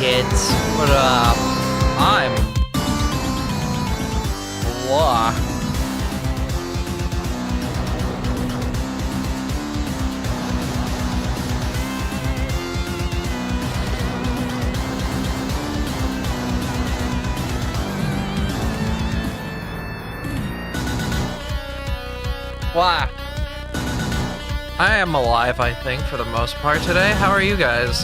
kids? What up? I'm Law. Why? I am alive, I think, for the most part today. How are you guys?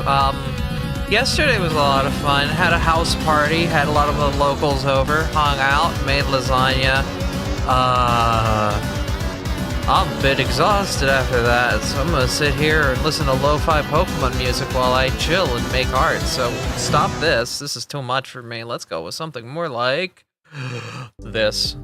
Yesterday was a lot of fun. Had a house party, had a lot of the locals over, hung out, made lasagna. I'm a bit exhausted after that, so I'm gonna sit here and listen to lo-fi Pokemon music while I chill and make art. So stop this. This is too much for me. Let's go with something more like this.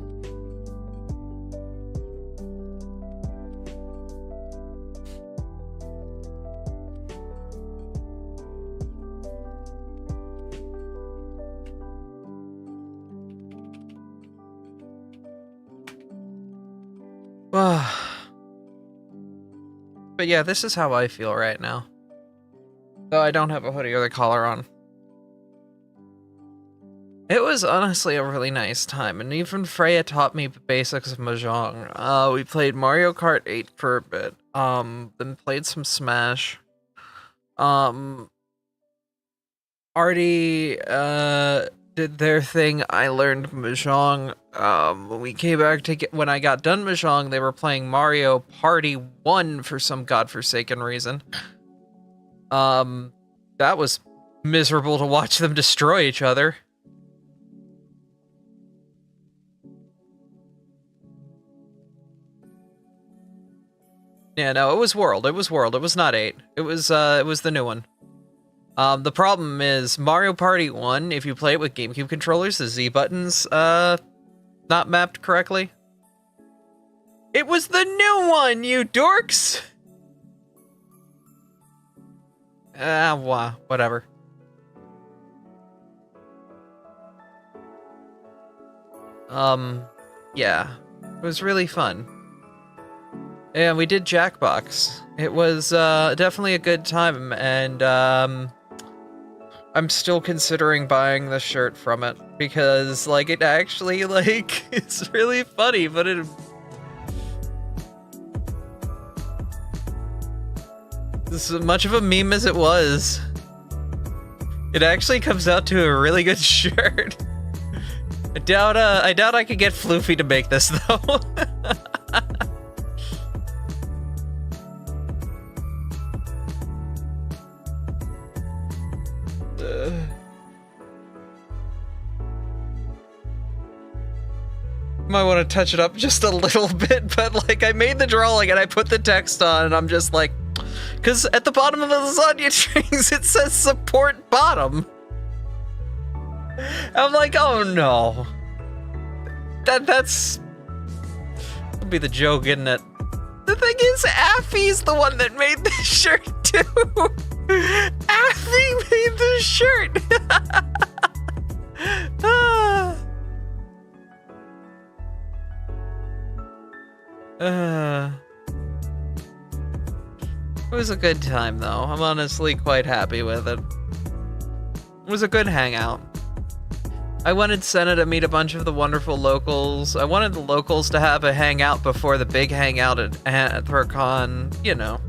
But yeah, this is how I feel right now. Though I don't have a hoodie or the collar on. It was honestly a really nice time, and even Freya taught me the basics of Mahjong. We played Mario Kart 8 for a bit, then played some Smash. Artie, did their thing. I learned Mahjong. When we came back to when I got done Mahjong, they were playing Mario Party 1 for some godforsaken reason. That was miserable to watch them destroy each other. Yeah, no, it was World. It was World. It was not 8. It was the new one. The problem is Mario Party 1, if you play it with GameCube controllers, the Z buttons, not mapped correctly. It was the new one, you dorks! Whatever. Yeah. It was really fun. And we did Jackbox. It was, definitely a good time, and, I'm still considering buying the shirt from it, because, like, it actually, like, it's really funny, but it... As much of a meme as it was, it actually comes out to a really good shirt. I doubt I could get Floofy to make this, though. Might want to touch it up just a little bit, but like I made the drawing and I put the text on and I'm just like, because at the bottom of the lasagna strings it says support bottom. I'm like, oh no. That'll be the joke, isn't it? The thing is, Affy's the one that made this shirt too. Affy made this shirt. It was a good time, though. I'm honestly quite happy with it. It was a good hangout. I wanted Senna to meet a bunch of the wonderful locals. I wanted the locals to have a hangout before the big hangout at ThorCon, you know.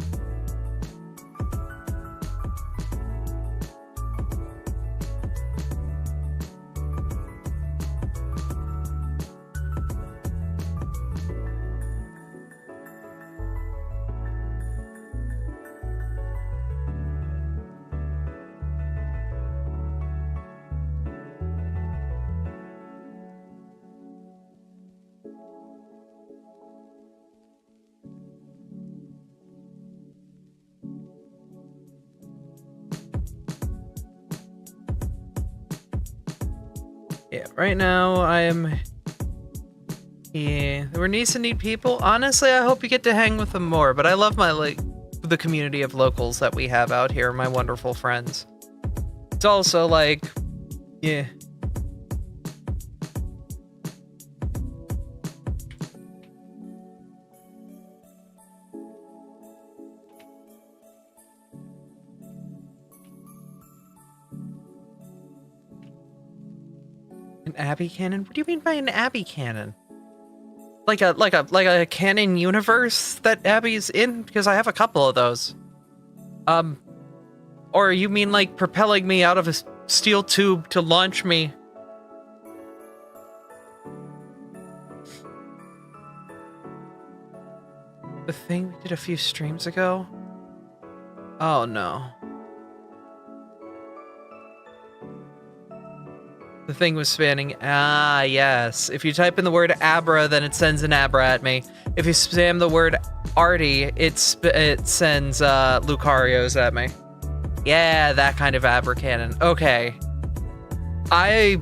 Yeah, right now I am... Yeah, we're nice and neat people. Honestly, I hope you get to hang with them more, but I love my, like, the community of locals that we have out here, my wonderful friends. It's also like, yeah. An Abbey cannon? What do you mean by an Abbey cannon? Like a canon universe that Abby's in? Because I have a couple of those. Or you mean like propelling me out of a steel tube to launch me? The thing we did a few streams ago? Oh no. The thing was spanning. Ah, yes. If you type in the word Abra, then it sends an Abra at me. If you spam the word Artie, it sends Lucarios at me. Yeah, that kind of Abra cannon. Okay. I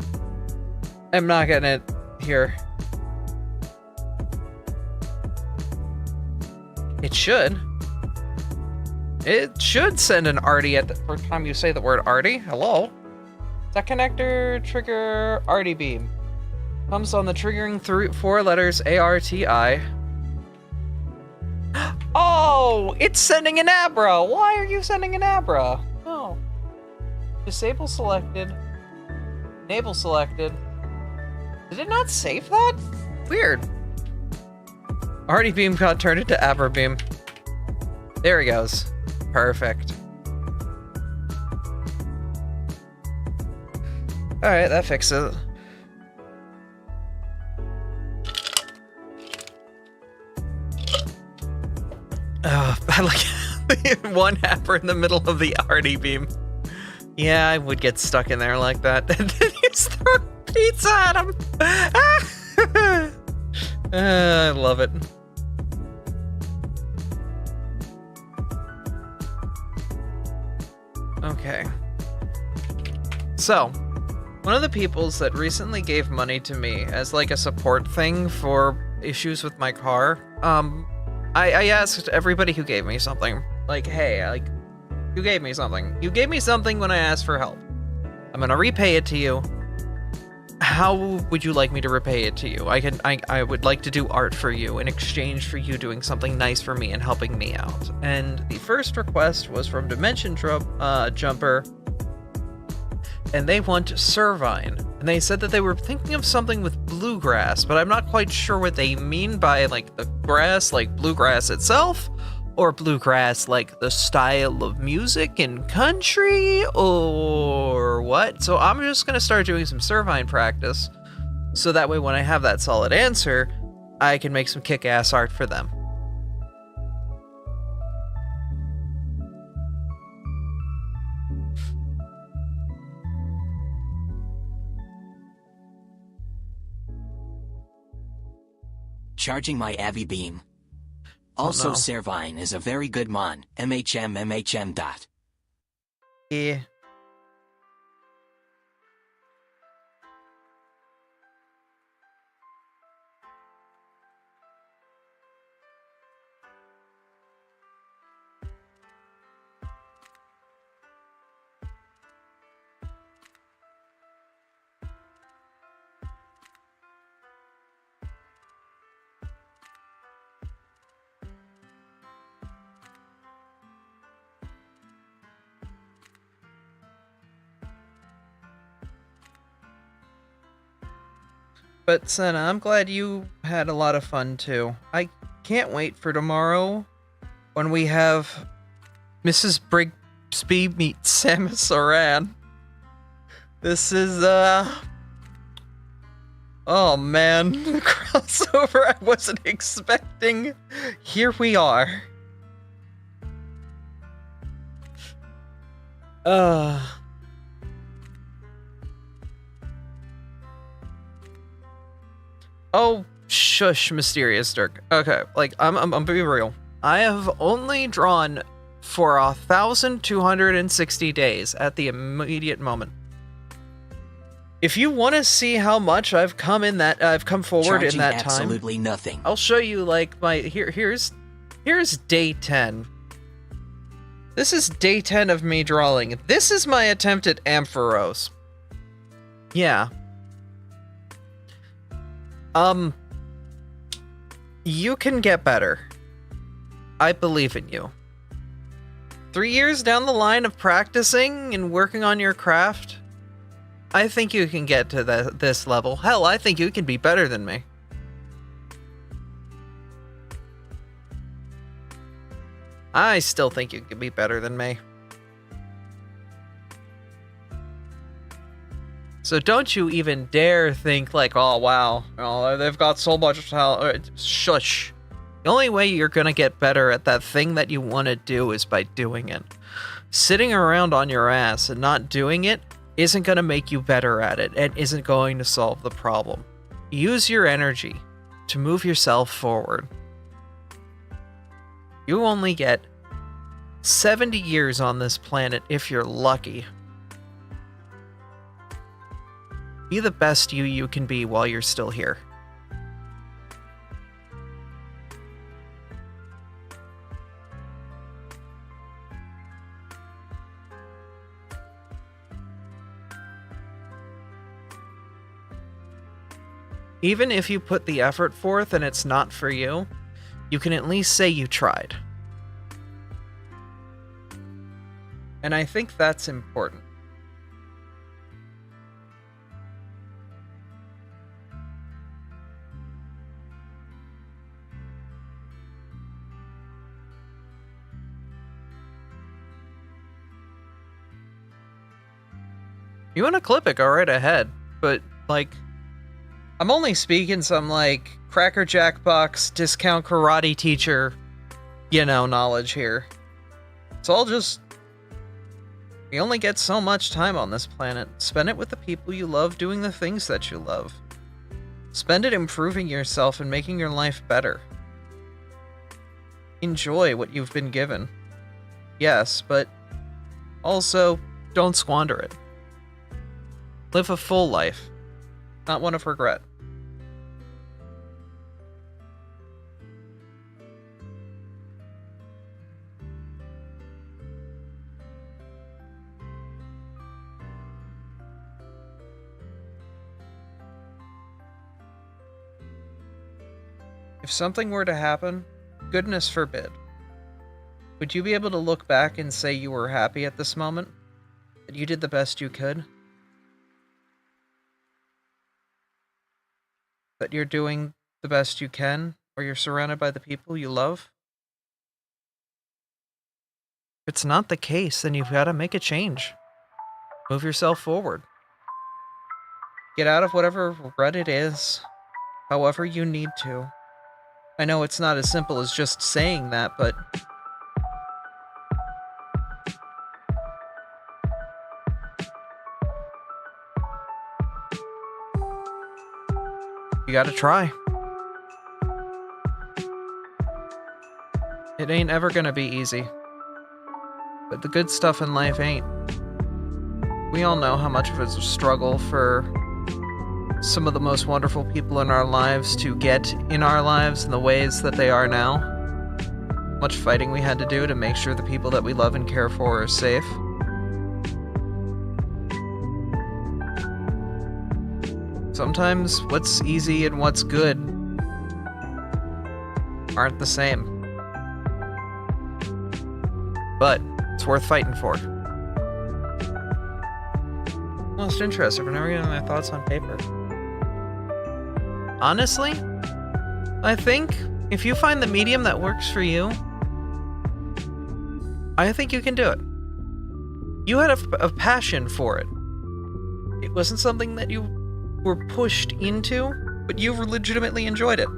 am not getting it here. It should. It should send an Artie at the first time you say the word Artie. Hello? That connector trigger Artie beam. Comes on the triggering 4 letters ARTI. Oh, it's sending an Abra. Why are you sending an Abra? Oh. Disable selected. Enable selected. Did it not save that? Weird. Artie beam got turned into Abra beam. There he goes. Perfect. Alright, that fixes it. I like one Abra in the middle of the Artie beam. Yeah, I would get stuck in there like that. And then he's throwing pizza at him. I love it. Okay. So, one of the peoples that recently gave money to me as like a support thing for issues with my car, I asked everybody who gave me something, like, hey, like, you gave me something. You gave me something when I asked for help. I'm gonna repay it to you. How would you like me to repay it to you? I would like to do art for you in exchange for you doing something nice for me and helping me out. And the first request was from Dimension Jumper, and they want Servine. And they said that they were thinking of something with bluegrass, but I'm not quite sure what they mean by, like, the grass, like bluegrass itself, or bluegrass like the style of music and country, or what. So I'm just gonna start doing some Servine practice, so that way when I have that solid answer, I can make some kick-ass art for them. Charging my Avi beam. Also, oh, no. Servine is a very good mon. MHM. Yeah. But Senna, I'm glad you had a lot of fun too. I can't wait for tomorrow when we have Mrs. Brigsby meet Samus Aran. This is, oh man, the crossover I wasn't expecting. Here we are. Oh, shush, Mysterious Dirk. Okay, like, I'm being real. I have only drawn for 1,260 days at the immediate moment. If you want to see how much I've come forward Charging in that time, absolutely nothing. I'll show you, like, my here's day 10. This is day 10 of me drawing. This is my attempt at Ampharos. Yeah. You can get better. I believe in you. 3 years down the line of practicing and working on your craft, I think you can get to this level. Hell, I think you can be better than me. I still think you can be better than me. So don't you even dare think like, oh wow, oh, they've got so much talent. Shush. The only way you're gonna get better at that thing that you want to do is by doing it. Sitting around on your ass and not doing it isn't gonna make you better at it and isn't going to solve the problem. Use your energy to move yourself forward. You only get 70 years on this planet if you're lucky. Be the best you can be while you're still here. Even if you put the effort forth and it's not for you, you can at least say you tried. And I think that's important. You want to clip it, go right ahead. But, like, I'm only speaking some, like, Cracker Jack box, discount karate teacher, knowledge here. It's all just... You only get so much time on this planet. Spend it with the people you love, doing the things that you love. Spend it improving yourself and making your life better. Enjoy what you've been given. Yes, but also, don't squander it. Live a full life, not one of regret. If something were to happen, goodness forbid, would you be able to look back and say you were happy at this moment? That you did the best you could? That you're doing the best you can, or you're surrounded by the people you love? If it's not the case, then you've got to make a change. Move yourself forward. Get out of whatever rut it is, however you need to. I know it's not as simple as just saying that, but... You gotta try. It ain't ever gonna be easy. But the good stuff in life ain't. We all know how much of it's a struggle for some of the most wonderful people in our lives to get in our lives in the ways that they are now. Much fighting we had to do to make sure the people that we love and care for are safe. Sometimes what's easy and what's good aren't the same. But it's worth fighting for. Most interesting, but never getting my thoughts on paper. Honestly, I think if you find the medium that works for you, I think you can do it. You had a passion for it. It wasn't something that you were pushed into, but you legitimately enjoyed it.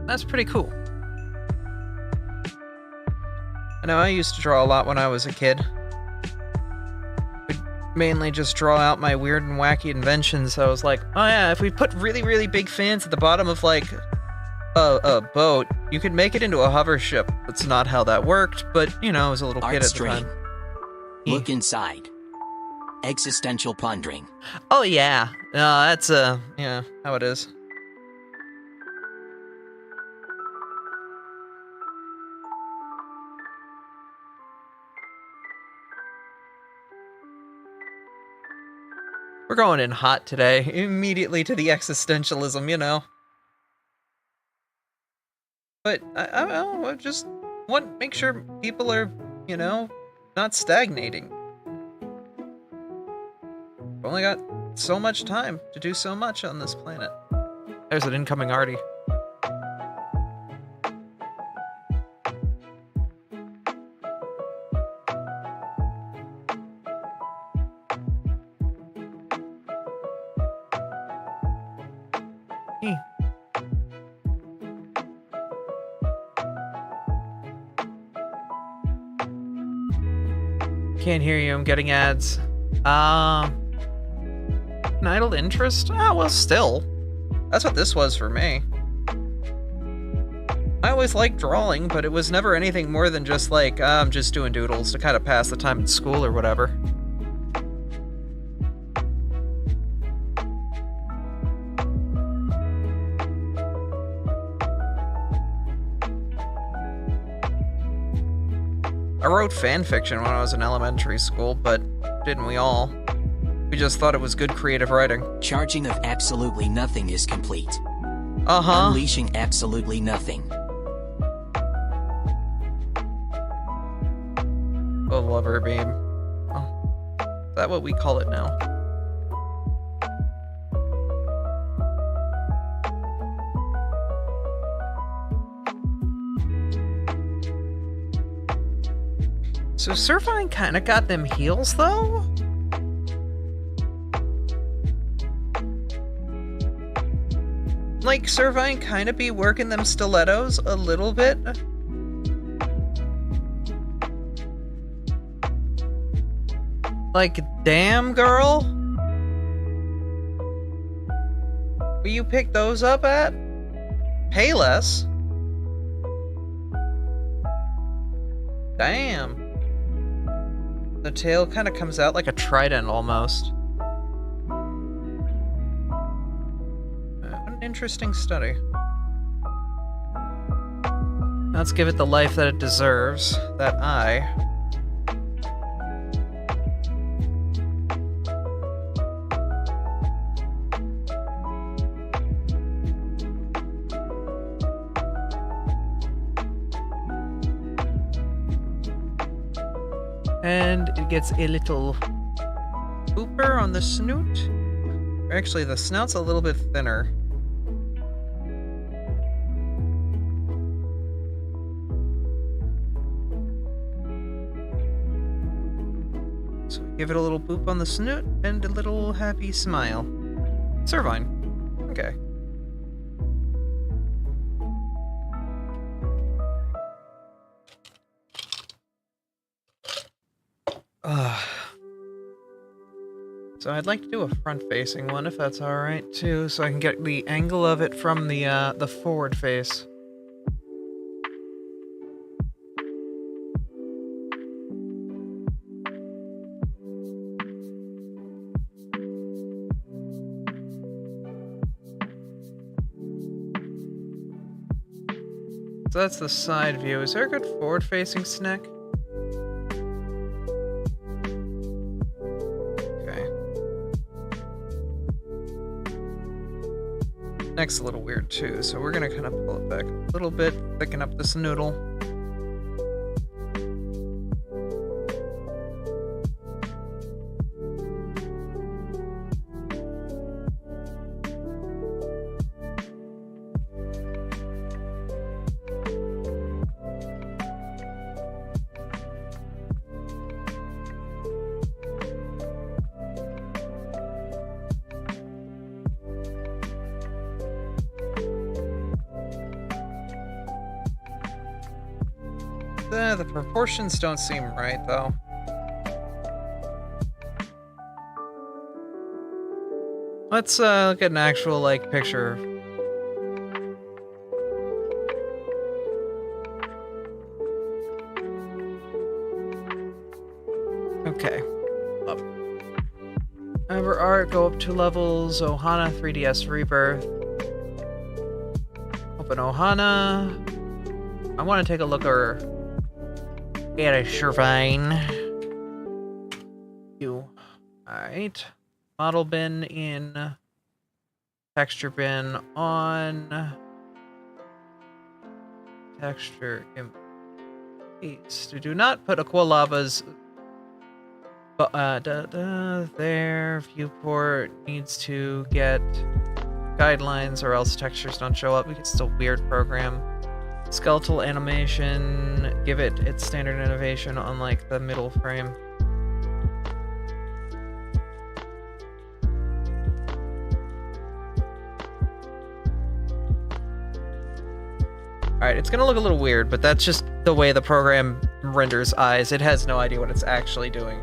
That's pretty cool. I know I used to draw a lot when I was a kid. I'd mainly just draw out my weird and wacky inventions. I was like, oh yeah, if we put really, really big fans at the bottom of like a boat, you could make it into a hover ship. That's not how that worked, but I was a little kid at the time. Look inside. Existential pondering. Oh yeah, that's how it is. We're going in hot today, immediately to the existentialism, But I don't know, I just want to make sure people are, you know, not stagnating. I've only got so much time to do so much on this planet. There's an incoming Artie. Can't hear you, I'm getting ads. An idle interest? Ah, well, still. That's what this was for me. I always liked drawing, but it was never anything more than just like, I'm just doing doodles to kind of pass the time in school or whatever. I wrote fan fiction when I was in elementary school, but didn't we all? We just thought it was good creative writing. Charging of absolutely nothing is complete. Uh-huh. Unleashing absolutely nothing. Oh, lover beam. Oh, is that what we call it now? So Servine kind of got them heels, though? Like, Servine kind of be working them stilettos a little bit? Like, damn, girl? Will you pick those up at? Pay less? Damn. The tail kind of comes out like a trident, almost. What an interesting study. Let's give it the life that it deserves. That eye. And it gets a little pooper on the snoot. Actually, the snout's a little bit thinner. So give it a little boop on the snoot and a little happy smile. Servine. Okay. So I'd like to do a front-facing one, if that's alright, too, so I can get the angle of it from the forward face. So that's the side view. Is there a good forward-facing snack? Neck's a little weird too, so we're gonna kind of pull it back a little bit, thicken up this noodle. The proportions don't seem right, though. Let's look at an actual, like, picture. Okay. Up. Abra art, go up 2 levels. Ohana, 3DS Rebirth. Open Ohana. I want to take a look at a Servine. Alright. Model bin in. Texture bin on. texture in paste. Do not put Aqualava's there. Viewport needs to get guidelines or else textures don't show up. It's still weird program. Skeletal animation, give it its standard innovation on like the middle frame. Alright, it's gonna look a little weird, but that's just the way the program renders eyes. It has no idea what it's actually doing.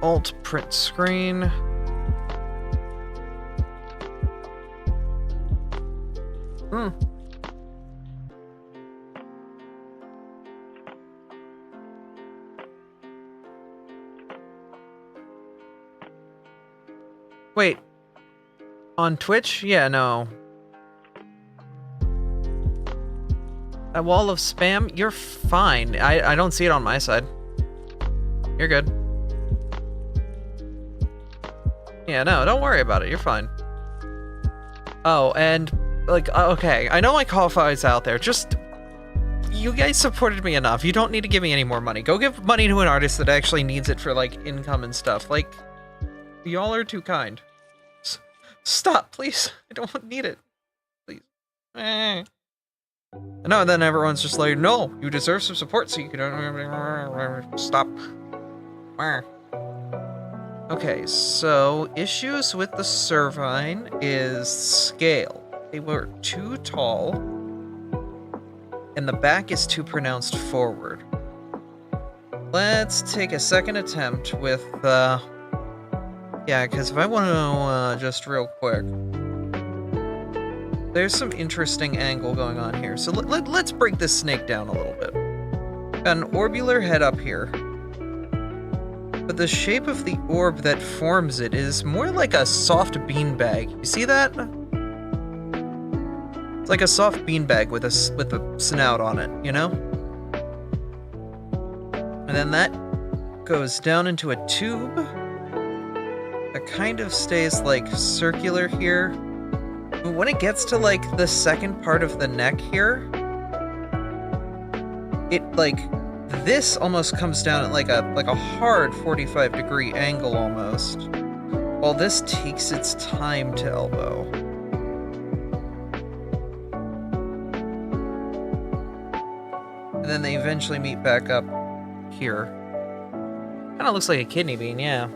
Alt print screen. Wait. On Twitch? Yeah, no. A wall of spam? You're fine. I don't see it on my side. You're good. Yeah, no, don't worry about it. You're fine. Oh, and, like, okay. I know my Ko-Fi's out there. Just, you guys supported me enough. You don't need to give me any more money. Go give money to an artist that actually needs it for, like, income and stuff. Like, y'all are too kind. Stop, please. I don't need it. Please. I know, and then everyone's just like, no, you deserve some support so you can... Stop. Okay, so issues with the Servine is scale. They were too tall, and the back is too pronounced forward. Let's take a second attempt with, yeah, because if I want to, just real quick, there's some interesting angle going on here. So let's break this snake down a little bit. Got an orbular head up here. But the shape of the orb that forms it is more like a soft beanbag. You see that? It's like a soft beanbag with a snout on it, you know? And then that goes down into a tube that kind of stays like circular here. But when it gets to like the second part of the neck here, it like this almost comes down at like a hard 45-degree angle almost, while this takes its time to elbow. And then they eventually meet back up here. Kinda looks like a kidney bean, yeah.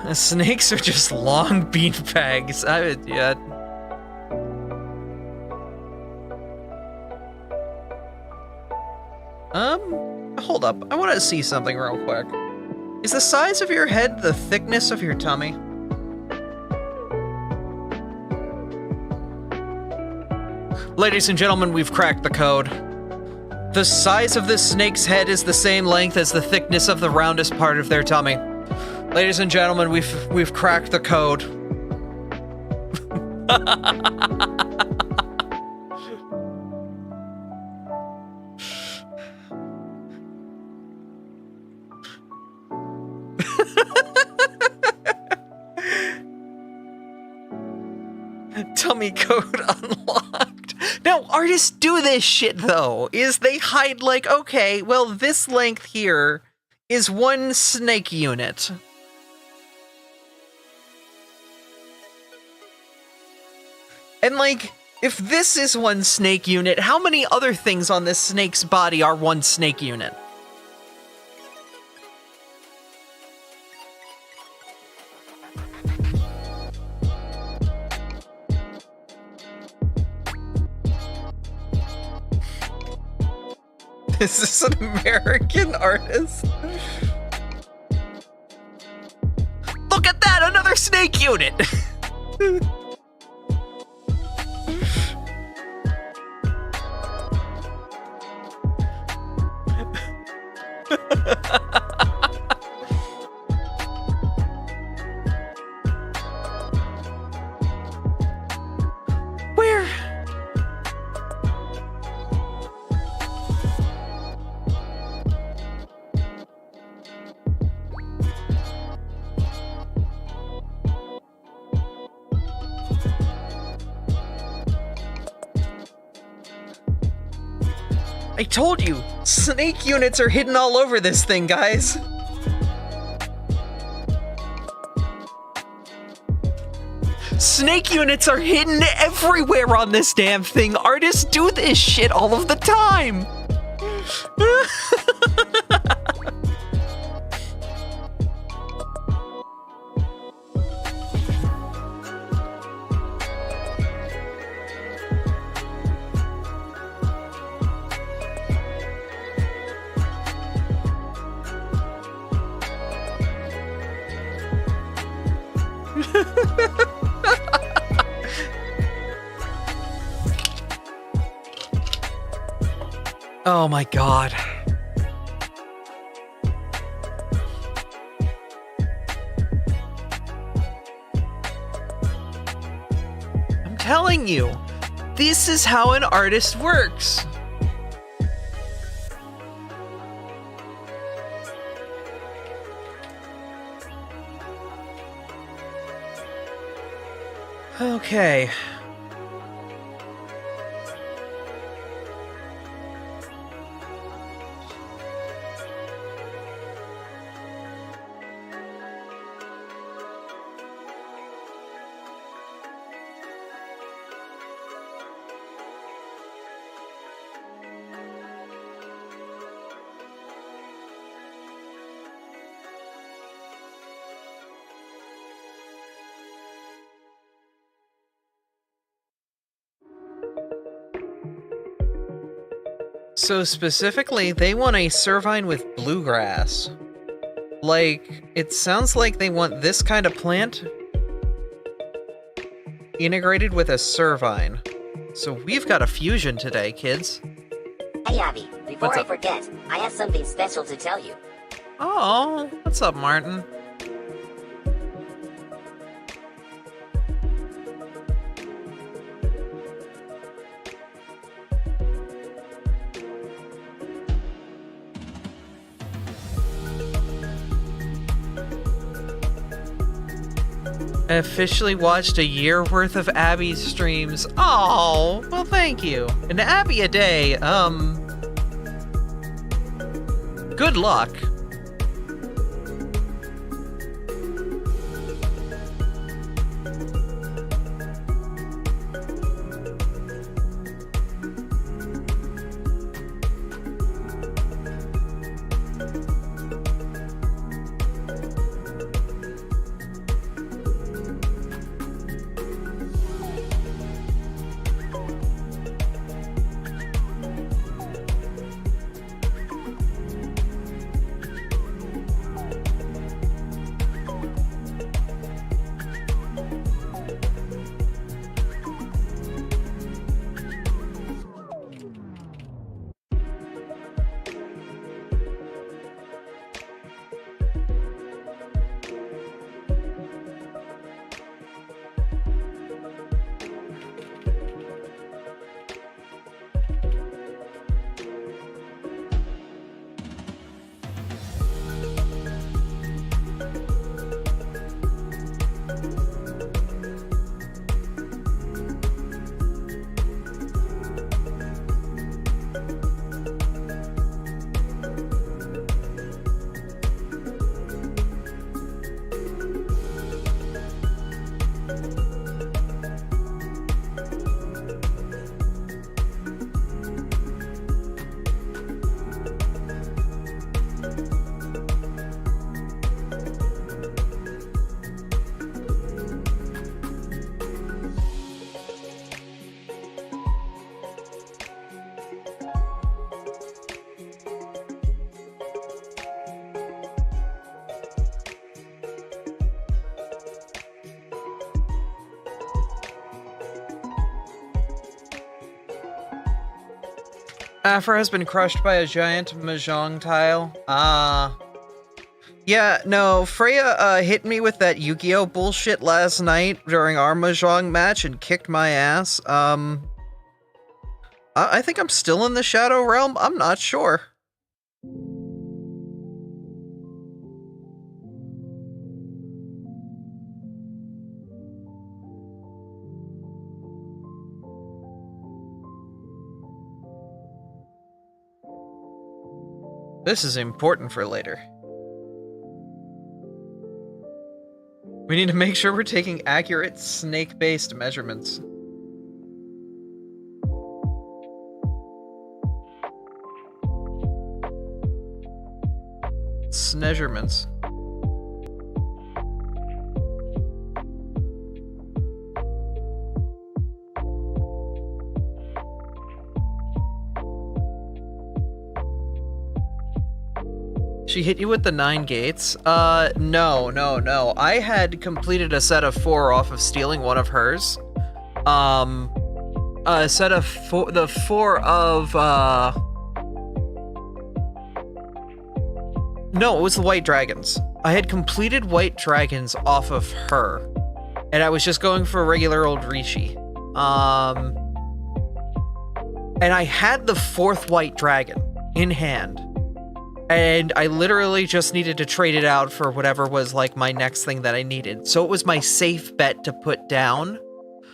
The snakes are just long beanbags. Yeah. Hold up. I want to see something real quick. Is the size of your head the thickness of your tummy? Ladies and gentlemen, we've cracked the code. The size of this snake's head is the same length as the thickness of the roundest part of their tummy. Ladies and gentlemen, we've cracked the code. Tummy code unlocked. No, artists do this shit though. They hide like, okay, well, this length here is one snake unit. And like, if this is one snake unit, how many other things on this snake's body are one snake unit? Is this an American artist? Look at that, another snake unit! Where? I told you! Snake units are hidden all over this thing, guys! Snake units are hidden everywhere on this damn thing! Artists do this shit all of the time! Oh my god. I'm telling you, this is how an artist works. Okay. So specifically, they want a Servine with bluegrass. Like, it sounds like they want this kind of plant integrated with a Servine. So we've got a fusion today, kids. Hey Abby, before What's I up? forget, I have something special to tell you. Oh, what's up, Martin? I officially watched a year worth of Abby's streams. Oh, well, thank you. An Abby a day. Good luck. Afra has been crushed by a giant mahjong tile. Yeah, no, Freya hit me with that Yu-Gi-Oh bullshit last night during our mahjong match and kicked my ass. I think I'm still in the Shadow Realm. I'm not sure. This is important for later. We need to make sure we're taking accurate snake-based measurements. Sneasurements. She hit you with the 9 gates? No. I had completed a set of 4 off of stealing one of hers. A set of 4, the 4 of, no, it was the White Dragons. I had completed White Dragons off of her. And I was just going for a regular old Rishi. And I had the 4th White Dragon in hand. And I literally just needed to trade it out for whatever was, like, my next thing that I needed. So it was my safe bet to put down.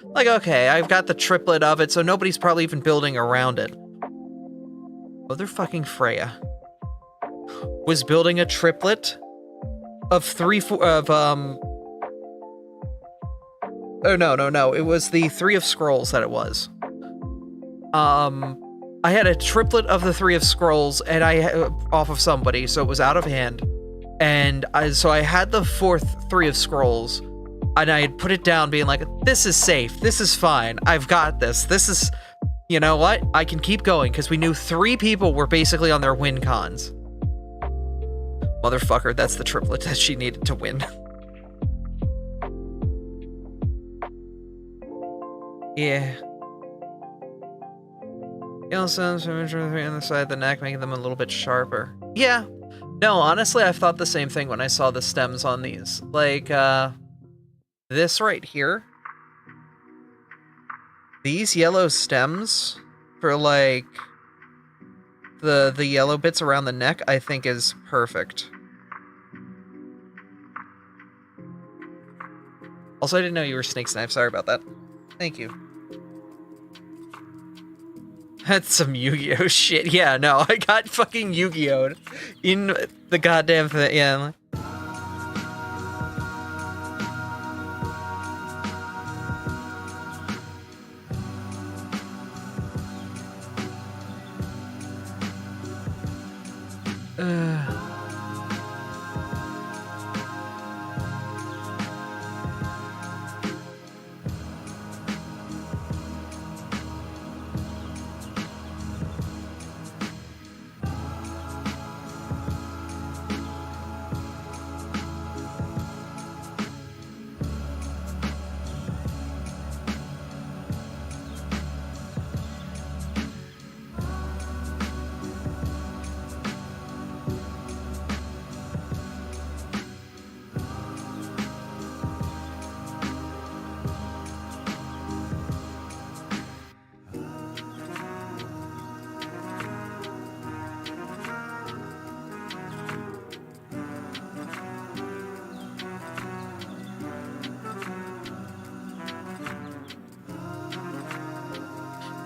Like, okay, I've got the triplet of it, so nobody's probably even building around it. Motherfucking Freya was building a triplet of oh, no. It was the 3 of Scrolls that it was. I had a triplet of the 3 of Scrolls, and off of somebody, so it was out of hand. And so I had the 4th 3 of Scrolls, and I had put it down being like, this is safe, this is fine, I've got this, you know what, I can keep going, because we knew 3 people were basically on their win cons. Motherfucker, that's the triplet that she needed to win. Yeah. Yellow stems from on the side of the neck, making them a little bit sharper. Yeah. No, honestly, I've thought the same thing when I saw the stems on these. Like, this right here. These yellow stems for, like, the yellow bits around the neck, I think is perfect. Also, I didn't know you were Snake Snipe. Sorry about that. Thank you. That's some Yu-Gi-Oh shit. Yeah, no, I got fucking Yu-Gi-Oh'd in the goddamn thing. Yeah.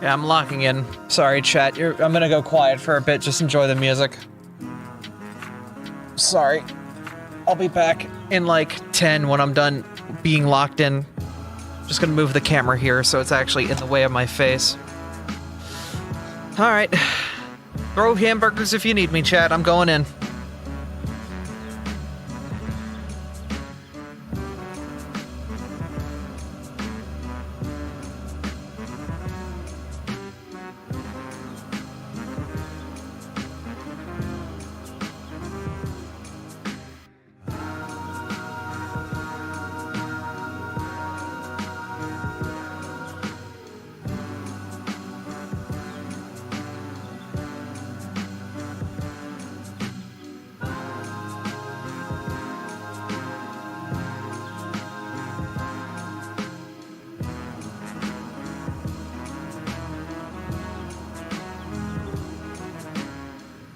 Yeah, I'm locking in. Sorry, chat. I'm gonna go quiet for a bit. Just enjoy the music. Sorry. I'll be back in like 10 when I'm done being locked in. Just gonna move the camera here so it's actually in the way of my face. Alright. Throw hamburgers if you need me, chat. I'm going in.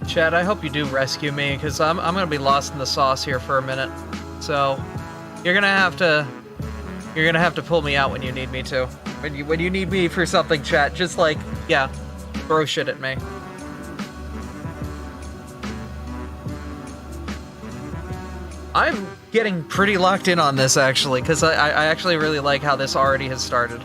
Chad, I hope you do rescue me, because I'm gonna be lost in the sauce here for a minute. So, you're gonna have to pull me out when you need me to. When you need me for something, chat, just like, yeah, throw shit at me. I'm getting pretty locked in on this, actually, because I actually really like how this already has started.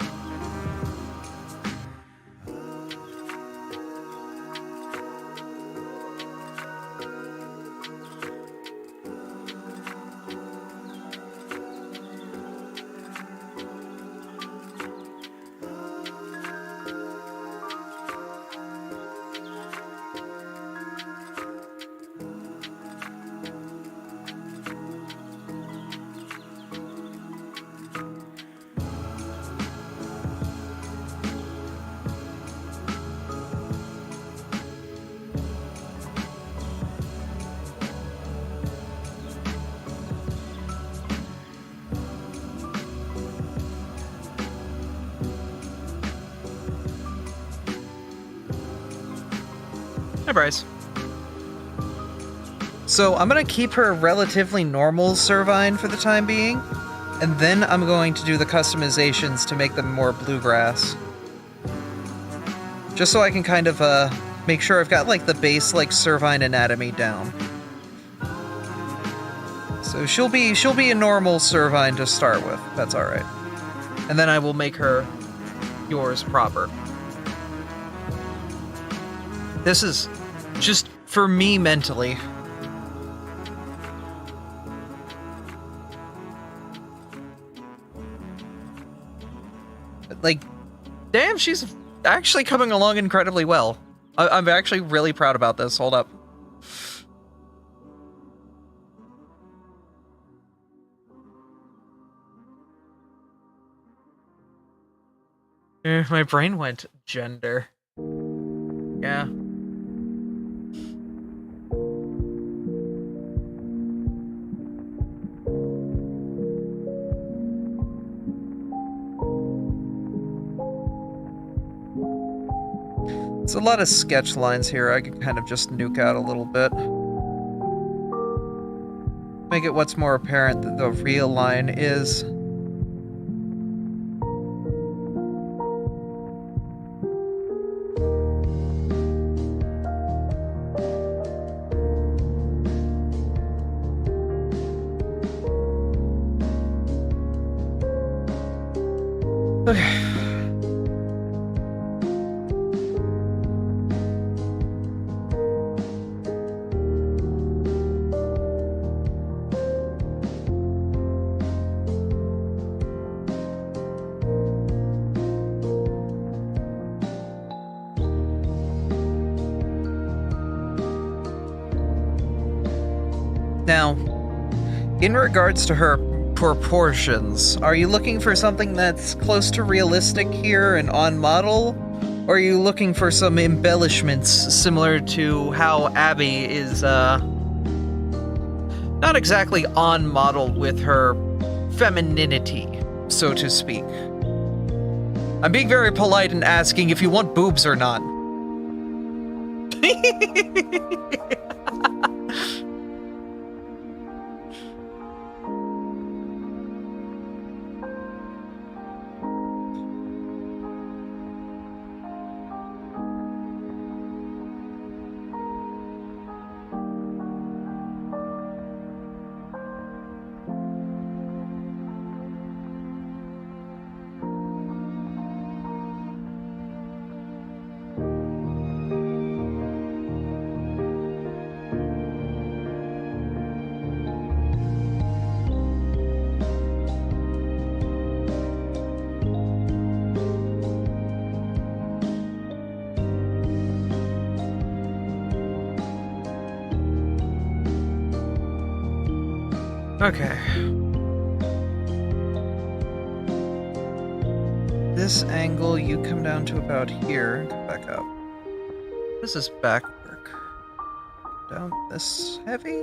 Hi, Bryce. So I'm gonna keep her relatively normal Servine for the time being, and then I'm going to do the customizations to make them more bluegrass. Just so I can kind of make sure I've got like the base like Servine anatomy down. So she'll be a normal Servine to start with. That's all right. And then I will make her yours proper. This is just for me mentally. Like, damn, she's actually coming along incredibly well. I'm actually really proud about this. Hold up. My brain went gender. Yeah. There's a lot of sketch lines here I could kind of just nuke out a little bit. Make it what's more apparent that the real line is. Okay. Now, in regards to her proportions, are you looking for something that's close to realistic here and on model? Or are you looking for some embellishments similar to how Abby is, not exactly on model with her femininity, so to speak? I'm being very polite and asking if you want boobs or not. Okay. This angle, you come down to about here and come back up. This is back work. Down this heavy,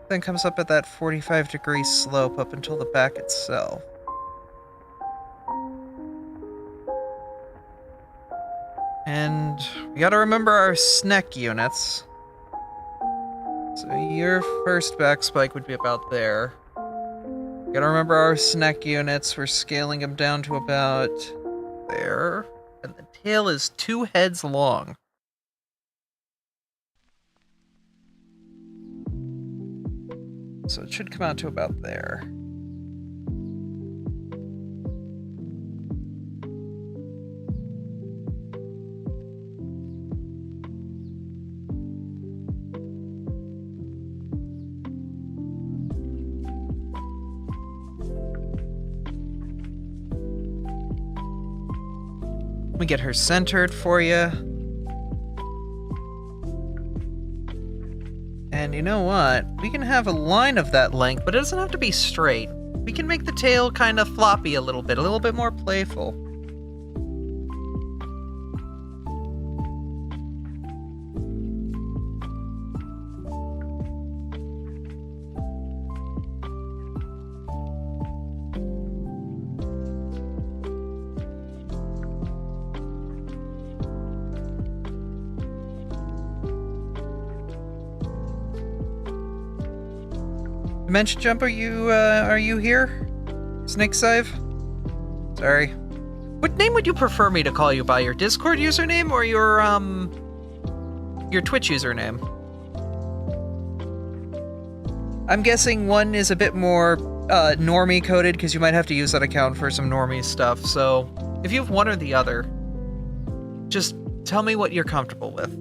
then comes up at that 45-degree slope up until the back itself. And we gotta remember our SNEC units. your first back spike would be about there. Gotta remember our snack units. We're scaling them down to about there. And the tail is 2 heads long. So it should come out to about there. Let me get her centered for you. And you know what? We can have a line of that length, but it doesn't have to be straight. We can make the tail kind of floppy a little bit more playful. Dimension Jump, are you here? Snake Sive? Sorry. What name would you prefer me to call you by? Your Discord username or your Twitch username? I'm guessing one is a bit more normie coded because you might have to use that account for some normie stuff. So if you have one or the other, just tell me what you're comfortable with.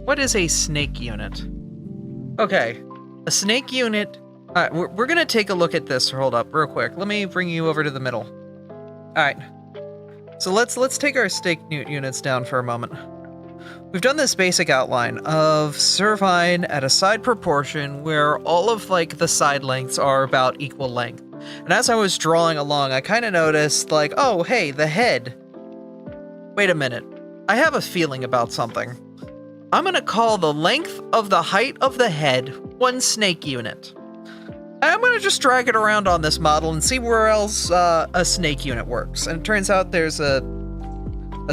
What is a snake unit? Okay, a snake unit. We're gonna take a look at this. Hold up, real quick. Let me bring you over to the middle. All right. So let's take our snake units down for a moment. We've done this basic outline of Servine at a side proportion where all of like the side lengths are about equal length. And as I was drawing along, I kind of noticed like, oh hey, the head. Wait a minute. I have a feeling about something. I'm gonna call the length of the height of the head one snake unit. I'm gonna just drag it around on this model and see where else a snake unit works. And it turns out there's a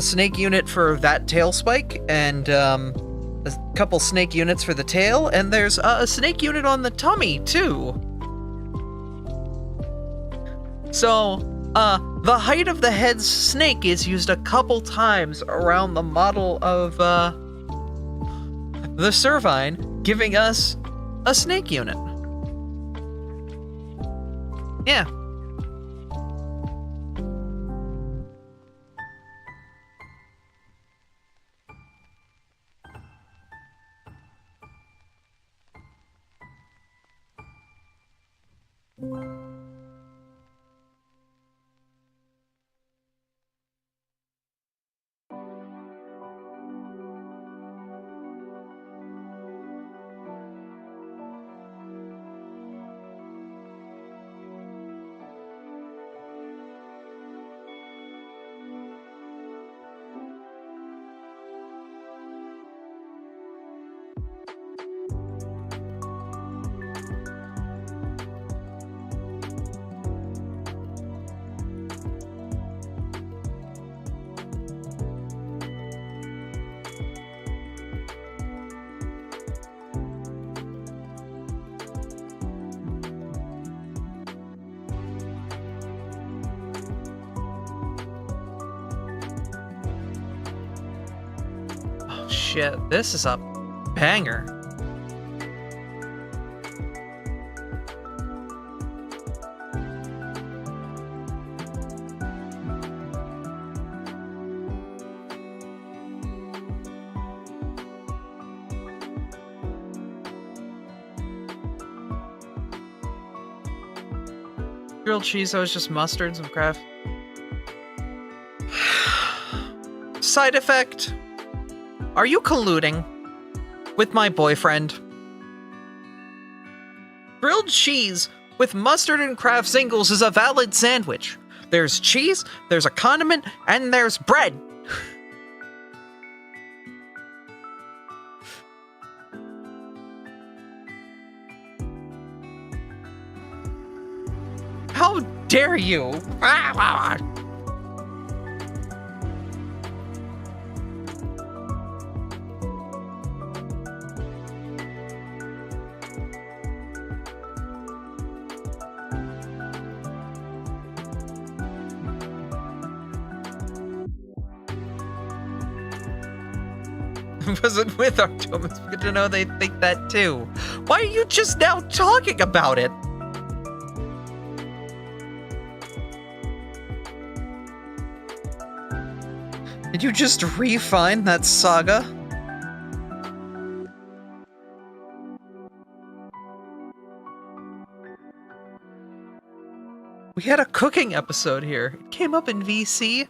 snake unit for that tail spike, and a couple snake units for the tail, and there's a snake unit on the tummy too. So, the height of the head's snake is used a couple times around the model of the Servine, giving us a snake unit. Yeah. Shit, this is a banger. Grilled cheese, that was just mustard, some craft. Side effect. Are you colluding with my boyfriend? Grilled cheese with mustard and Kraft singles is a valid sandwich. There's cheese, there's a condiment, and there's bread. How dare you? Wasn't with Artem. It's good to know they think that too. Why are you just now talking about it? Did you just refine that saga? We had a cooking episode here. It came up in VC.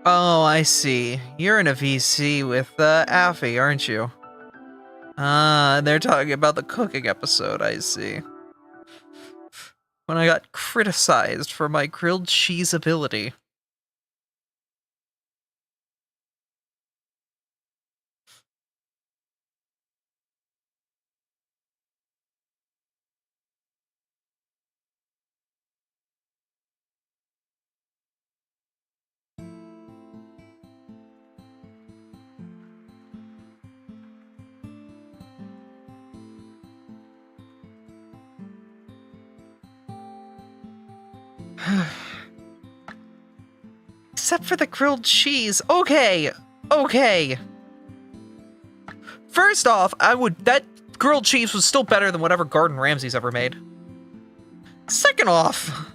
Oh, I see. You're in a VC with Affy, aren't you? They're talking about the cooking episode, I see. When I got criticized for my grilled cheese ability. Except for the grilled cheese. Okay. First off, that grilled cheese was still better than whatever Gordon Ramsay's ever made. Second off,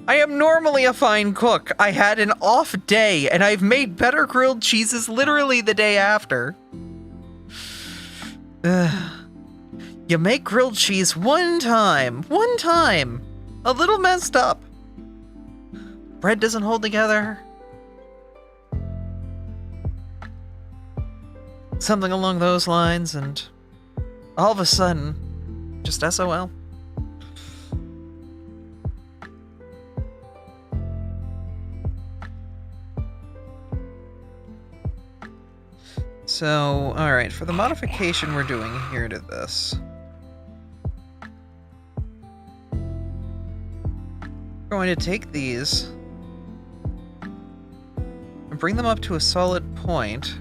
I am normally a fine cook. I had an off day, and I've made better grilled cheeses literally the day after. You make grilled cheese one time, a little messed up. Bread doesn't hold together. Something along those lines, and all of a sudden, just SOL. So, alright, for the modification we're doing here to this. We're going to take these and bring them up to a solid point.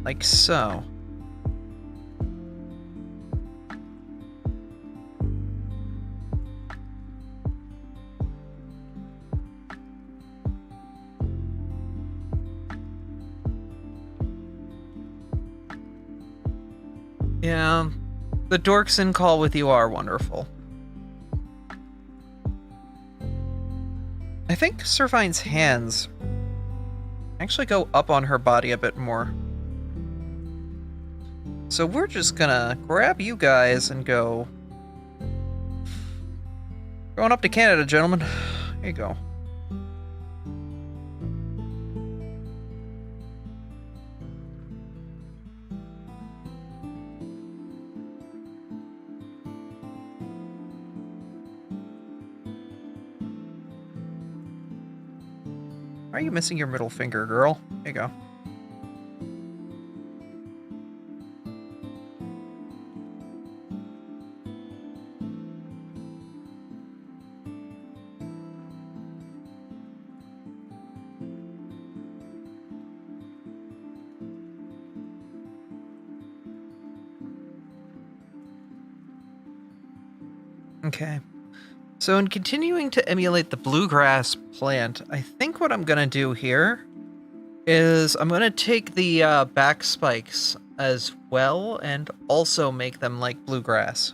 Like so. Yeah, the dorks in call with you are wonderful. I think Servine's hands actually go up on her body a bit more. So we're just gonna grab you guys and go... Going up to Canada, gentlemen. Here you go. Why are you missing your middle finger, girl? Here you go. Okay. So in continuing to emulate the bluegrass plant, I think what I'm gonna do here is I'm gonna take the back spikes as well and also make them like bluegrass.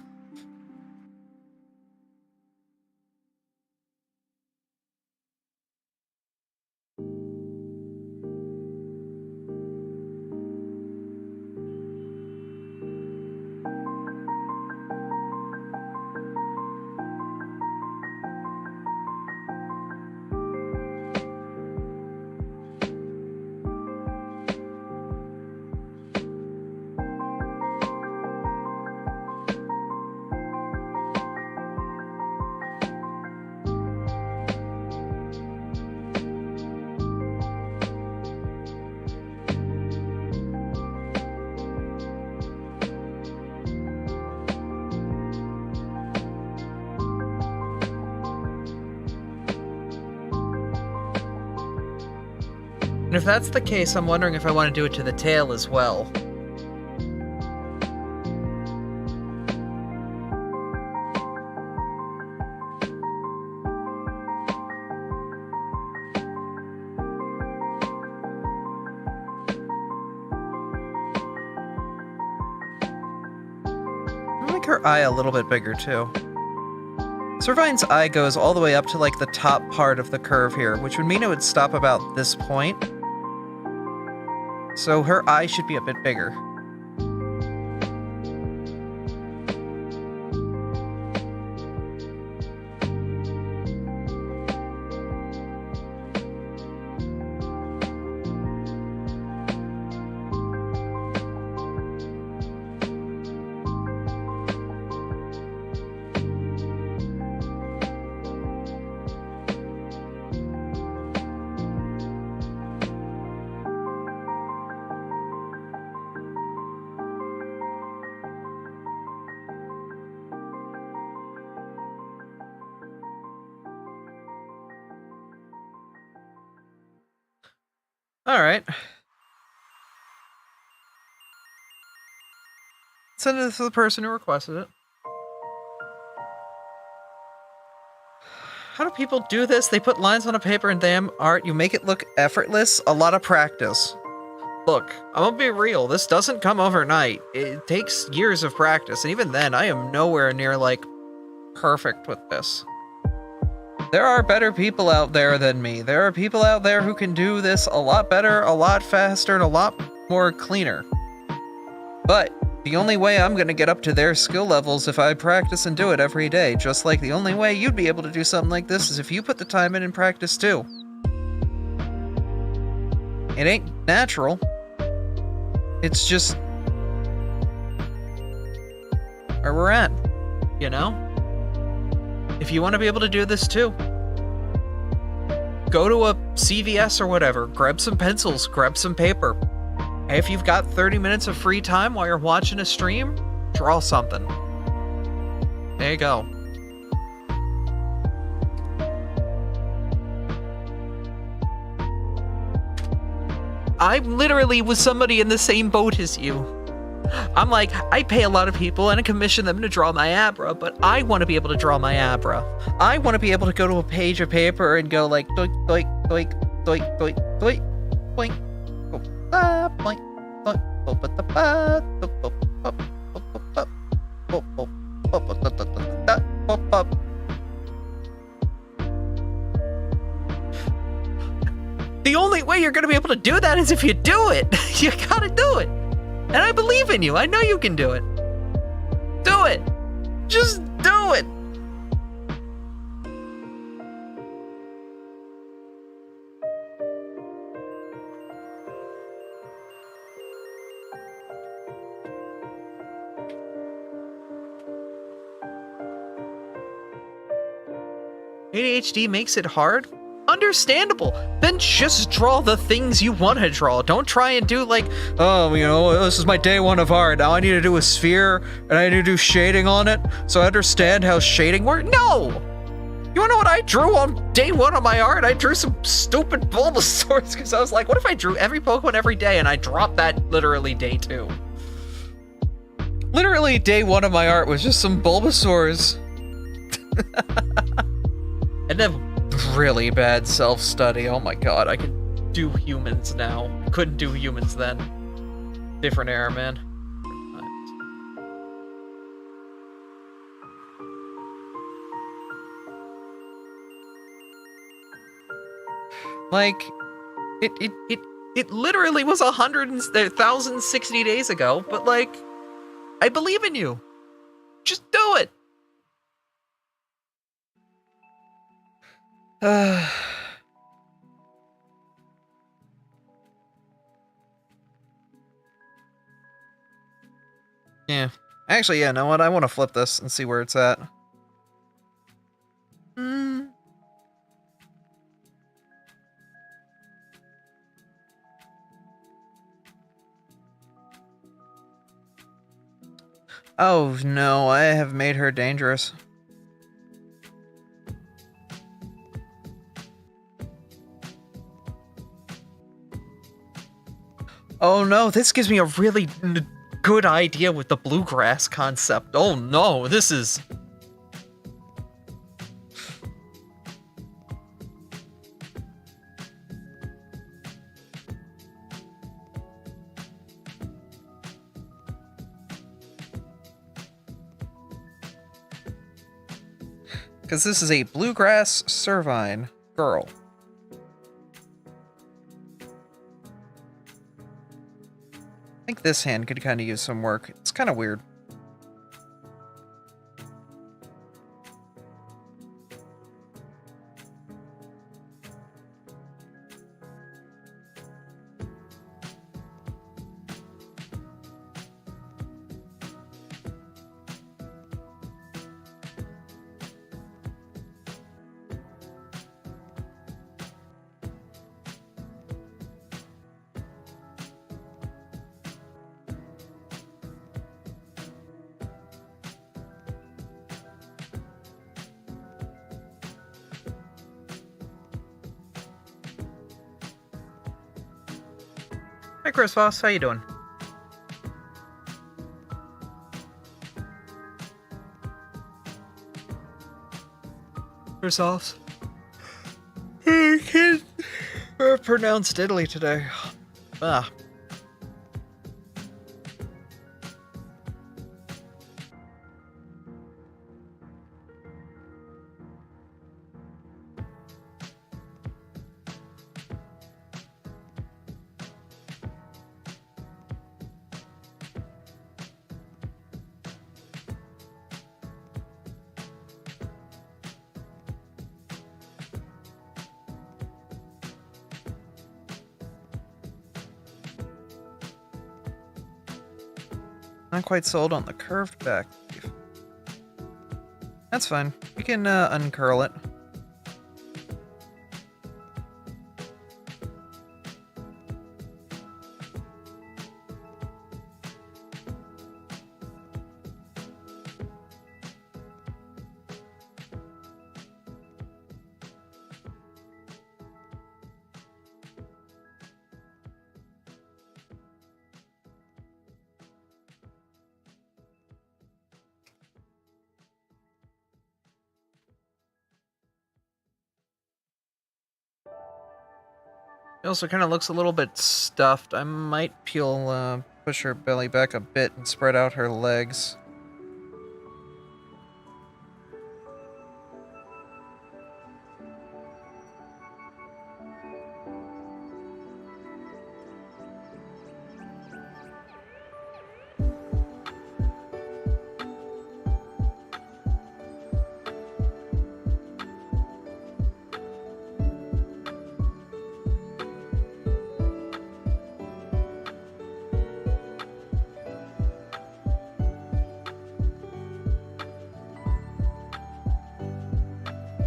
And if that's the case, I'm wondering if I want to do it to the tail as well. Make her eye a little bit bigger too. Servine's eye goes all the way up to like the top part of the curve here, which would mean it would stop about this point. So her eye should be a bit bigger. Alright. Send it to the person who requested it. How do people do this? They put lines on a paper and damn art. You make it look effortless. A lot of practice. Look, I'm gonna be real. This doesn't come overnight. It takes years of practice. And even then, I am nowhere near, like, perfect with this. There are better people out there than me. There are people out there who can do this a lot better, a lot faster, and a lot more cleaner. But the only way I'm gonna get up to their skill levels if I practice and do it every day, just like the only way you'd be able to do something like this is if you put the time in and practice too. It ain't natural. It's just where we're at, you know? If you want to be able to do this too, go to a CVS or whatever, grab some pencils, grab some paper. Hey, if you've got 30 minutes of free time while you're watching a stream, draw something. There you go. I literally was somebody in the same boat as you. I'm like, I pay a lot of people and I commission them to draw my Abra, but I want to be able to draw my Abra. I want to be able to go to a page of paper and go like, doink, doink, doink, doink, doink, doink, boink, boink, boink, boink, The only way you're going to be able to do that is if you do it. You gotta do it. And I believe in you. I know you can do it. Do it. Just do it. ADHD makes it hard? Understandable. Then just draw the things you want to draw. Don't try and do like, oh, you know, this is my day one of art. Now I need to do a sphere and I need to do shading on it so I understand how shading works. No! You wanna know what I drew on day one of my art? I drew some stupid Bulbasaurs because I was like, what if I drew every Pokemon every day and I dropped that literally day two? Literally day one of my art was just some Bulbasaurs. And then really bad self-study. Oh my god, I could do humans now. I couldn't do humans then. Different era, man. Like, it literally was 1,060 days ago, but like, I believe in you. Just do it. Yeah. Actually, yeah, know what? I want to flip this and see where it's at. Oh no, I have made her dangerous. Oh no, this gives me a really good idea with the bluegrass concept. Oh no, this is... Because this is a bluegrass servine girl. I think this hand could kind of use some work. It's kind of weird. Hi, Chris Voss. How you doing? Chris Voss. I can't pronounce Italy today. Ah. Not quite sold on the curved back leaf. That's fine. We can uncurl it. It also kind of looks a little bit stuffed. I might push her belly back a bit and spread out her legs.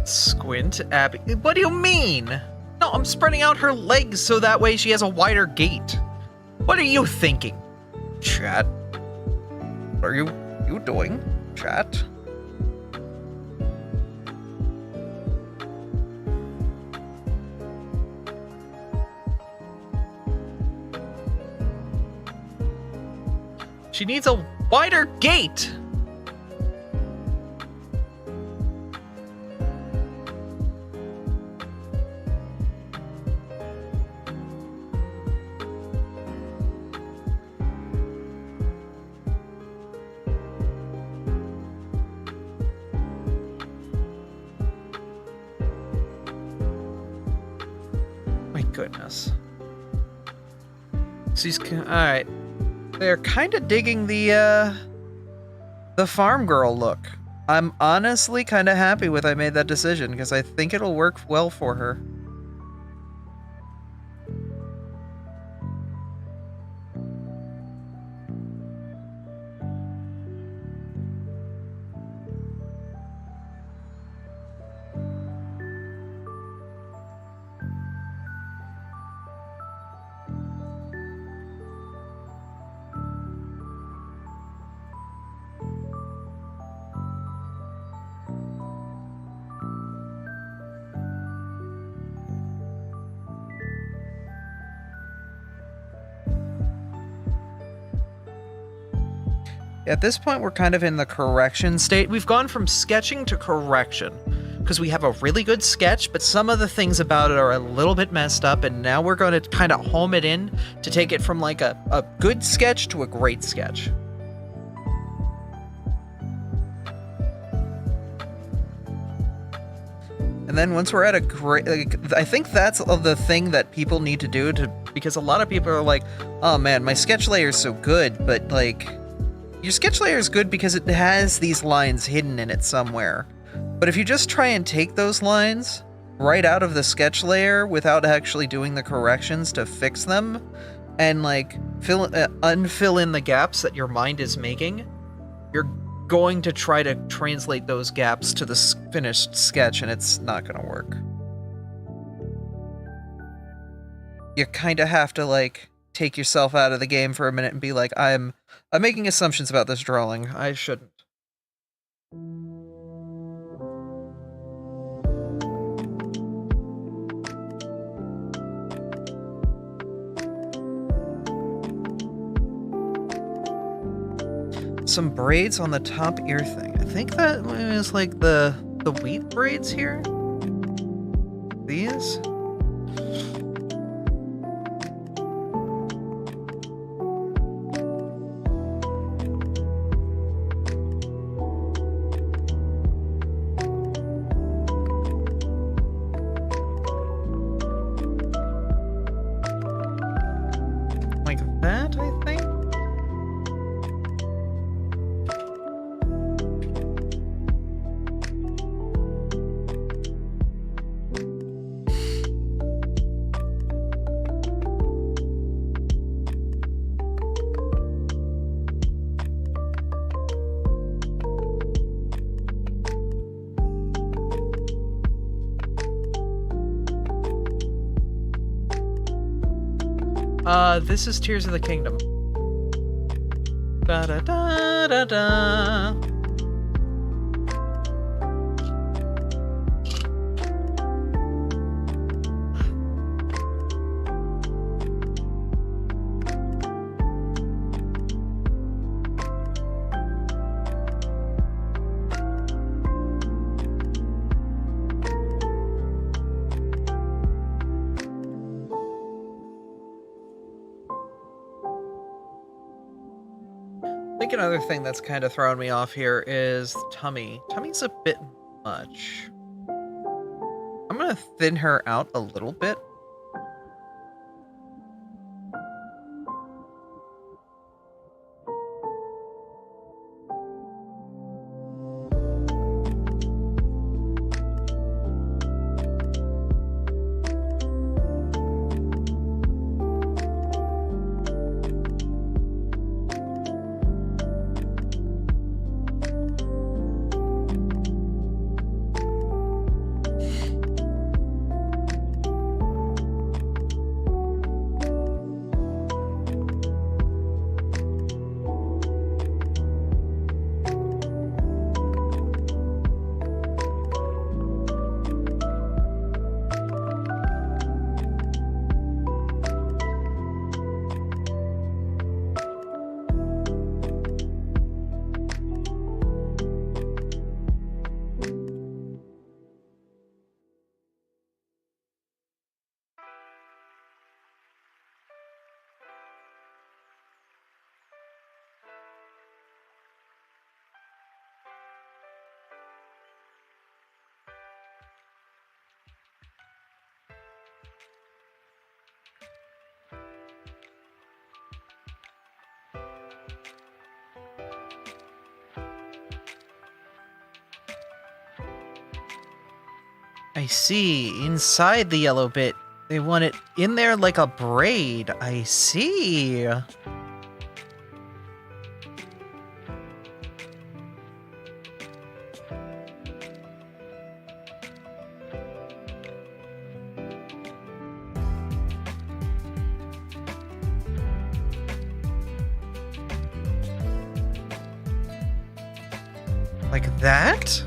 Squint, Abby. What do you mean? No, I'm spreading out her legs so that way she has a wider gait. What are you thinking? Chat. What are you doing? Chat. She needs a wider gait. Goodness. She's alright. They're kind of digging the farm girl look. I'm honestly kind of happy with I made that decision because I think it'll work well for her. at this point, we're kind of in the correction state. We've gone from sketching to correction because we have a really good sketch, but some of the things about it are a little bit messed up, and now we're going to kind of home it in to take it from like a good sketch to a great sketch. And then once we're at a great, like, I think that's the thing that people need to do because a lot of people are like, oh man, my sketch layer is so good, but like, your sketch layer is good because it has these lines hidden in it somewhere. But if you just try and take those lines right out of the sketch layer without actually doing the corrections to fix them, and like unfill in the gaps that your mind is making, you're going to try to translate those gaps to the finished sketch, and it's not going to work. You kind of have to like take yourself out of the game for a minute and be like, I'm making assumptions about this drawing. I shouldn't. Some braids on the top ear thing. I think that is like the wheat braids here. These? Like that, I think? This is Tears of the Kingdom. Da da da da da. I think another thing that's kind of thrown me off here is tummy. Tummy's a bit much. I'm gonna thin her out a little bit. I see. Inside the yellow bit, they want it in there like a braid. I see. Like that?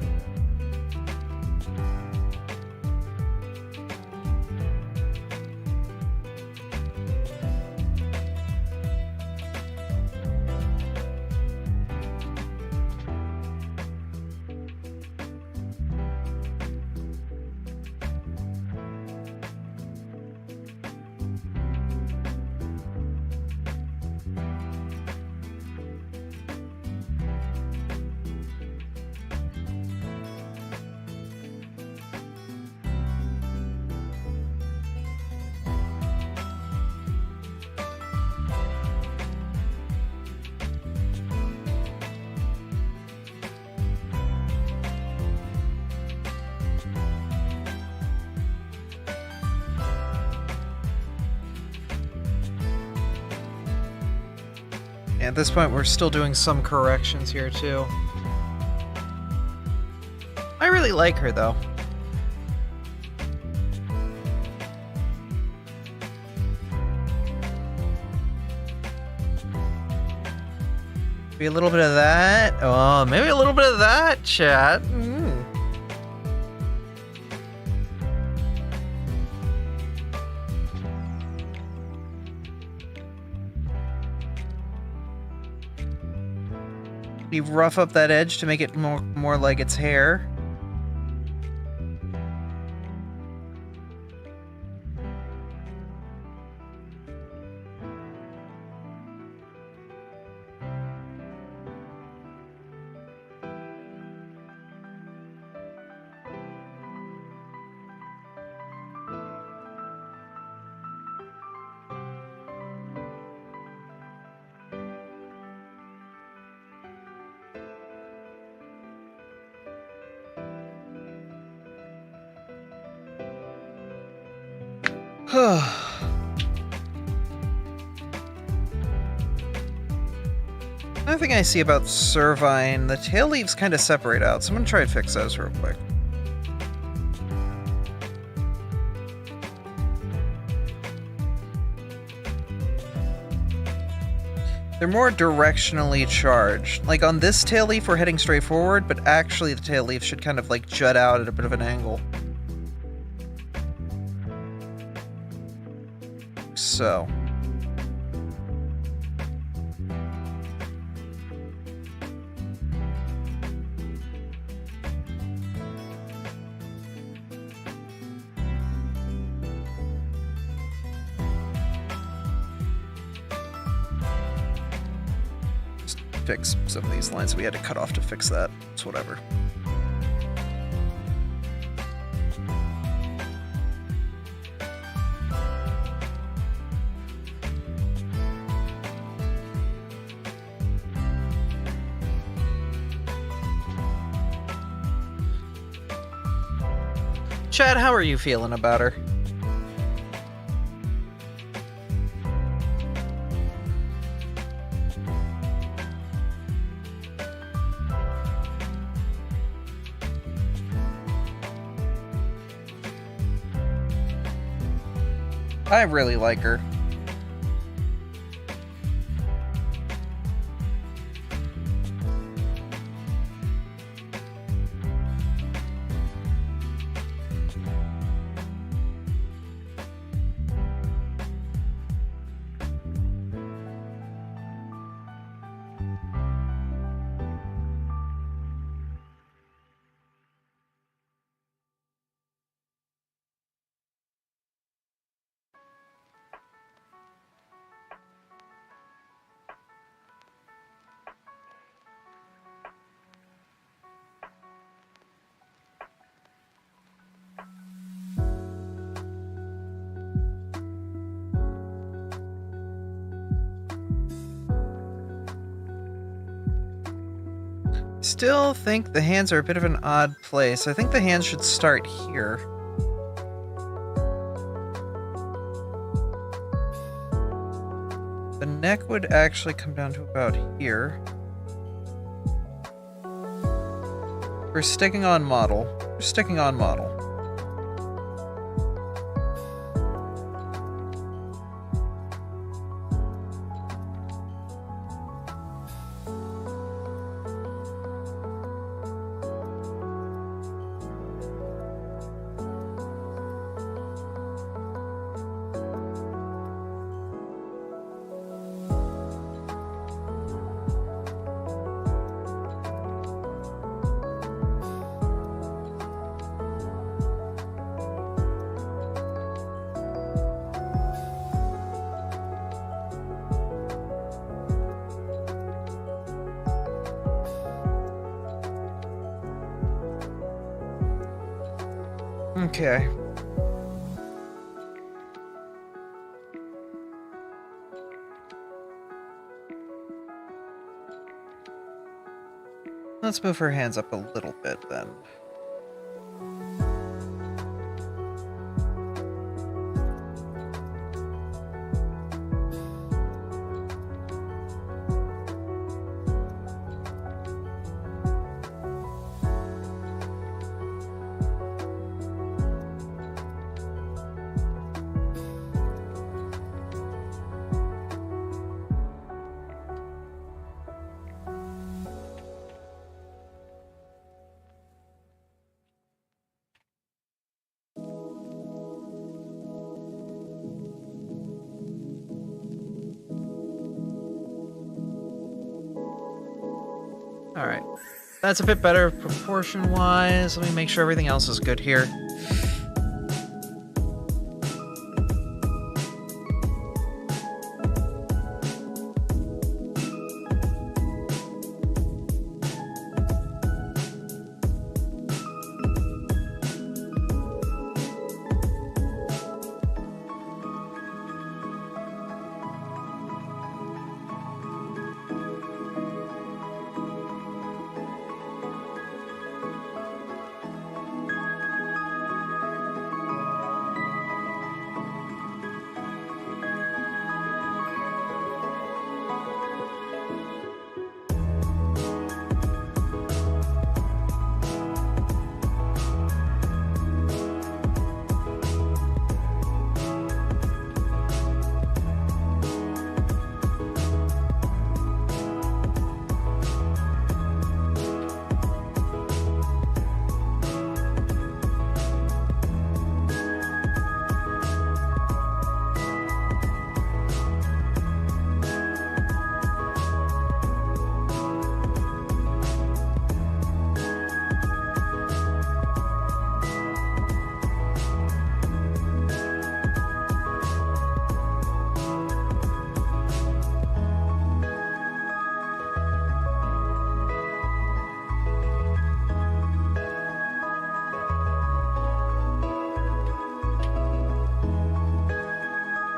At this point, we're still doing some corrections here, too. I really like her, though. Maybe a little bit of that. Oh, maybe a little bit of that, chat. You rough up that edge to make it more like its hair. Another thing I see about Servine, the tail leaves kind of separate out, so I'm gonna try and fix those real quick. They're more directionally charged. Like on this tail leaf, we're heading straight forward, but actually the tail leaf should kind of like jut out at a bit of an angle. So. Just fix some of these lines we had to cut off to fix that. It's whatever. Chad, how are you feeling about her? I really like her. Still think the hands are a bit of an odd place. I think the hands should start here. The neck would actually come down to about here. We're sticking on model. We're sticking on model. Okay. Let's move her hands up a little bit then. Alright. That's a bit better proportion-wise. Let me make sure everything else is good here.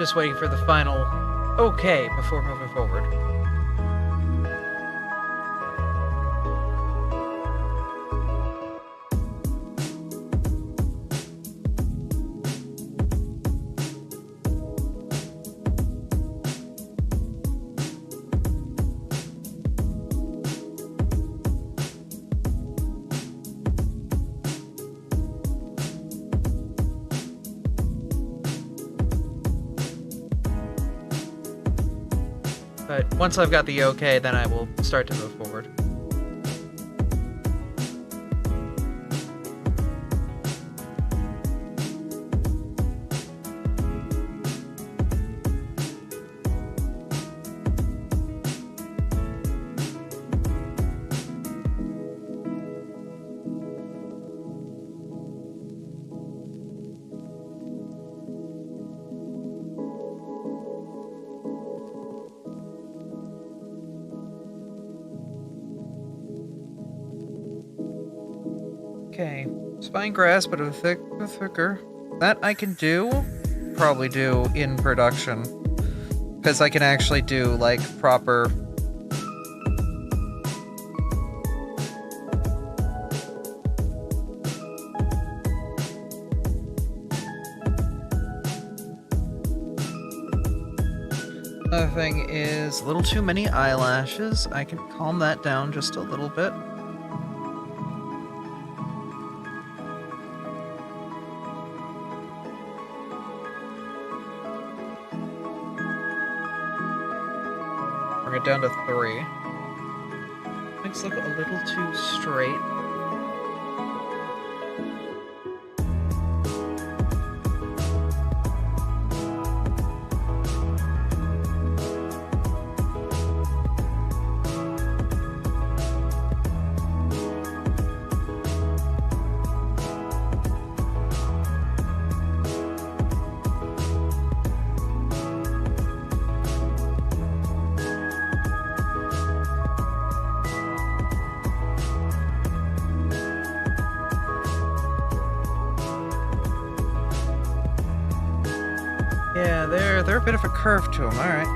Just waiting for the final okay before moving forward. But once I've got the okay, then I will start to move forward. Okay, spine grass, but a thicker. That I can do, probably do in production, because I can actually do like proper. Another thing is a little too many eyelashes. I can calm that down just a little bit. Bring it down to 3. Things look a little too straight. Yeah, they're a bit of a curve to them. All right.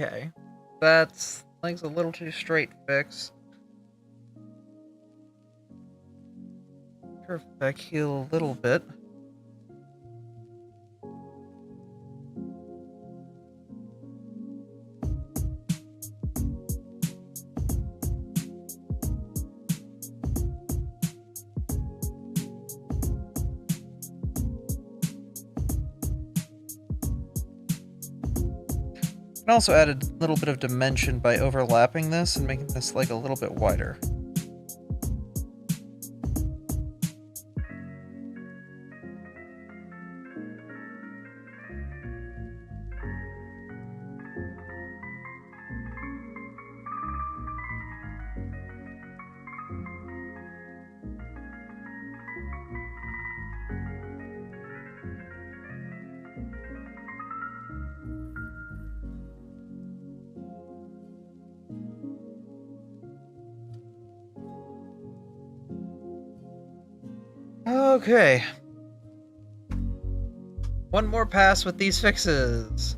Okay. That's like a little too straight fix. Curve back heel a little bit. I can also add a little bit of dimension by overlapping this and making this like a little bit wider. Okay. One more pass with these fixes.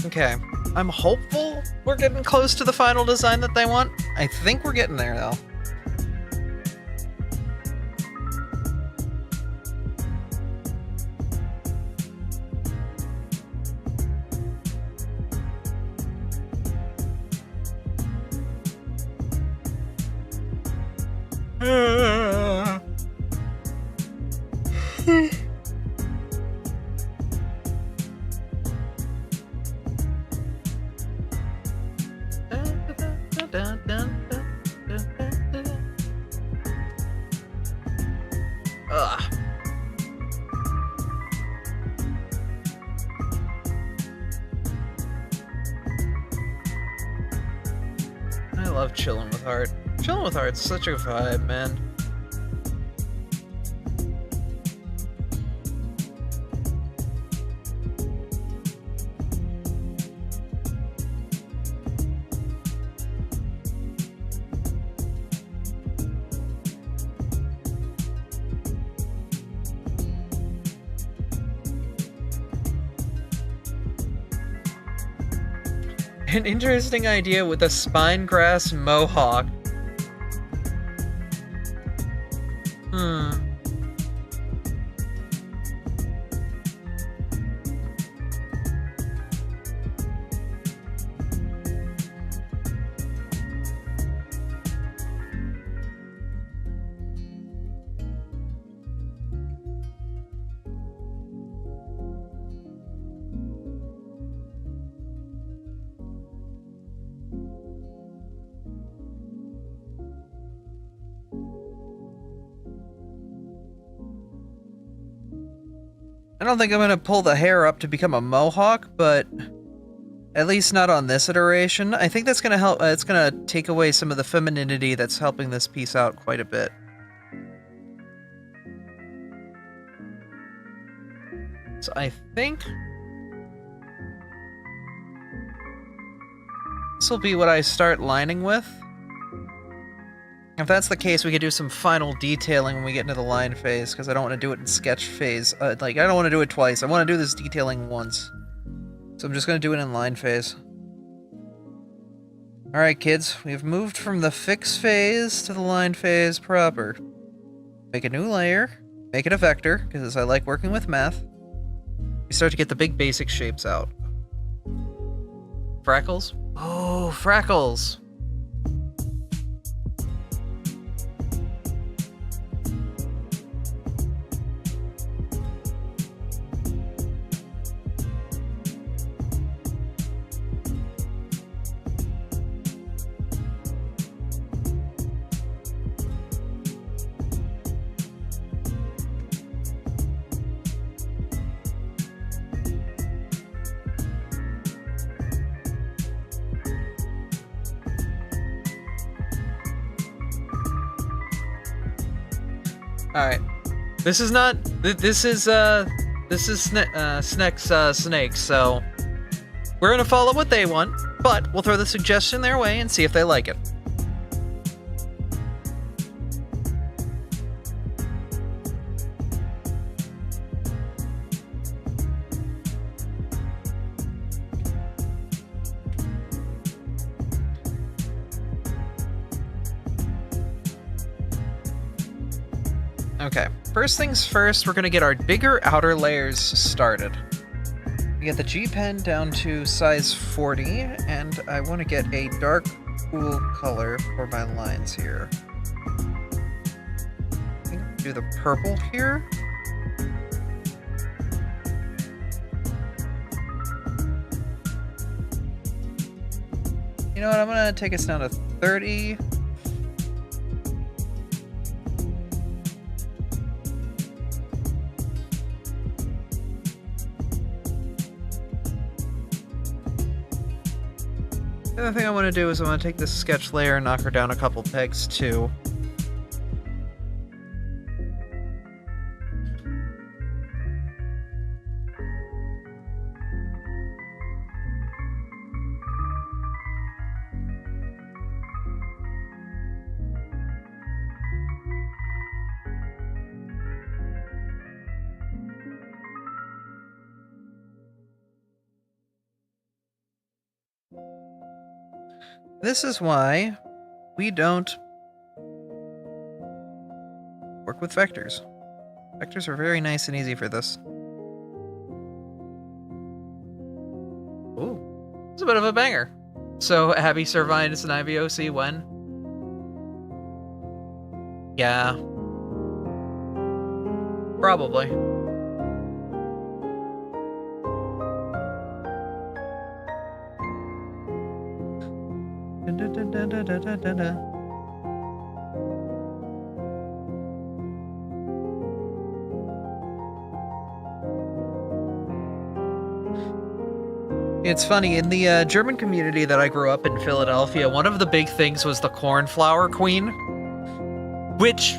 Okay. I'm hopeful we're getting close to the final design that they want. I think we're getting there, though. Ugh. I love chilling with art. Chilling with art's such a vibe, man. An interesting idea with a spine grass mohawk. I don't think I'm gonna pull the hair up to become a mohawk, but at least not on this iteration. I think that's gonna help. It's gonna take away some of the femininity that's helping this piece out quite a bit. So I think this will be what I start lining with. If that's the case, we could do some final detailing when we get into the line phase, because I don't want to do it in sketch phase. I don't want to do it twice. I want to do this detailing once. So I'm just going to do it in line phase. Alright, kids. We've moved from the fix phase to the line phase proper. Make a new layer. Make it a vector, because I like working with math. We start to get the big basic shapes out. Freckles? Oh, freckles! Alright. This is not... This is Sneck's Snake, so... We're gonna follow what they want, but we'll throw the suggestion their way and see if they like it. Okay, first things first, we're gonna get our bigger outer layers started. We get the G pen down to size 40, and I want to get a dark, cool color for my lines here. I think I'll do the purple here. You know what, I'm gonna take us down to 30. The other thing I want to do is I want to take this sketch layer and knock her down a couple pegs too. This is why we don't work with vectors. Vectors are very nice and easy for this. Ooh, it's a bit of a banger. So, Abby survived as an IVOC when? Yeah. Probably. It's funny, in the German community that I grew up in Philadelphia, one of the big things was the Cornflower Queen. Which,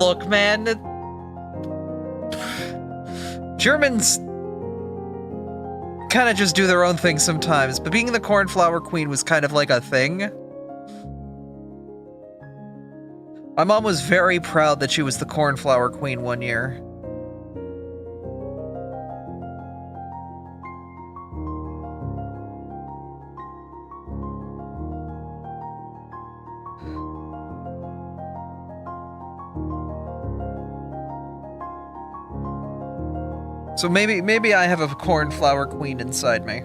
look man, Germans kind of just do their own thing sometimes, but being the Cornflower Queen was kind of like a thing. My mom was very proud that she was the Cornflower Queen one year. So maybe I have a Cornflower Queen inside me.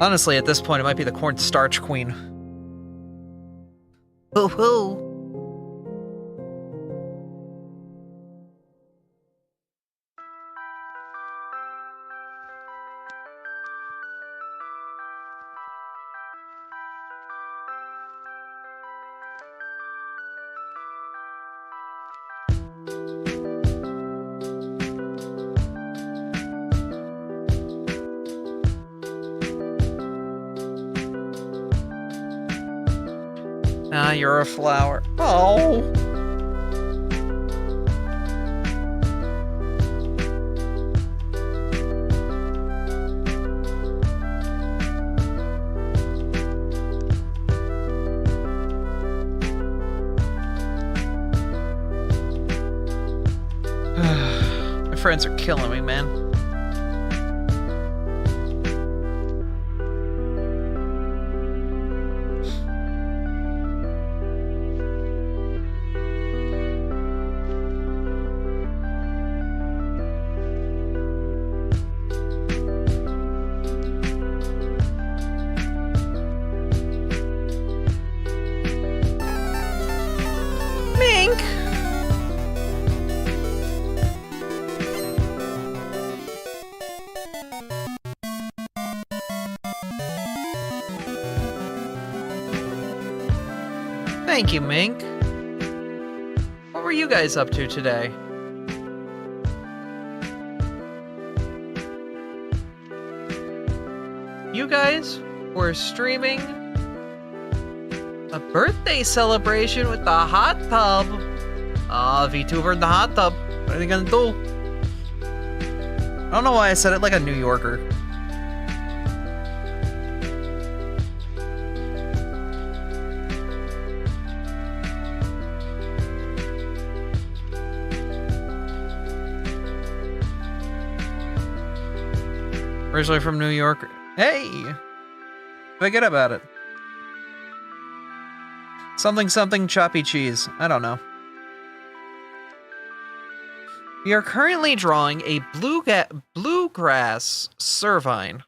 Honestly, at this point, it might be the Cornstarch Queen. Hoo hoo! Ah, you're a flower. Oh! My friends are killing me, man. Thank you, Mink. you guys up to today? You guys were streaming a birthday celebration with the hot tub. VTuber in the hot tub. What are they gonna do? I don't know why I said it like a New Yorker. Originally from New York. Hey! Forget about it. Something something choppy cheese. I don't know. We are currently drawing a bluegrass cervine.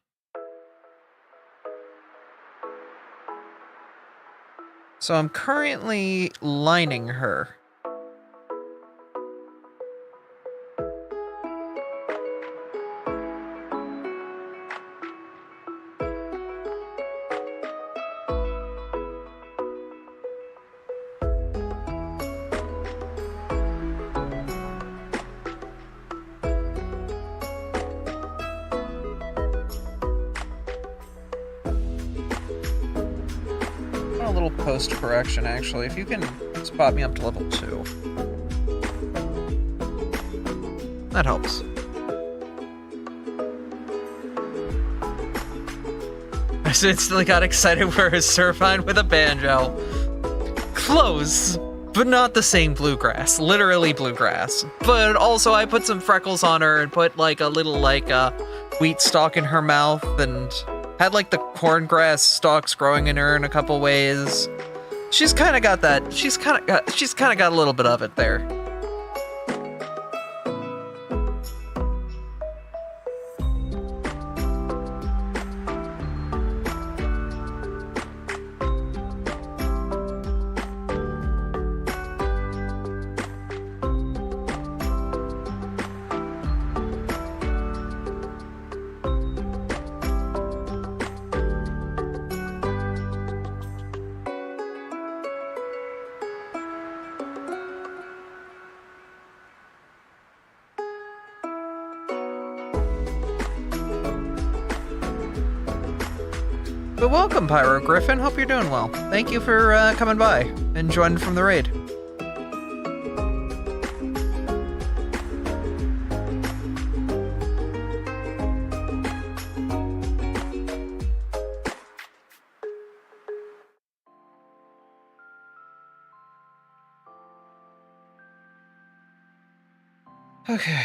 So I'm currently lining her. Post correction, actually, if you can spot me up to level 2, that helps. I instantly got excited for a cervine with a banjo. Close, but not the same bluegrass. Literally bluegrass. But also, I put some freckles on her and put like a little wheat stalk in her mouth and had like the corngrass stalks growing in her in a couple ways. She's kind of got that. She's kind of got a little bit of it there. But welcome, Pyro Griffin. Hope you're doing well. Thank you for coming by and joining from the raid. Okay.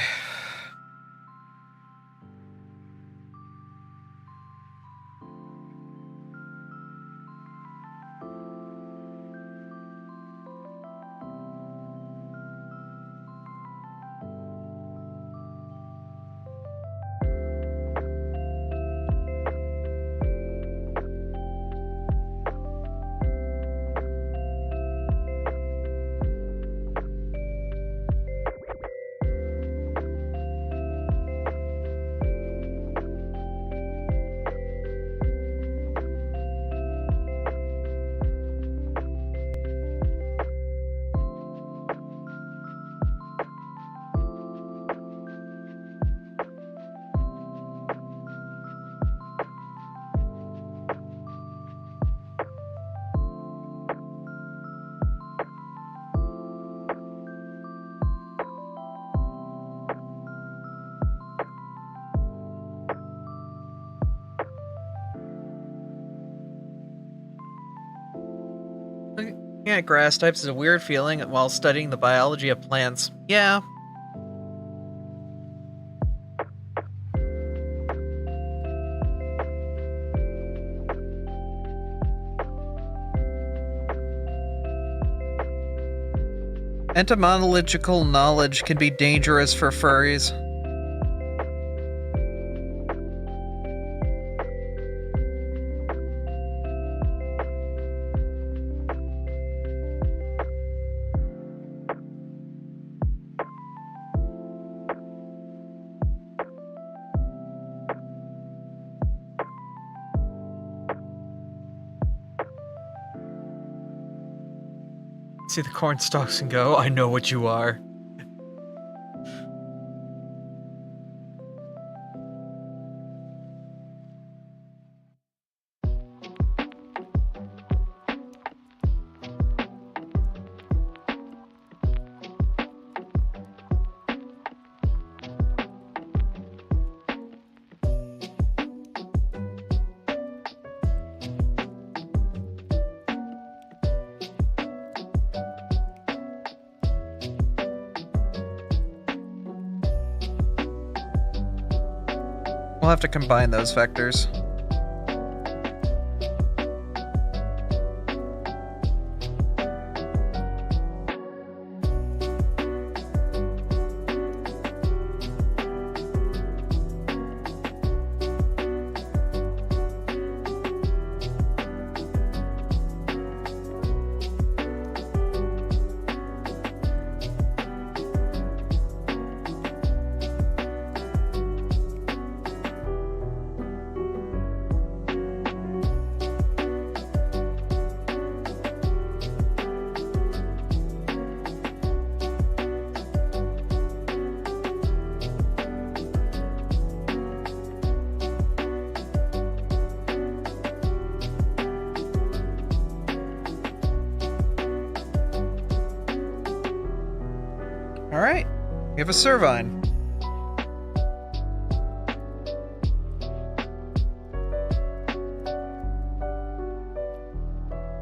Looking at grass types is a weird feeling while studying the biology of plants. Yeah. Etymological knowledge can be dangerous for furries. see the corn stalks and go, I know what you are. We'll have to combine those vectors. Alright, we have a Servine.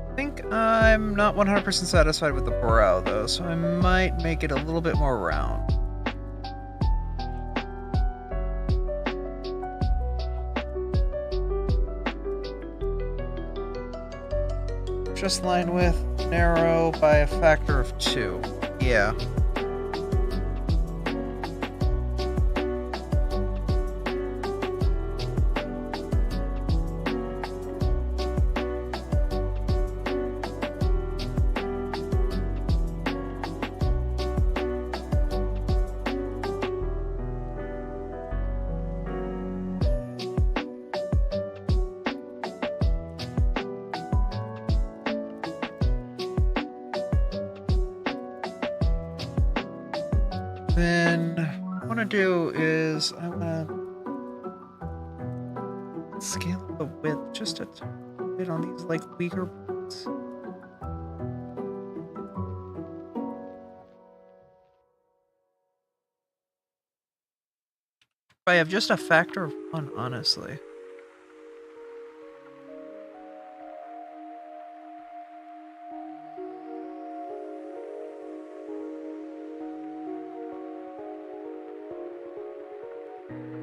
I think I'm not 100% satisfied with the brow though, so I might make it a little bit more round. Just line width, narrow by a factor of 2. Yeah. Then what I want to do is I want to scale the width just a bit on these like weaker points. If I have just a factor of 1, honestly.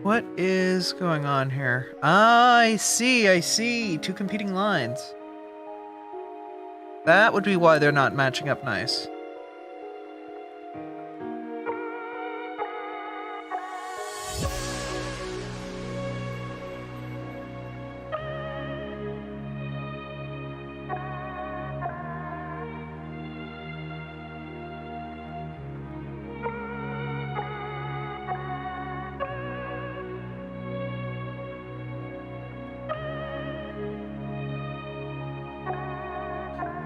What is going on here? Ah, I see. 2 competing lines. That would be why they're not matching up nice.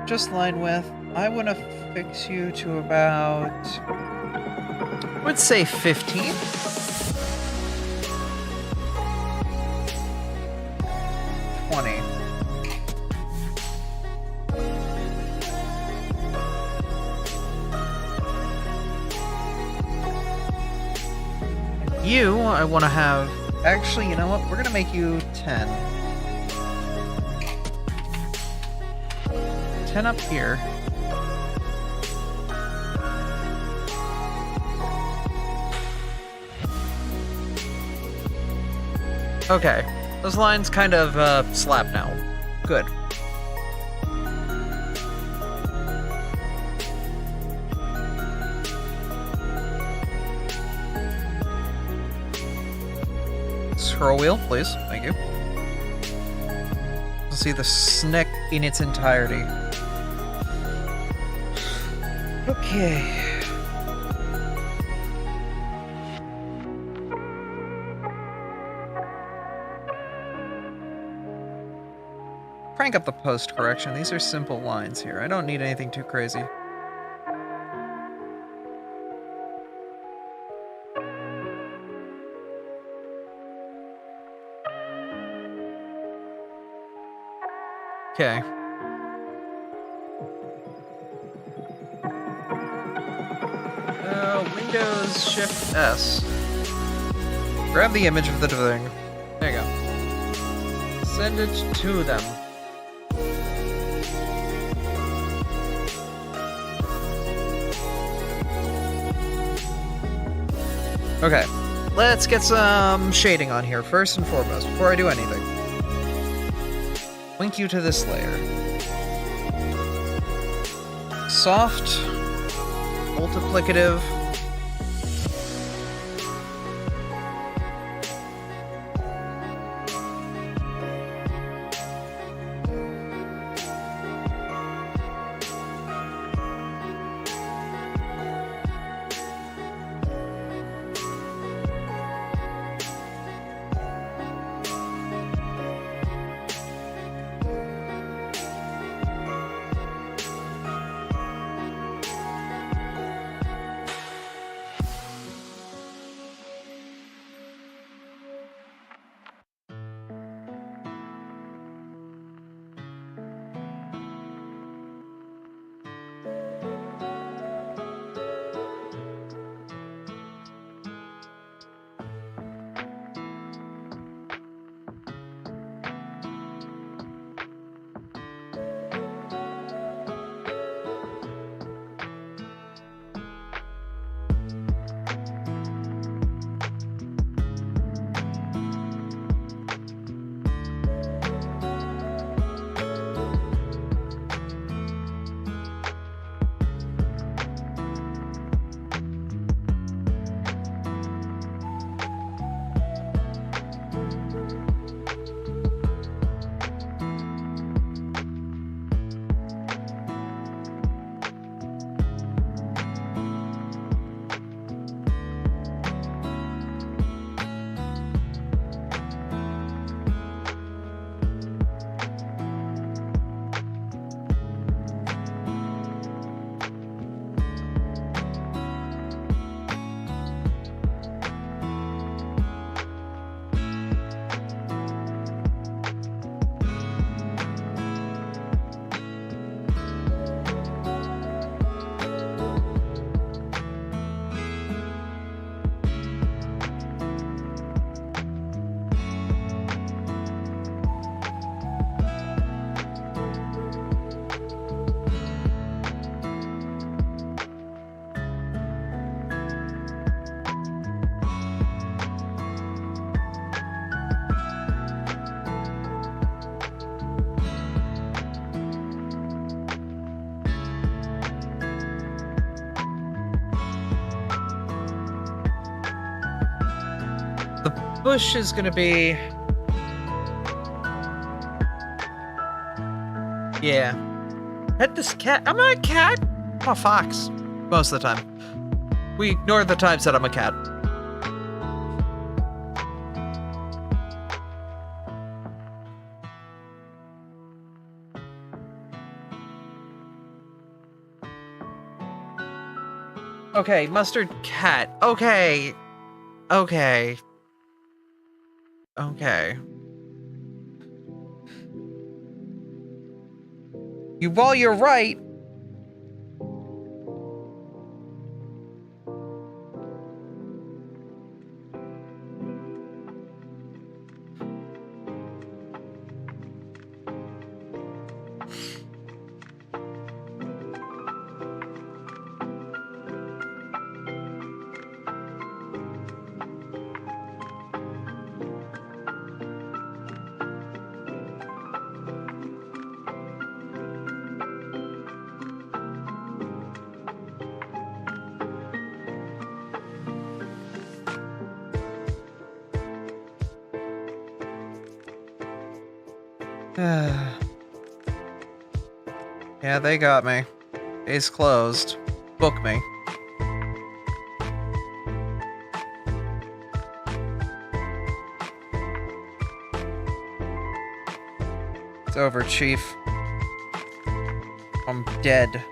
Just line width. I want to fix you to about, I would say 15. You, I want to have, actually, you know what? We're going to make you 10. 10 up here. Okay, those lines kind of slap now. Good. Scroll wheel, please. Thank you. Let's see the snick in its entirety. Okay. Crank up the post correction. These are simple lines here. I don't need anything too crazy. Okay. Windows Shift S. Grab the image of the thing. There you go. Send it to them. Okay, let's get some shading on here first and foremost before I do anything. Link you to this layer. Soft, multiplicative. Bush is gonna be... Yeah. Pet this cat. I'm not a cat. I'm a fox. Most of the time. We ignore the times that I'm a cat. Okay, mustard cat. Okay. Okay. Okay. While you're right. Yeah, they got me. Case closed. Book me. It's over, Chief. I'm dead.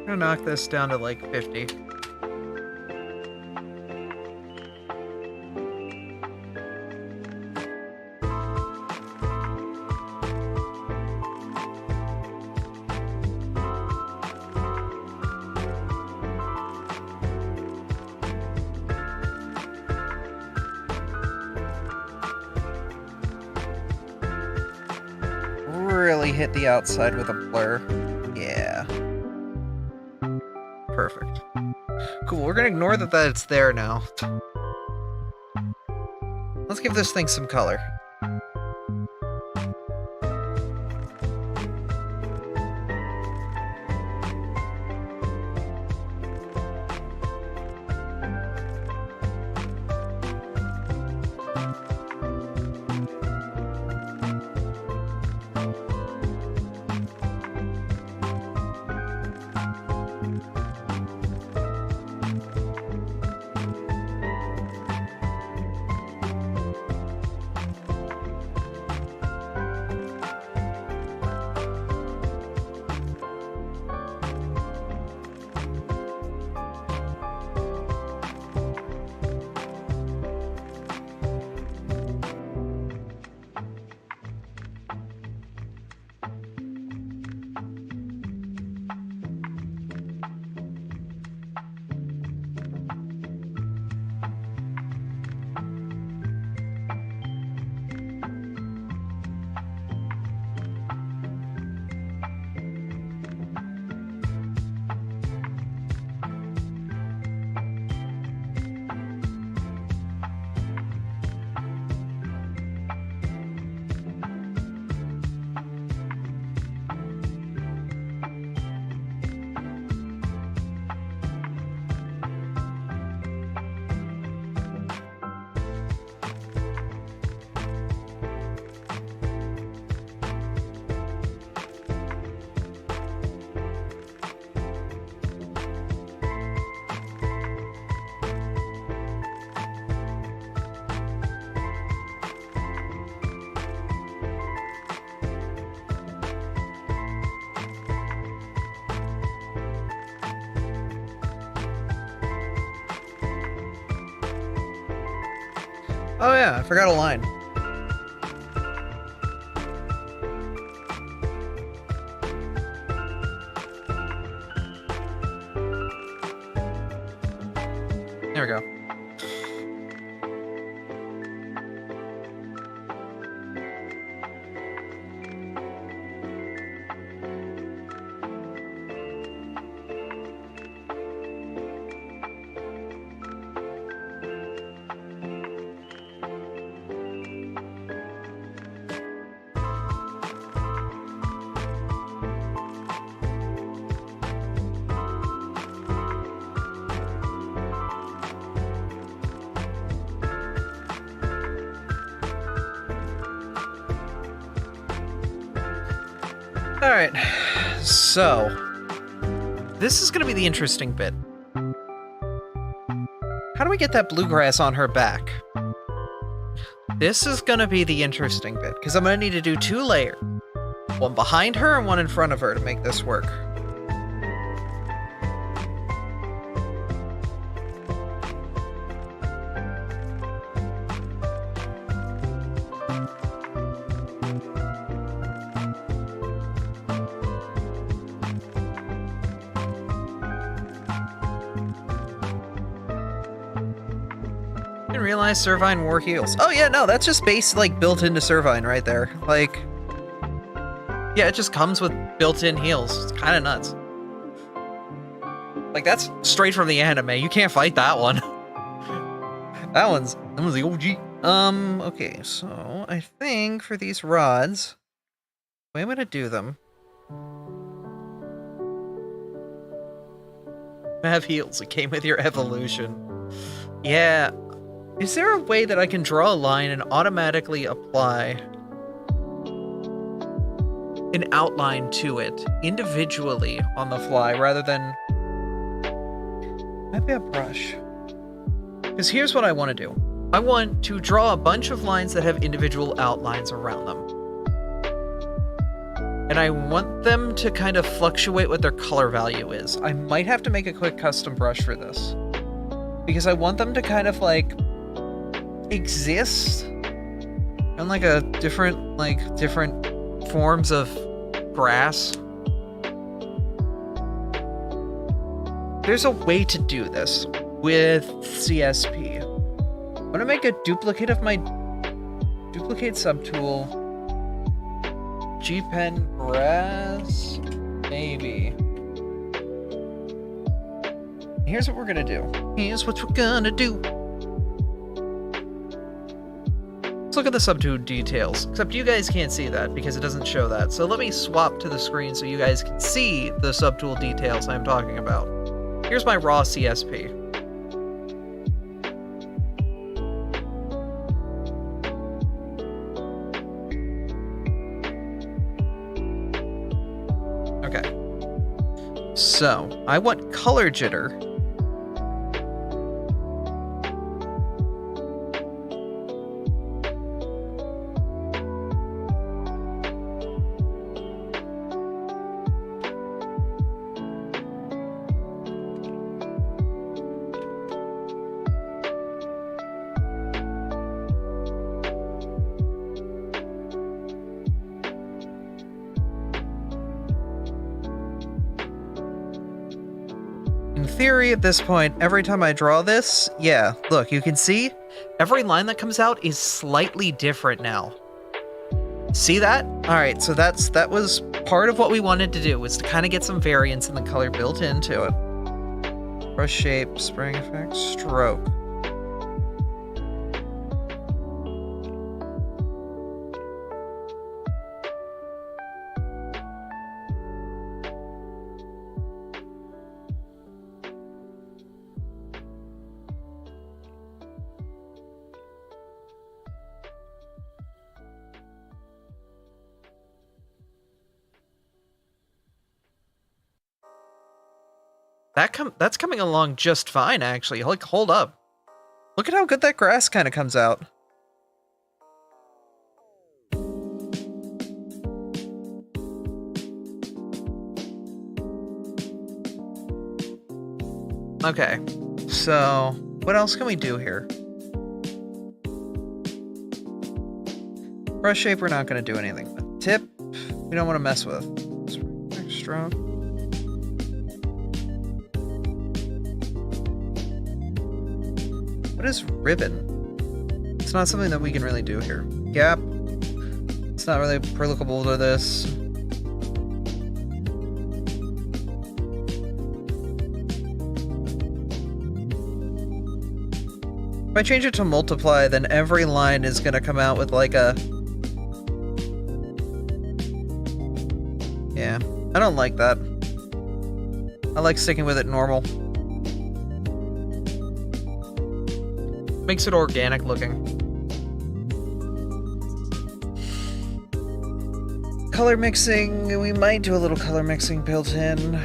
I'm gonna knock this down to like 50. Really hit the outside with a blur. Yeah. Perfect. Cool, we're gonna ignore that it's there now. Let's give this thing some color. Oh yeah, I forgot a line. There we go. Alright, so this is gonna be the interesting bit. How do we get that bluegrass on her back? This is gonna be the interesting bit, because I'm gonna need to do 2 layers. One behind her and one in front of her to make this work. Didn't realize Servine wore heels. Oh yeah, no, that's just base like built into Servine right there. Like, yeah, it just comes with built-in heels. It's kind of nuts. Like that's straight from the anime. You can't fight that one. that one's the OG. Okay, so I think for these rods, the way I'm gonna do them, have heels. It came with your evolution. Yeah. Is there a way that I can draw a line and automatically apply an outline to it individually on the fly rather than maybe a brush? Because here's what I want to do. I want to draw a bunch of lines that have individual outlines around them. and I want them to kind of fluctuate what their color value is. I might have to make a quick custom brush for this, because I want them to kind of like exist in like a different forms of grass. There's a way to do this with CSP. I'm gonna make a duplicate of my duplicate subtool. G-pen grass, maybe. Here's what we're gonna do. Here's what we're gonna do. Let's look at the subtool details. Except you guys can't see that because it doesn't show that. So let me swap to the screen so you guys can see the subtool details I'm talking about. Here's my raw CSP. Okay. So, I want color jitter. In theory, at this point, every time I draw this, yeah, look, you can see every line that comes out is slightly different now. See that? Alright, so that was part of what we wanted to do, was to kind of get some variance in the color built into it. Brush shape, spraying effect, stroke. That's coming along just fine, actually. Like, hold up. Look at how good that grass kind of comes out. Okay, so what else can we do here? Brush shape, we're not going to do anything with. Tip, we don't want to mess with. Extra. What is ribbon? It's not something that we can really do here. Gap. It's not really applicable to this. If I change it to multiply, then every line is going to come out with like a... Yeah, I don't like that. I like sticking with it normal. Makes it organic looking. Color mixing, we might do a little color mixing built in.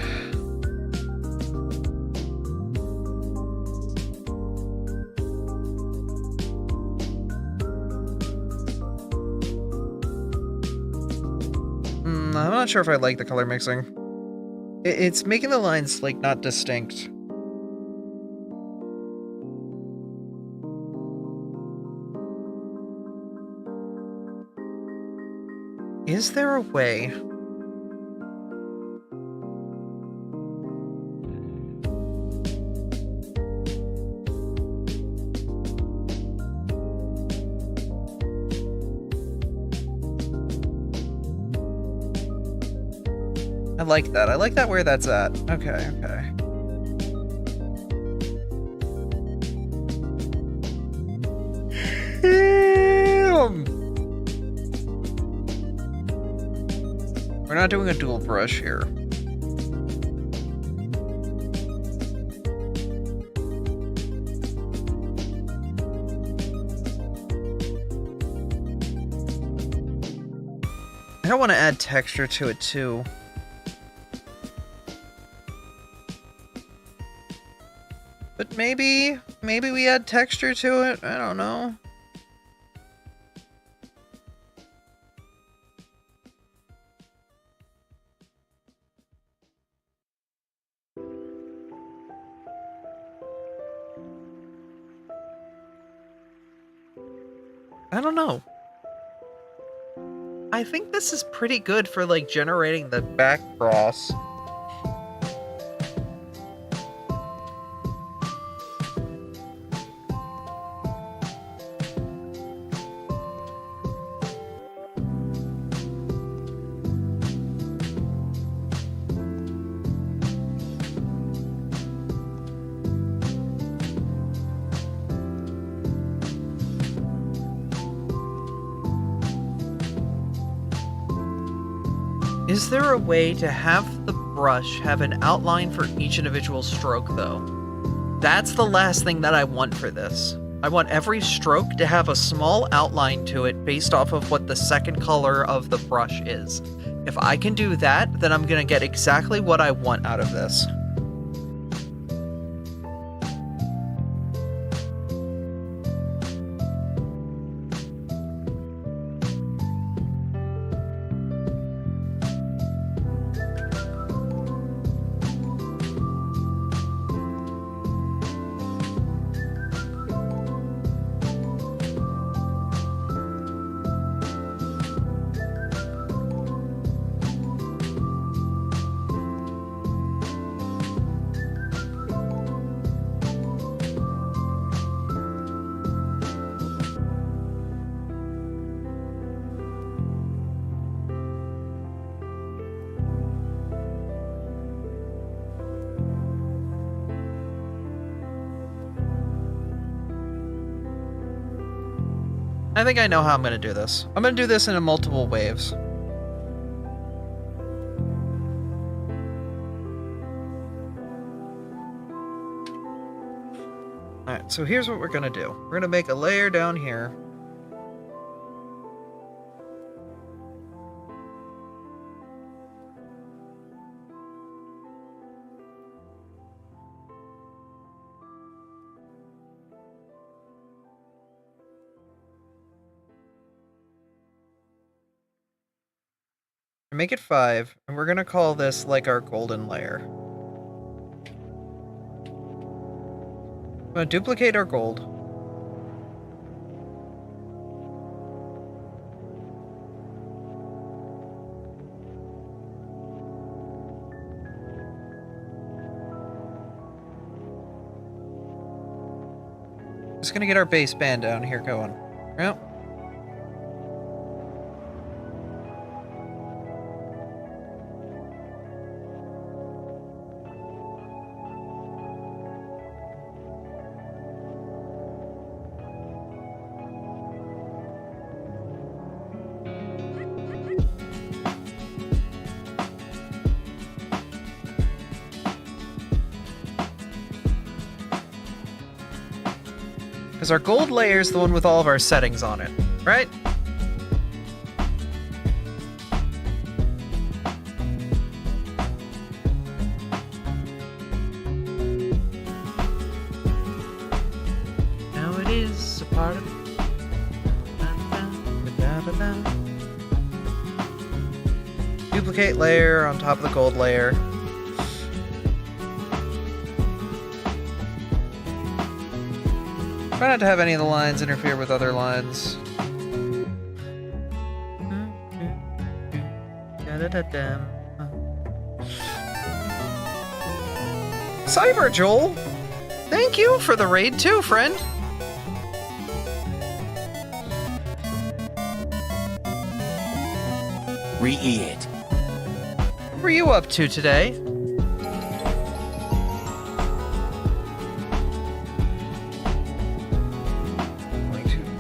I'm not sure if I like the color mixing. It's making the lines, like, not distinct. Is there a way? I like that. I like that where that's at. Okay, okay. We're not doing a dual brush here. I don't want to add texture to it too. But maybe we add texture to it? I don't know. I don't know. I think this is pretty good for, like, generating the back cross. Is there a way to have the brush have an outline for each individual stroke, though? That's the last thing that I want for this. I want every stroke to have a small outline to it based off of what the second color of the brush is. If I can do that, then I'm gonna get exactly what I want out of this. I think I know how I'm going to do this. I'm going to do this in multiple waves. Alright, so here's what we're going to do. We're going to make a layer down here. Make it 5, and we're gonna call this like our golden layer. I'm gonna duplicate our gold. Just gonna get our base band down here going. Yep. Because our gold layer is the one with all of our settings on it, right? Now it is a part of it. Duplicate layer on top of the gold layer. Try not to have any of the lines interfere with other lines. Cyber Joel! Thank you for the raid too, friend! Re-it. What were you up to today?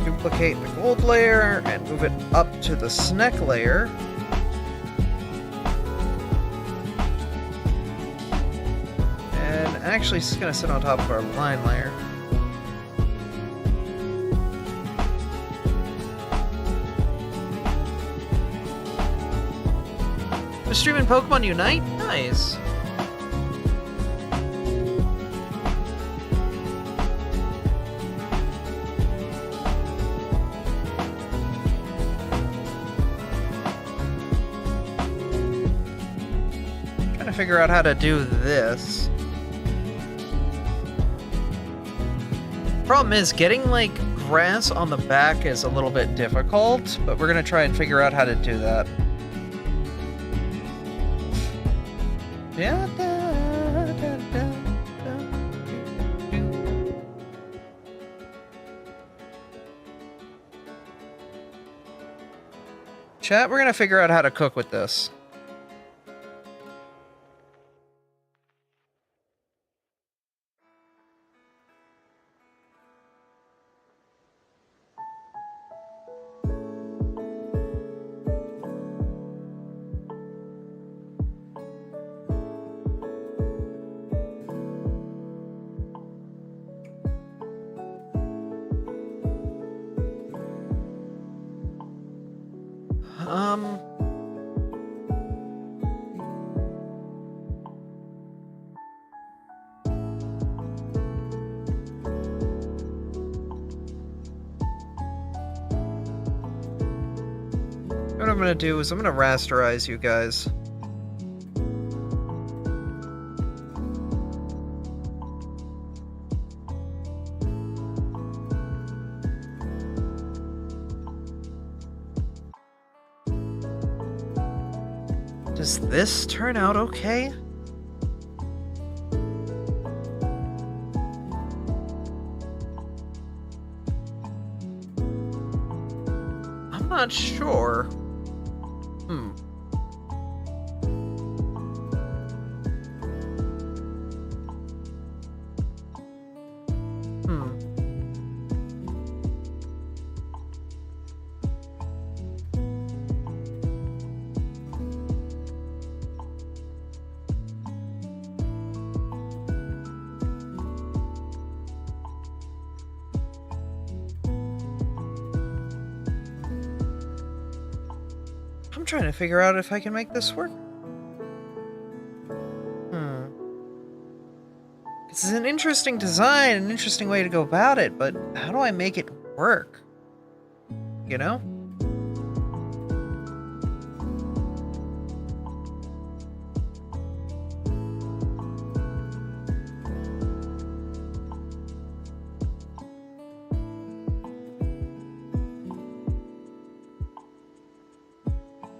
Duplicate the gold layer and move it up to the snack layer. And actually, it's going to sit on top of our line layer. We're streaming Pokemon Unite? Nice. Figure out how to do this. Problem is, getting like grass on the back is a little bit difficult, but we're gonna try and figure out how to do that. Chat, we're gonna figure out how to cook with this. What I'm gonna do is I'm gonna rasterize you guys. Does this turn out okay? I'm not sure. I'm trying to figure out if I can make this work. This is an interesting design, an interesting way to go about it, but how do I make it work? You know?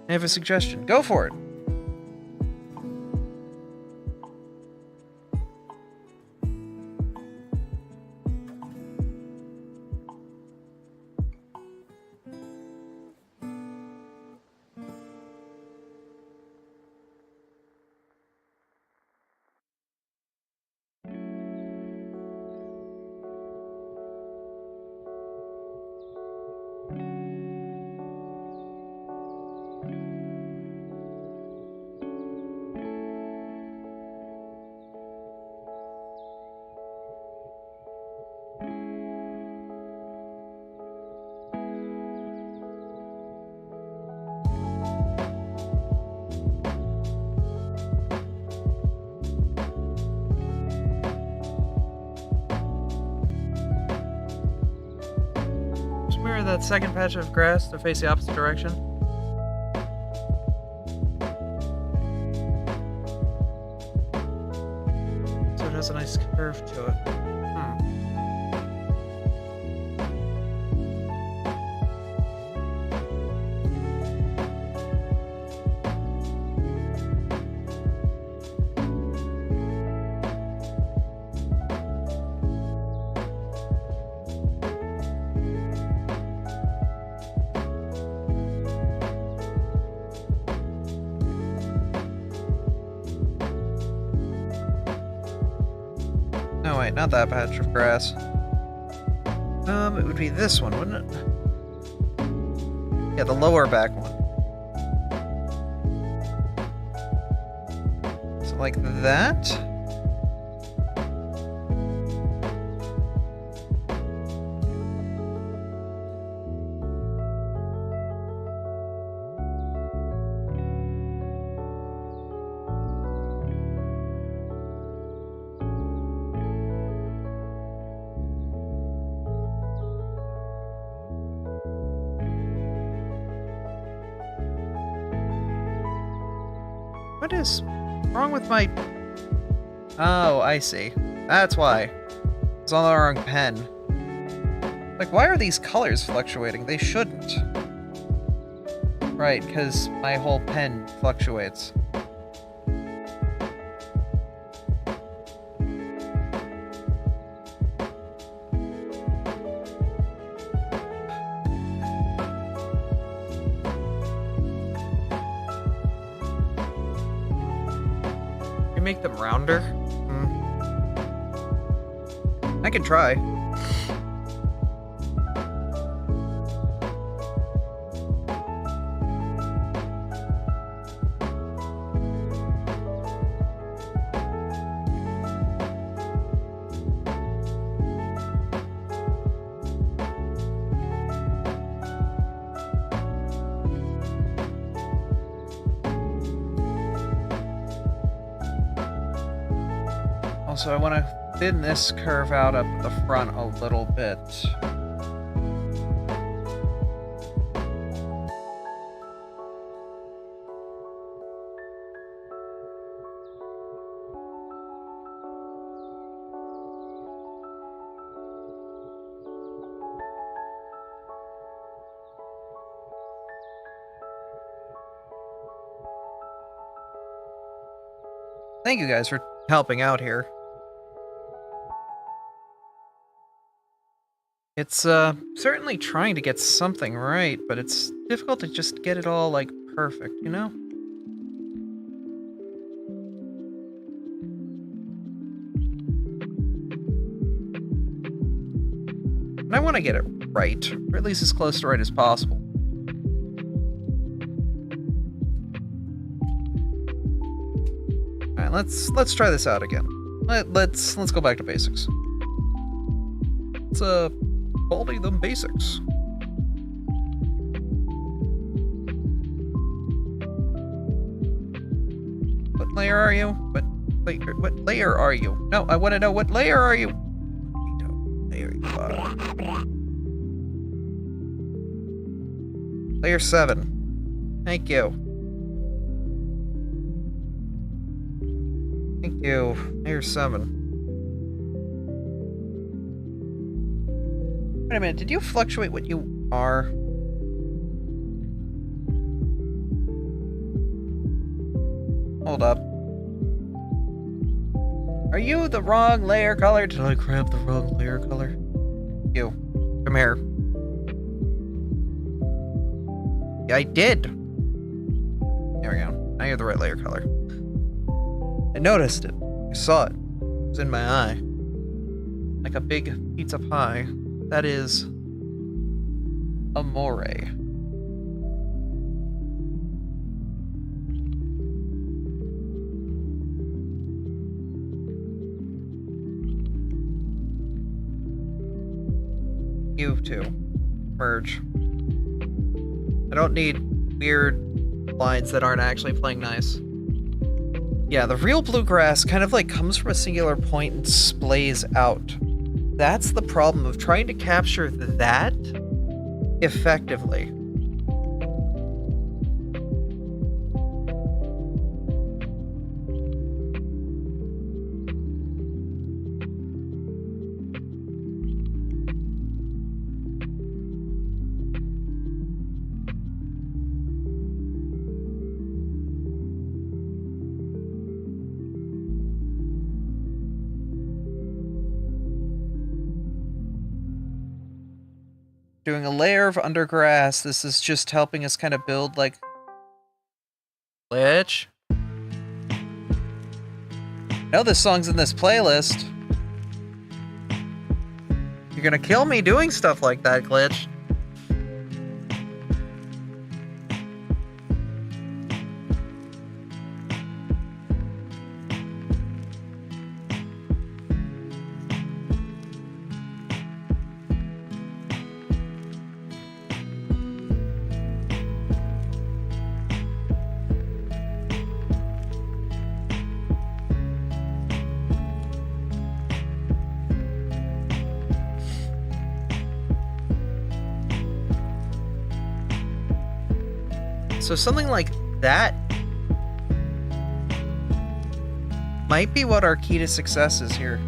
I have a suggestion. Go for it. Mirror that second patch of grass to face the opposite direction. So it has a nice curve to it. No, wait, not that patch of grass. It would be this one, wouldn't it? Yeah, the lower back one. So like that? What is wrong with my... Oh, I see. That's why. It's on the wrong pen. Like, why are these colors fluctuating? They shouldn't. Right, because my whole pen fluctuates. You make them rounder? I can try. Also, I want to thin this curve out up the front a little bit. Thank you guys for helping out here. It's certainly trying to get something right, but it's difficult to just get it all, like, perfect, you know? And I want to get it right, or at least as close to right as possible. Alright, let's try this out again. Let's go back to basics. Let's quality them basics. What layer are you? What layer are you? No, I want to know, what layer are you? There you are. Layer 7. Thank you. Thank you. Layer 7. Wait a minute, did you fluctuate what you are? Hold up. Are you the wrong layer color? Did I grab the wrong layer color? You. Come here. Yeah, I did. There we go. Now you're the right layer color. I noticed it. I saw it. It was in my eye. Like a big pizza pie. That is amore. You two. Merge. I don't need weird lines that aren't actually playing nice. Yeah, the real bluegrass kind of like comes from a singular point and splays out. That's the problem of trying to capture that effectively. Doing a layer of undergrass. This is just helping us kind of build, like... Glitch? I know this song's in this playlist. You're gonna kill me doing stuff like that, Glitch. So something like that might be what our key to success is here.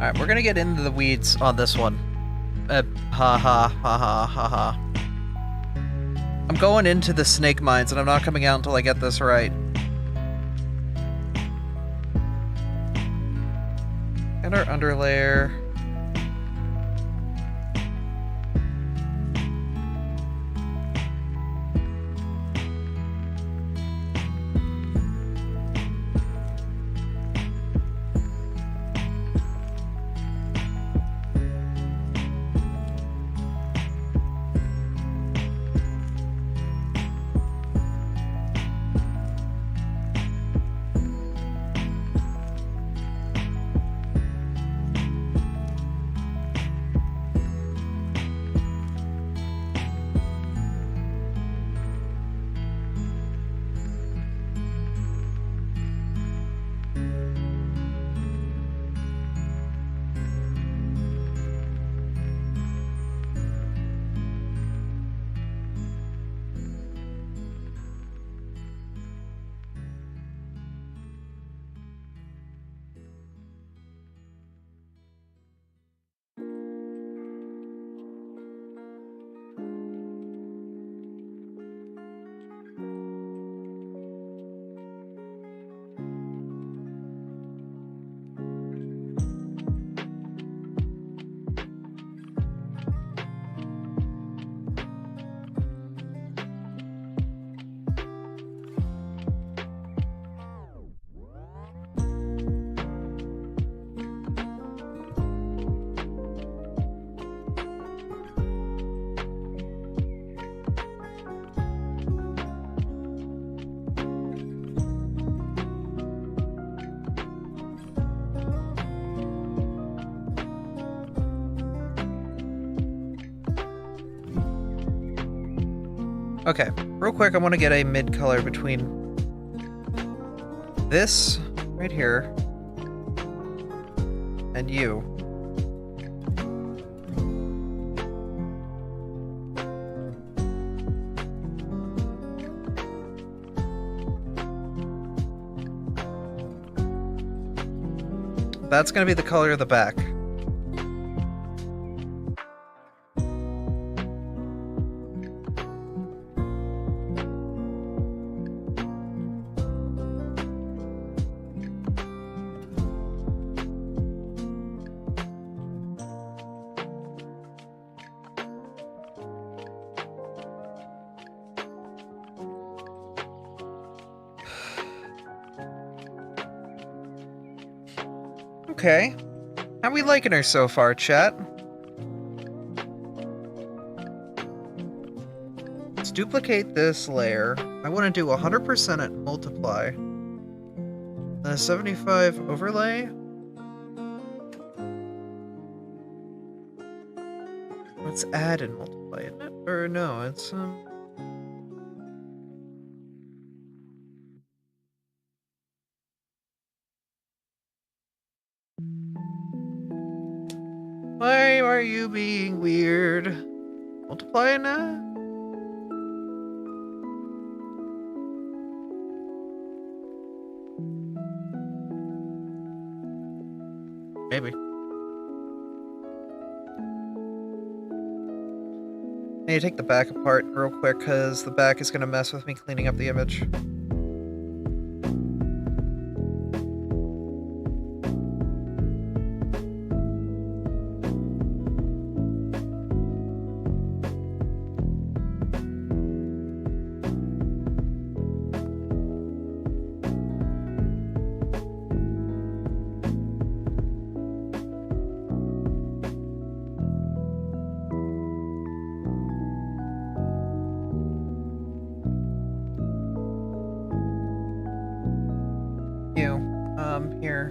Alright, we're gonna get into the weeds on this one. Ha ha ha ha ha ha. I'm going into the snake mines and I'm not coming out until I get this right. And our underlayer. Okay, real quick, I want to get a mid-color between this right here and you. That's going to be the color of the back. Okay. How we liking her so far, chat? Let's duplicate this layer. I want to do 100% at multiply. Then a 75 overlay. Let's add and multiply, isn't it? Or no, it's Why are you being weird? Multiply now? Maybe. I need to take the back apart real quick because the back is going to mess with me cleaning up the image. Here.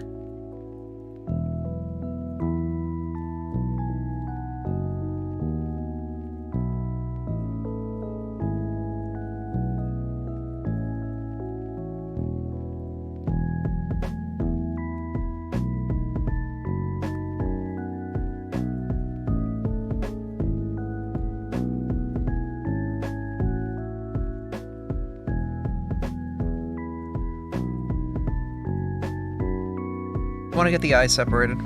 I want to get the eyes separated.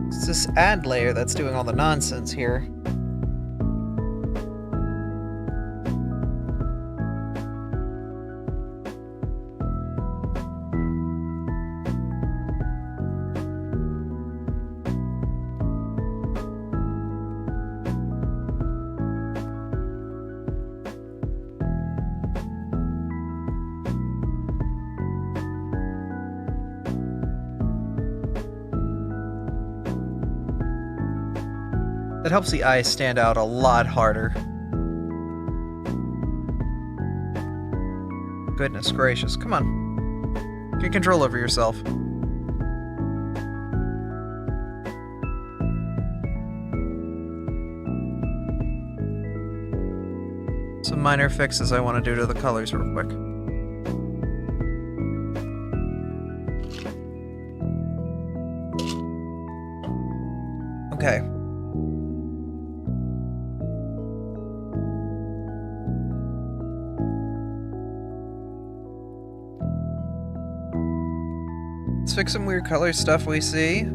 It's this add layer that's doing all the nonsense here. That helps the eyes stand out a lot harder. Goodness gracious, come on. Get control over yourself. Some minor fixes I want to do to the colors real quick. Okay. Let's fix some weird color stuff we see.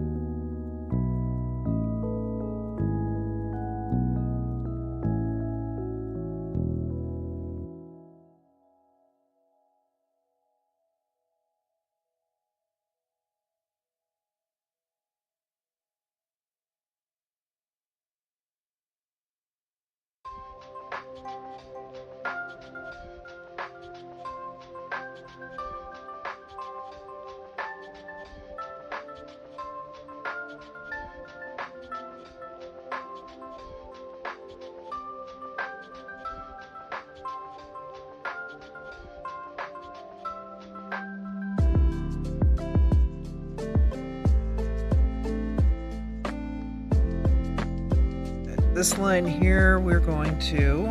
This line here, we're going to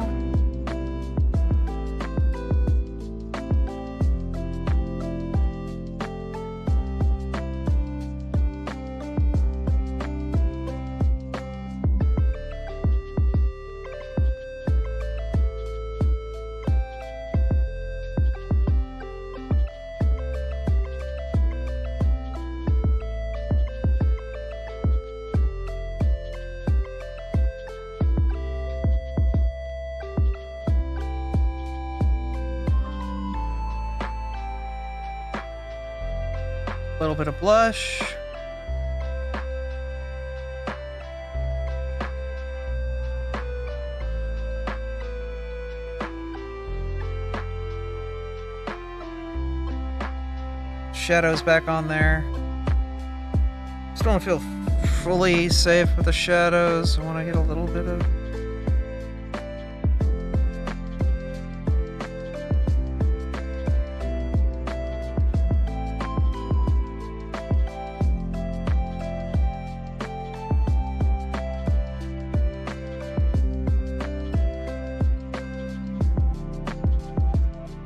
a little bit of blush. Shadows back on there. Still don't feel fully safe with the shadows. I want to get a little bit of...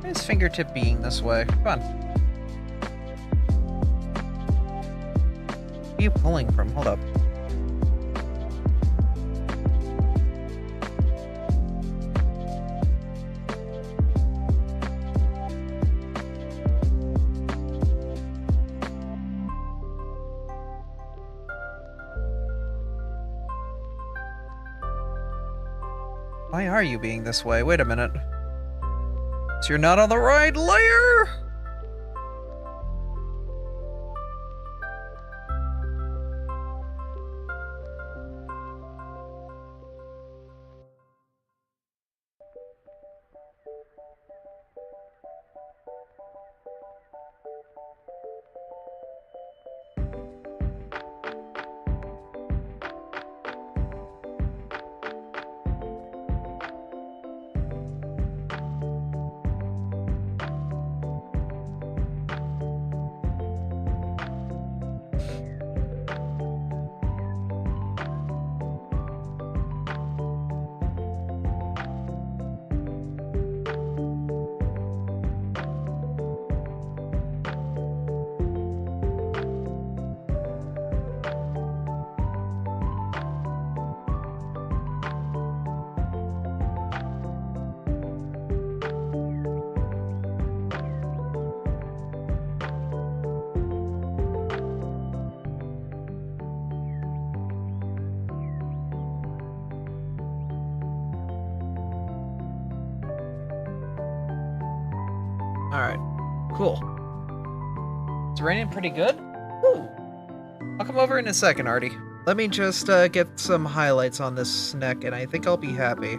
His fingertip being this way. Come on. Where are you pulling from? Hold up. Why are you being this way? Wait a minute. So you're not on the right layer? Alright, cool. It's raining pretty good? Woo! I'll come over in a second, Artie. Let me just get some highlights on this snack, and I think I'll be happy.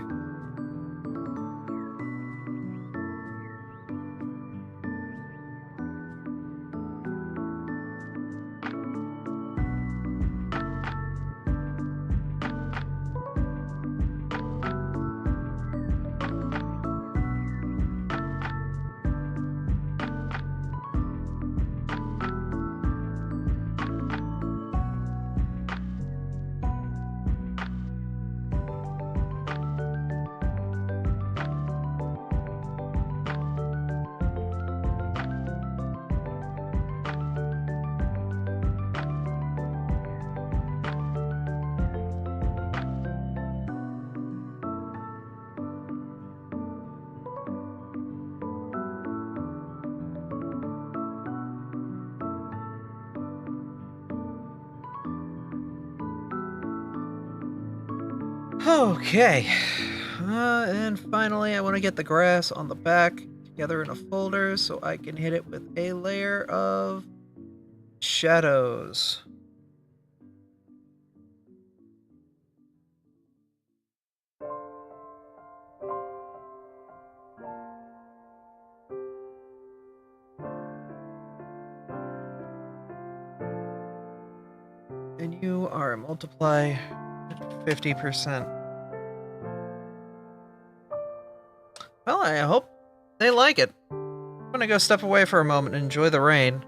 Okay, and finally I want to get the grass on the back together in a folder so I can hit it with a layer of shadows. And you are multiply 50%. Well, I hope they like it. I'm gonna go step away for a moment and enjoy the rain.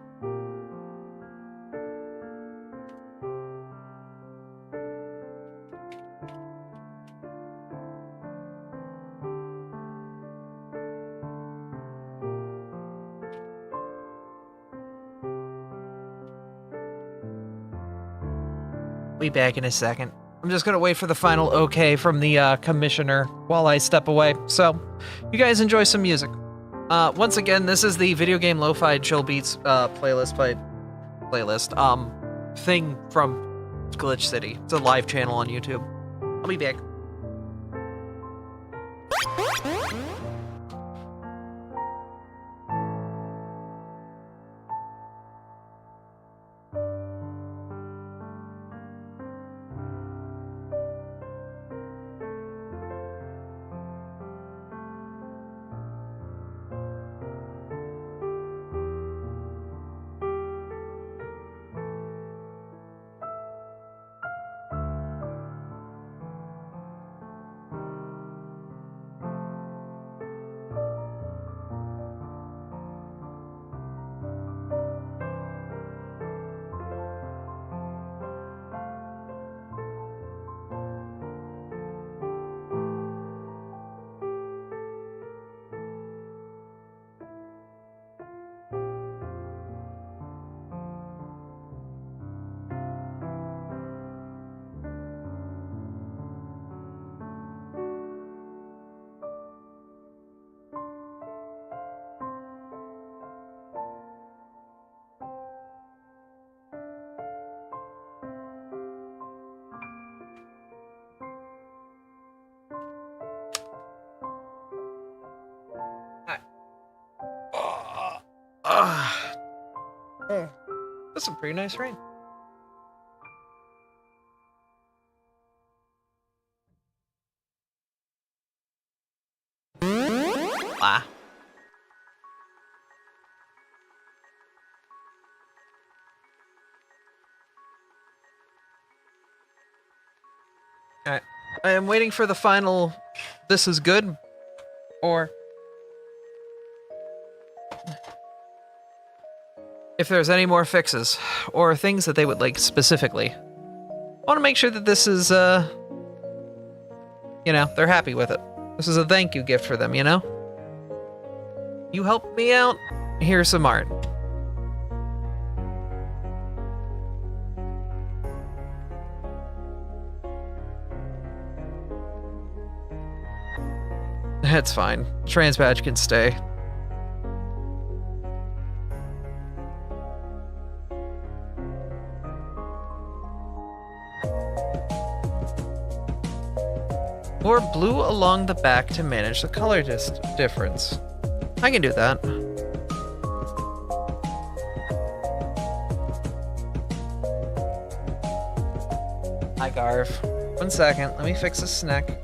Be back in a second. I'm just gonna wait for the final okay from the commissioner while I step away. So, you guys enjoy some music. Once again, this is the Video Game Lo-Fi Chill Beats playlist thing from Glitch City. It's a live channel on YouTube. I'll be back. That's some pretty nice rain. Ah. Alright. I am waiting for the final this is good or if there's any more fixes or things that they would like specifically. I want to make sure that this is you know, they're happy with it. This is a thank you gift for them, you know? You helped me out, here's some art. That's fine. Trans badge can stay. Or blue along the back to manage the color difference. I can do that. Hi, Garv. 1 second. Let me fix this neck.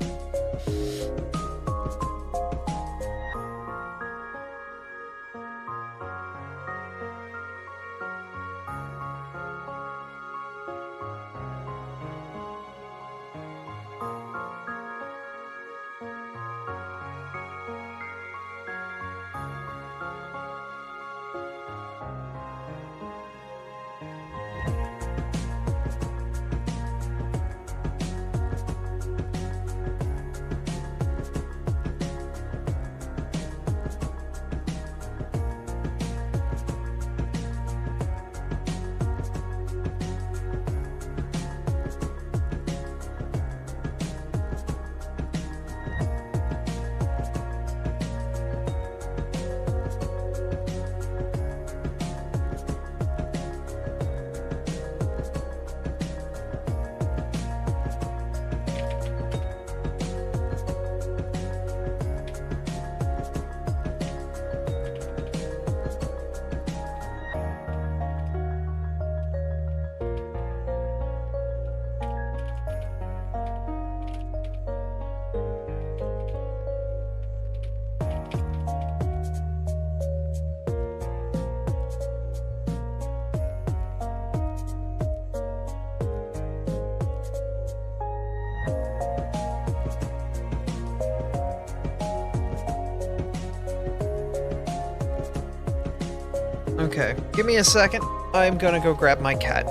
Okay, give me a second. I'm gonna go grab my cat.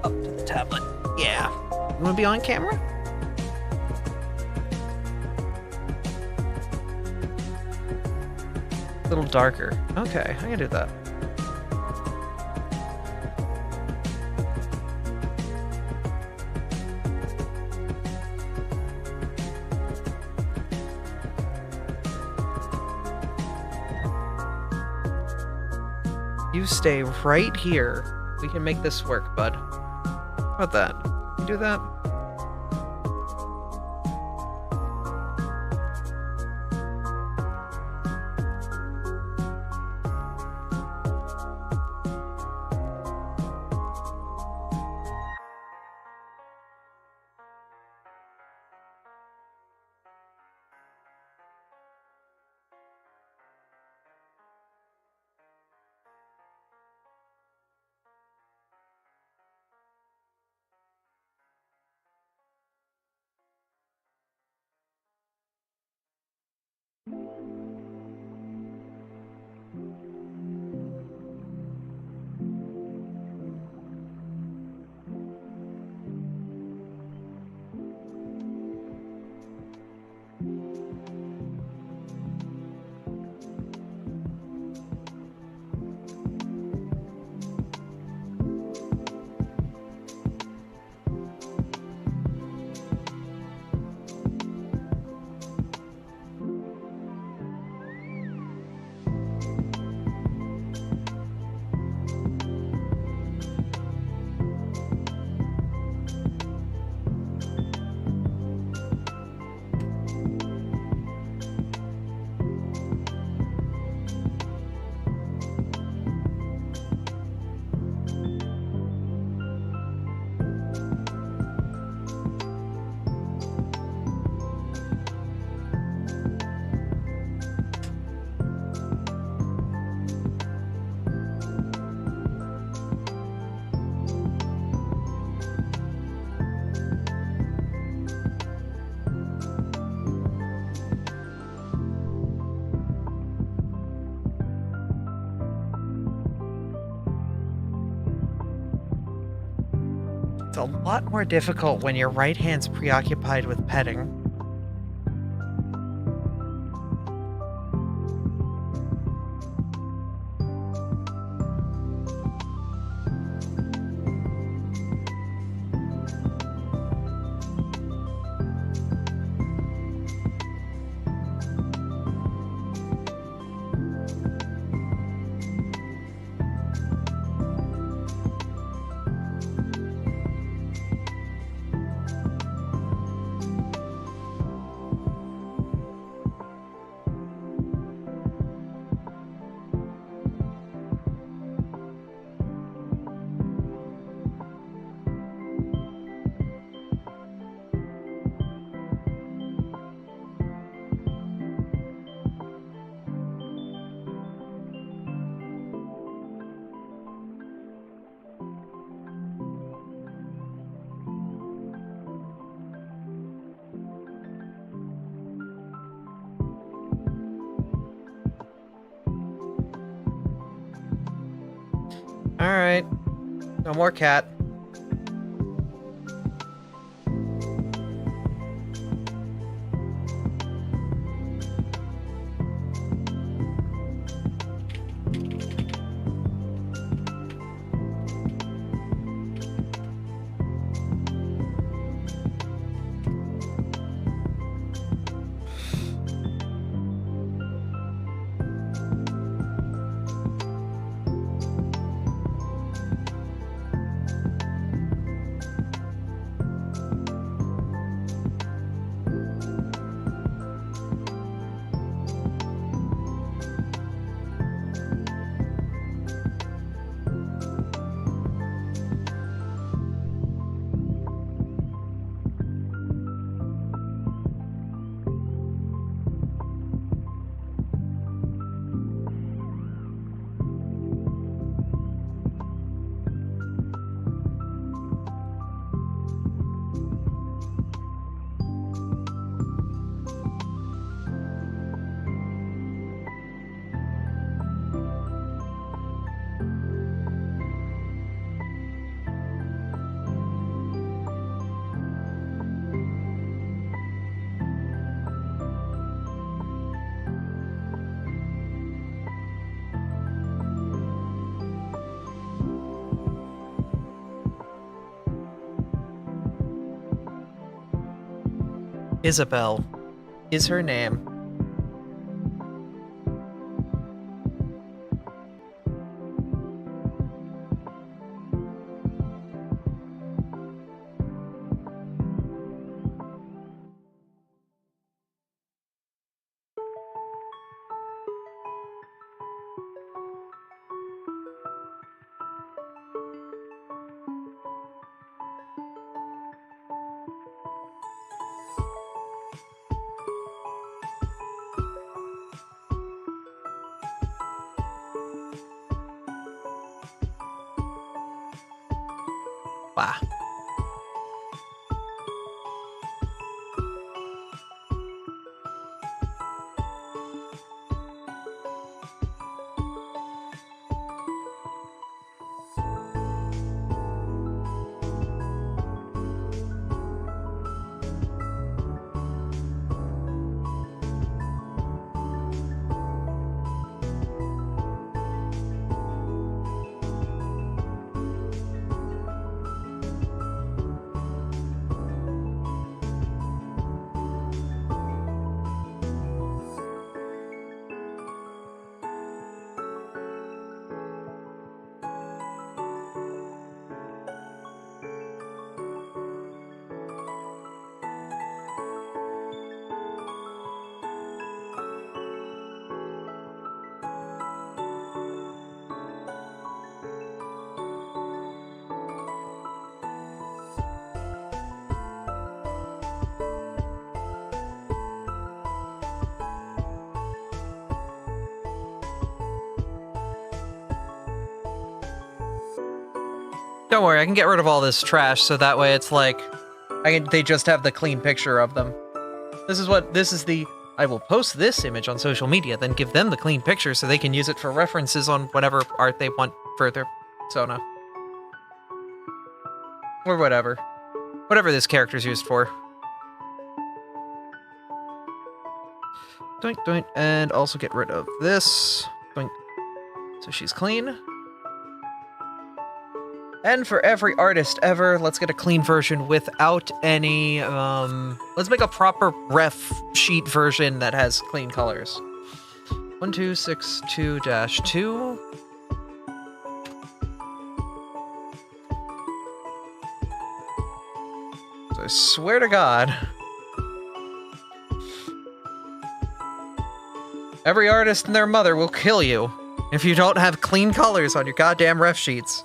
Up to the tablet. Yeah. You wanna be on camera? A little darker. Okay, I can do that. You stay right here. We can make this work, bud. How about that? You do that? It's a lot more difficult when your right hand's preoccupied with petting. Alright. No more cat. Isabel is her name. Wow. Don't worry, I can get rid of all this trash so that way it's like they just have the clean picture of them. I will post this image on social media, then give them the clean picture so they can use it for references on whatever art they want for their persona. Or whatever. Whatever this character's used for. Doink, doink, and also get rid of this. Doink. So she's clean. And for every artist ever, let's get a clean version without any, let's make a proper ref sheet version that has clean colors. 1262-2. So I swear to God, every artist and their mother will kill you if you don't have clean colors on your goddamn ref sheets.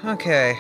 Okay.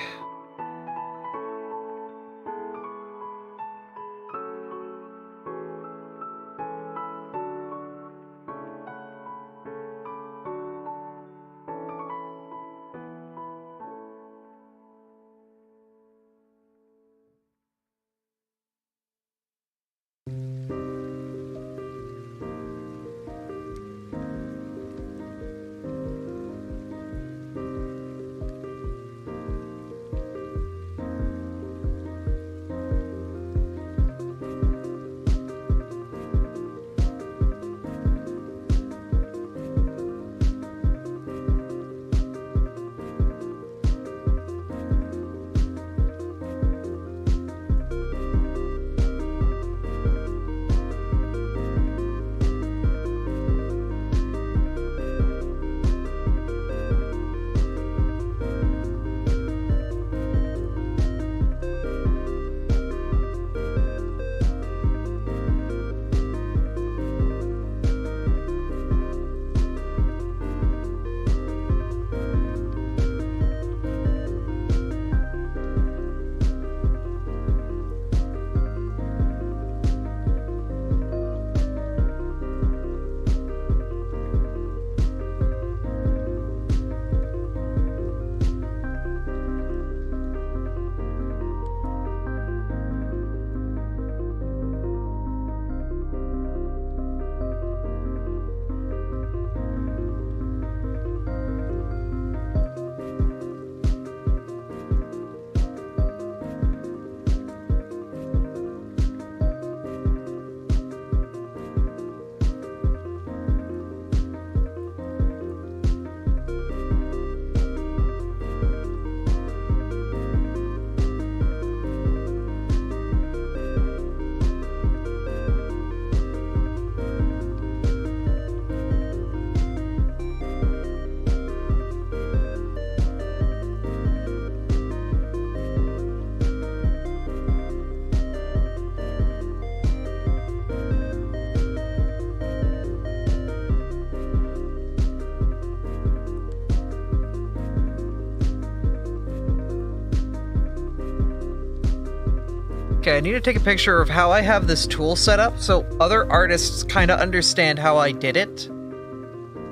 Okay, I need to take a picture of how I have this tool set up so other artists kind of understand how I did it.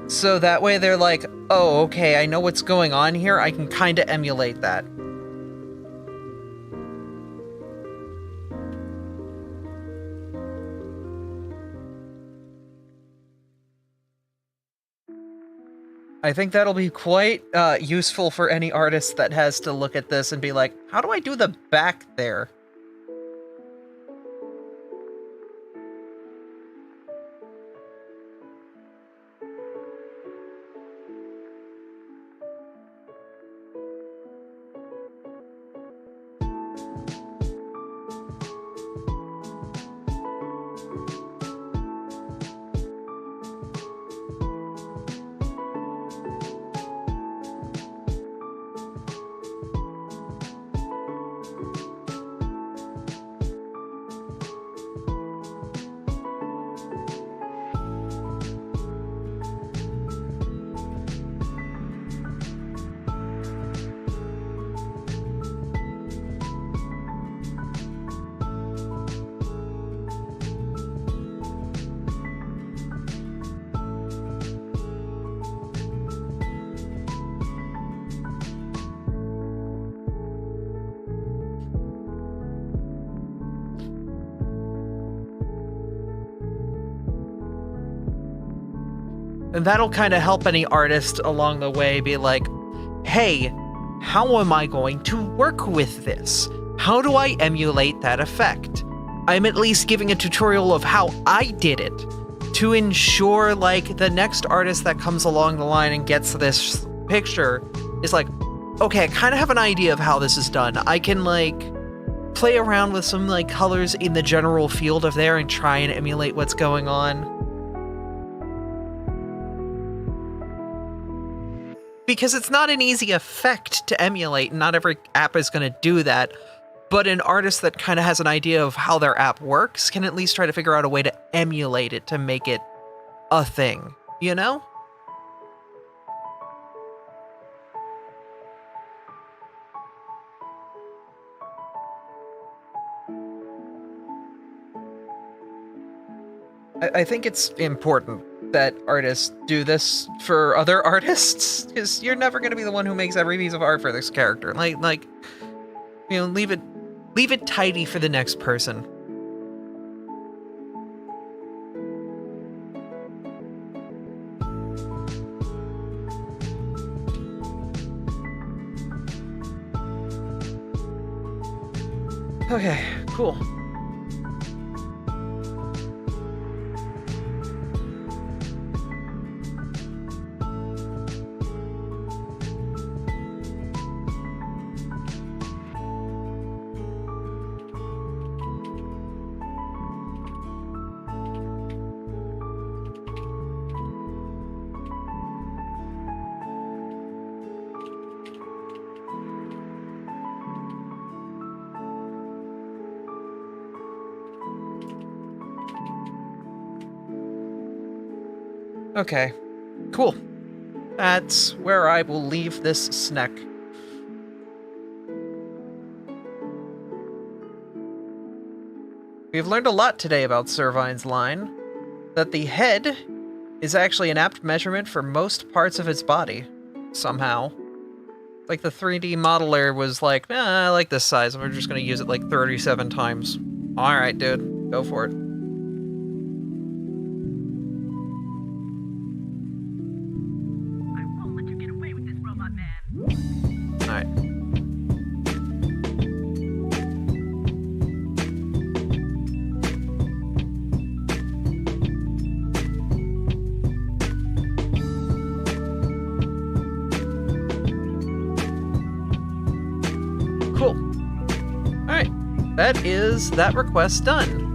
So that way they're like, oh, okay, I know what's going on here. I can kind of emulate that. I think that'll be quite useful for any artist that has to look at this and be like, how do I do the back there? And that'll kind of help any artist along the way be like, hey, how am I going to work with this? How do I emulate that effect? I'm at least giving a tutorial of how I did it to ensure like the next artist that comes along the line and gets this picture is like, okay, I kind of have an idea of how this is done. I can like play around with some like colors in the general field of there and try and emulate what's going on. Because it's not an easy effect to emulate, and not every app is going to do that, but an artist that kind of has an idea of how their app works can at least try to figure out a way to emulate it to make it a thing, you know? I think it's important that artists do this for other artists, because you're never going to be the one who makes every piece of art for this character. Like, you know, leave it tidy for the next person. Okay, cool. Okay, cool. That's where I will leave this snack. We've learned a lot today about Servine's line. That the head is actually an apt measurement for most parts of its body, somehow. Like the 3D modeler was like, I like this size, and we're just gonna use it like 37 times. Alright, dude, go for it. Alright. Cool. Alright. That is that request done.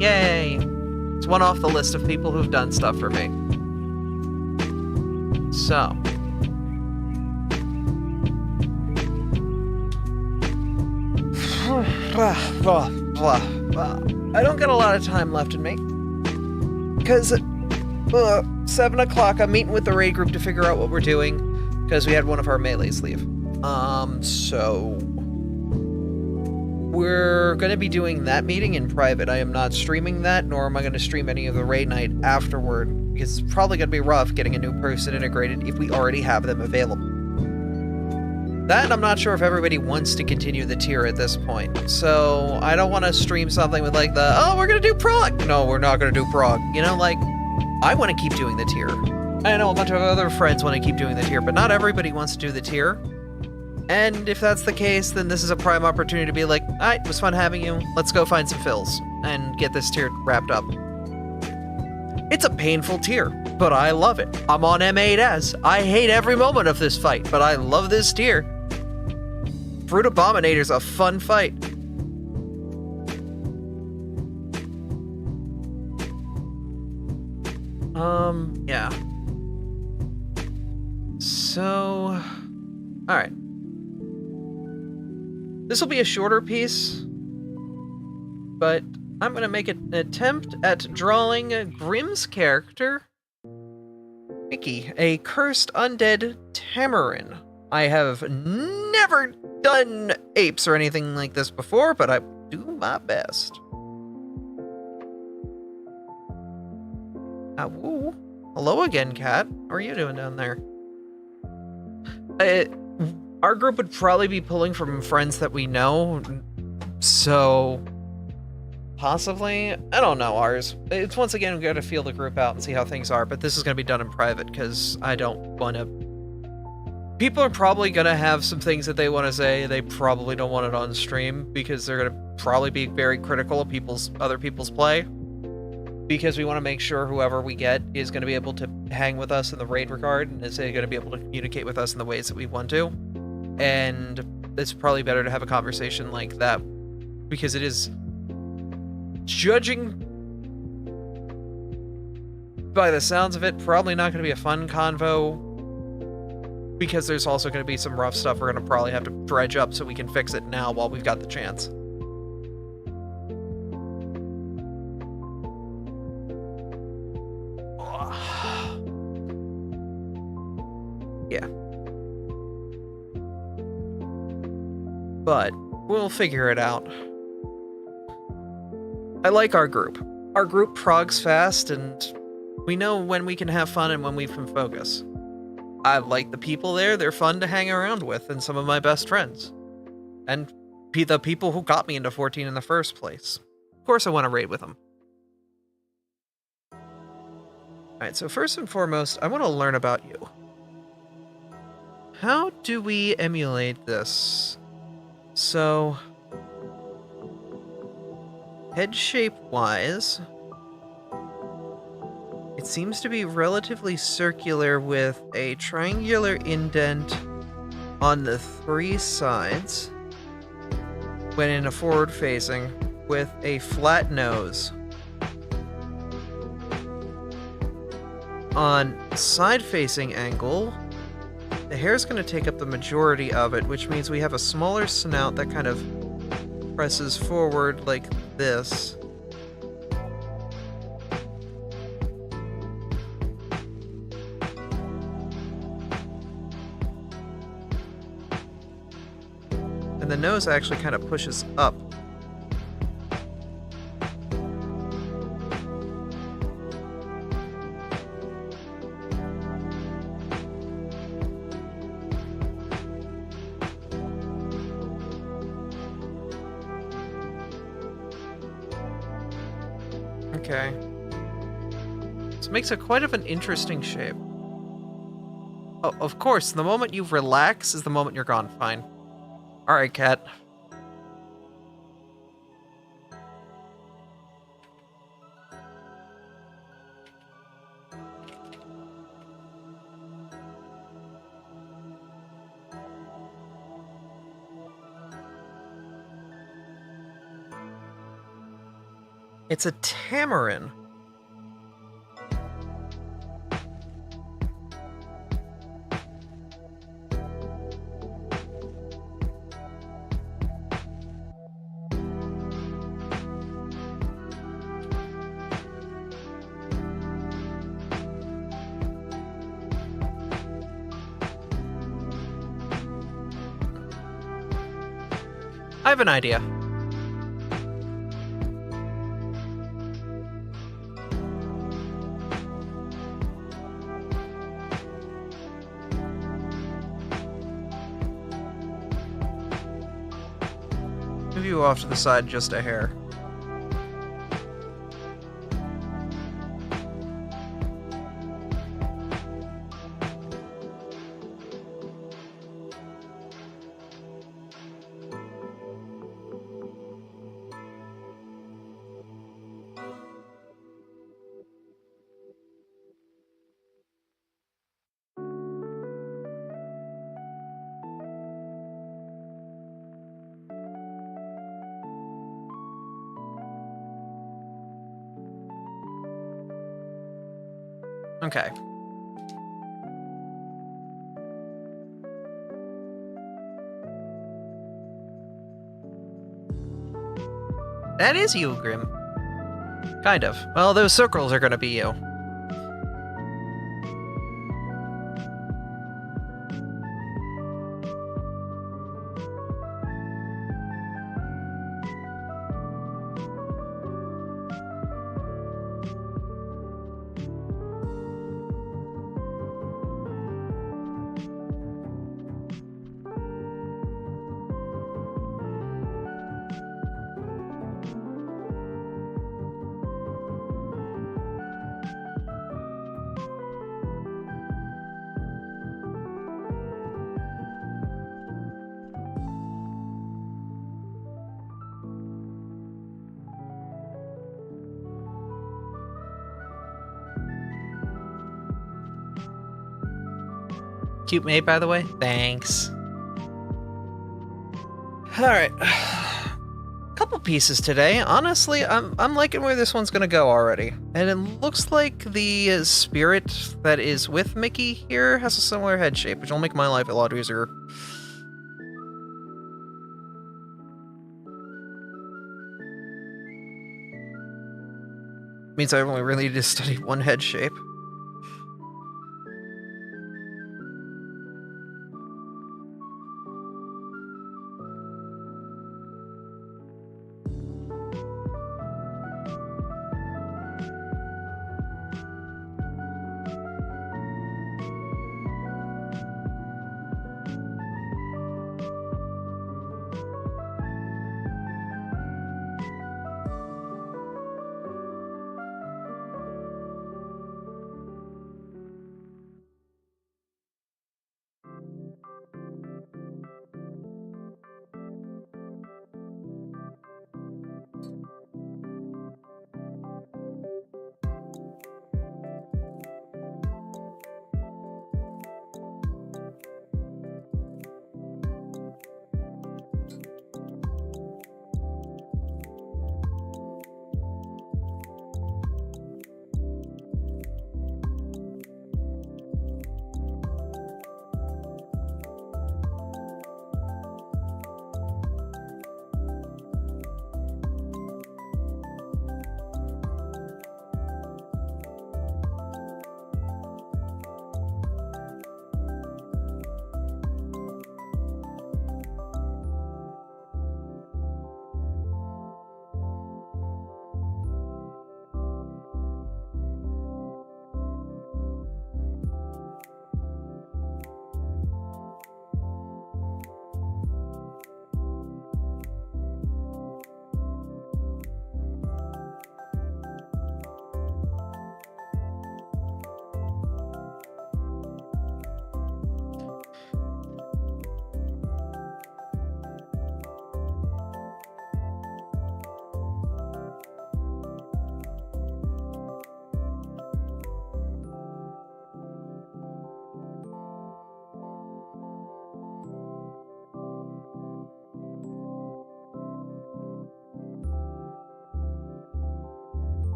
Yay! It's one off the list of people who've done stuff for me. So. I don't got a lot of time left in me. Because at 7 o'clock, I'm meeting with the raid group to figure out what we're doing. Because we had one of our melees leave. So we're going to be doing that meeting in private. I am not streaming that, nor am I going to stream any of the raid night afterward. Because it's probably going to be rough getting a new person integrated if we already have them available. That, I'm not sure if everybody wants to continue the tier at this point. So, I don't want to stream something with like the, oh, we're going to do prog. No, we're not going to do prog. You know, like, I want to keep doing the tier. I know a bunch of other friends want to keep doing the tier, but not everybody wants to do the tier. And if that's the case, then this is a prime opportunity to be like, alright, it was fun having you. Let's go find some fills and get this tier wrapped up. It's a painful tier, but I love it. I'm on M8S. I hate every moment of this fight, but I love this tier. Fruit Abominator's a fun fight. Yeah. So, alright. This will be a shorter piece, but I'm going to make an attempt at drawing Grimm's character, Mickey, a cursed undead tamarin. I have never done apes or anything like this before, but I do my best. Woo. Hello again, Kat. How are you doing down there? Our group would probably be pulling from friends that we know, so possibly, I don't know ours. It's once again, we got to feel the group out and see how things are, but this is going to be done in private because I don't want to. People are probably going to have some things that they want to say. They probably don't want it on stream because they're going to probably be very critical of other people's play. Because we want to make sure whoever we get is going to be able to hang with us in the raid regard and is going to be able to communicate with us in the ways that we want to. And it's probably better to have a conversation like that because it is, judging by the sounds of it, probably not going to be a fun convo because there's also going to be some rough stuff we're going to probably have to dredge up so we can fix it now while we've got the chance. Yeah. But we'll figure it out. I like our group. Our group progs fast, and we know when we can have fun and when we can focus. I like the people there. They're fun to hang around with, and some of my best friends. And the people who got me into 14 in the first place. Of course I want to raid with them. Alright, so first and foremost, I want to learn about you. How do we emulate this? So, head shape wise, it seems to be relatively circular with a triangular indent on the 3 sides when in a forward facing with a flat nose. On side facing angle, the hair's going to take up the majority of it, which means we have a smaller snout that kind of presses forward like this. And the nose actually kind of pushes up. Okay. This makes it quite of an interesting shape. Oh, of course, the moment you relax is the moment you're gone. Fine. Alright, cat. It's a tamarin. I have an idea. Move you off to the side just a hair. Okay. That is you, Grim. Kind of. Well, those circles are gonna be you. Cute mate, by the way. Thanks. Alright. Couple pieces today. Honestly, I'm liking where this one's gonna go already. And it looks like the spirit that is with Mickey here has a similar head shape, which will make my life a lot easier. Means I only really need to study one head shape.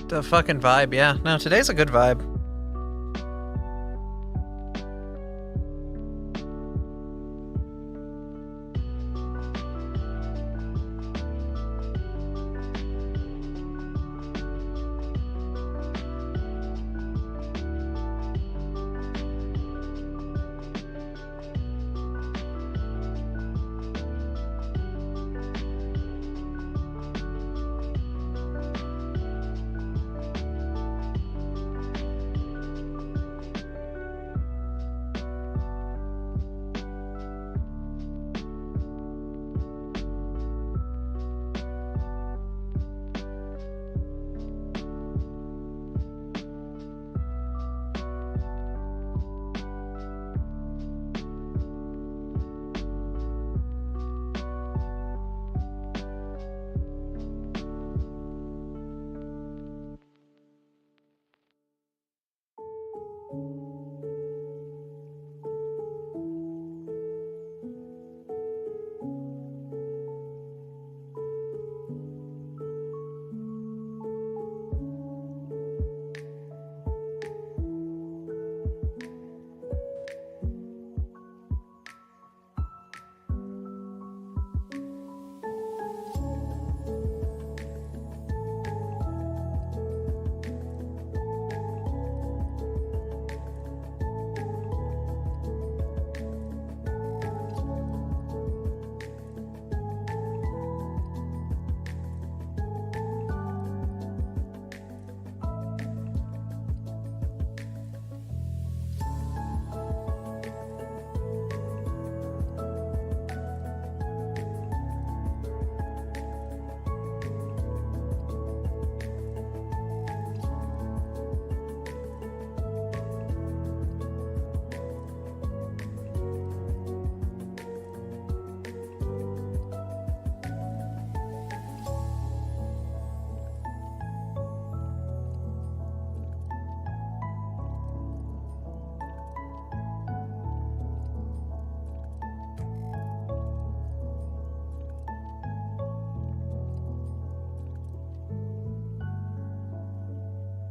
The fucking vibe, yeah. No, today's a good vibe.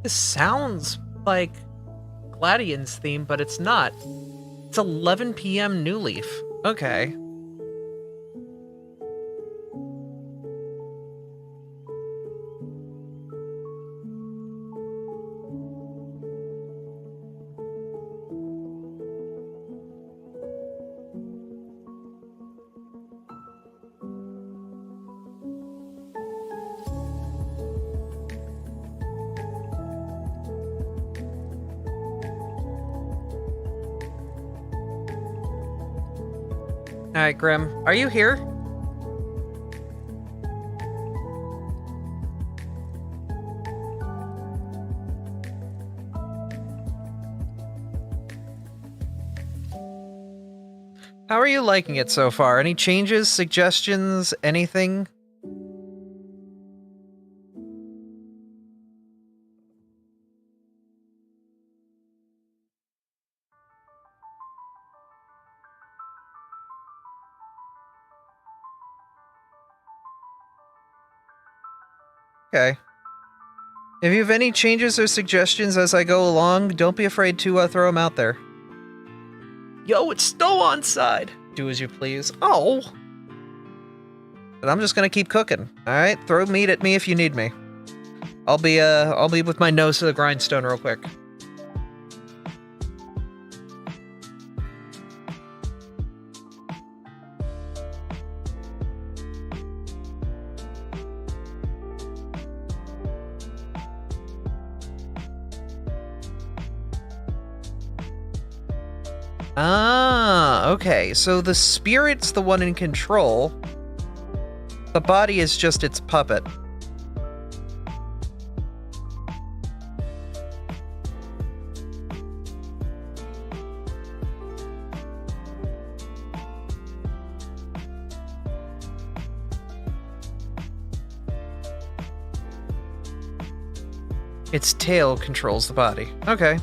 This sounds like Gladian's theme, but it's not. It's 11 p.m. New Leaf. Okay. Alright, Grim. Are you here? How are you liking it so far? Any changes, suggestions, anything? Okay. If you have any changes or suggestions as I go along, don't be afraid to throw them out there. Yo, it's Stow on side! Do as you please. Oh! But I'm just gonna keep cooking, alright? Throw meat at me if you need me. I'll be with my nose to the grindstone real quick. Ah, okay. So the spirit's the one in control. The body is just its puppet. Its tail controls the body. Okay.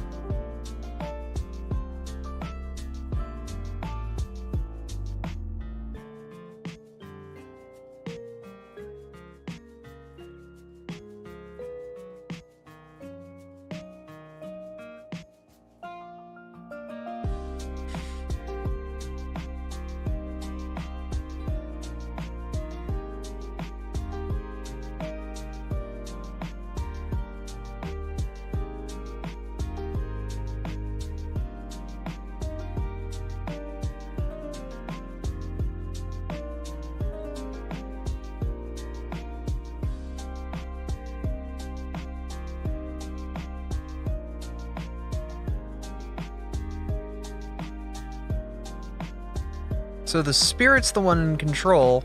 So the spirit's the one in control.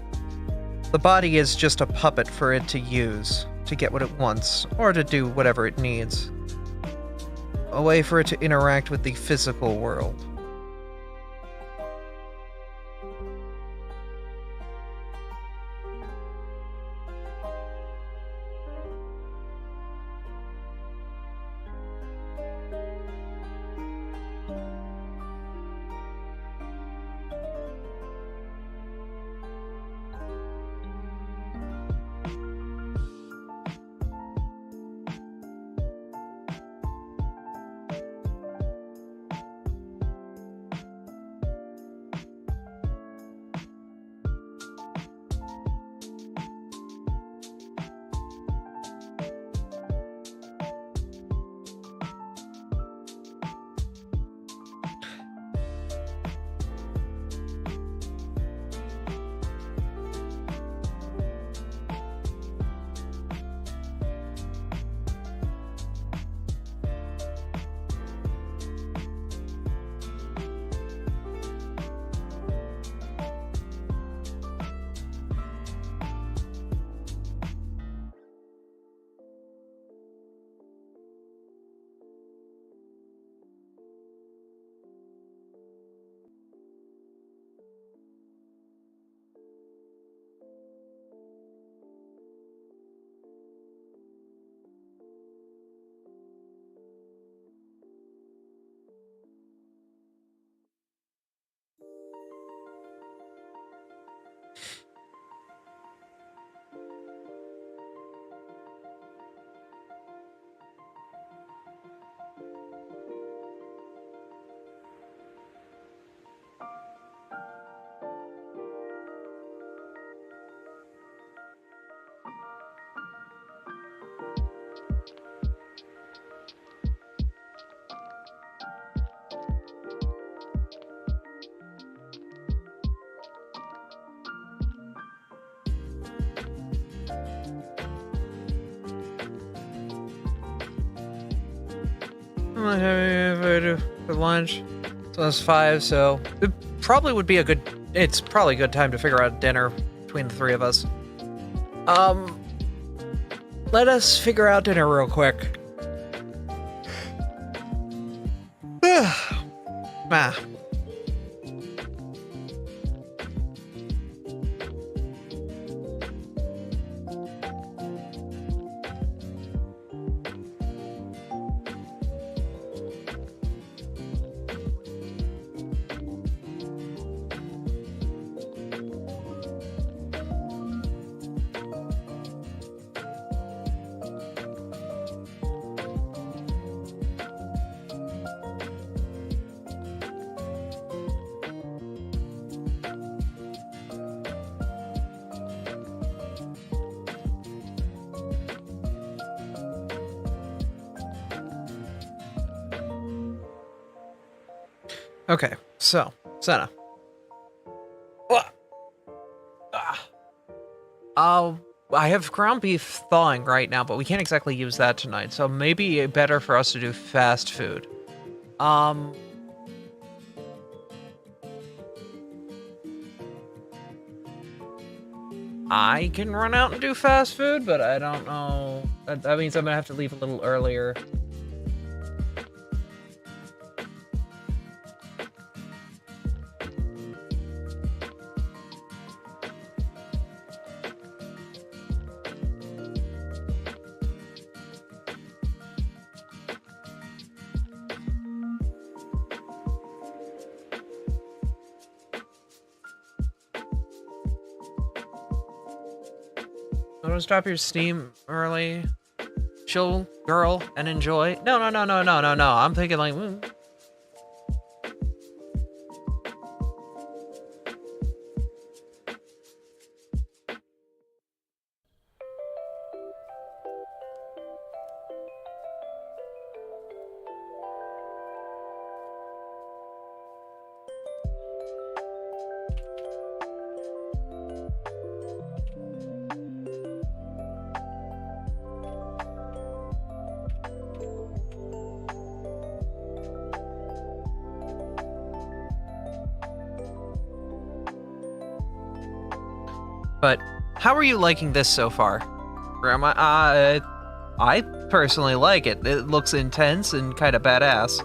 The body is just a puppet for it to use, to get what it wants, or to do whatever it needs. A way for it to interact with the physical world. For lunch. So that's 5, so it probably would be a good... It's probably a good time to figure out dinner between the three of us. Let us figure out dinner real quick. Ah. Okay, so, Senna. I have ground beef thawing right now, but we can't exactly use that tonight, so maybe better for us to do fast food. I can run out and do fast food, but I don't know. That means I'm gonna have to leave a little earlier. Want to stop your steam early, chill, girl, and enjoy? No. I'm thinking like, But how are you liking this so far, Grandma? I personally like it. It looks intense and kind of badass.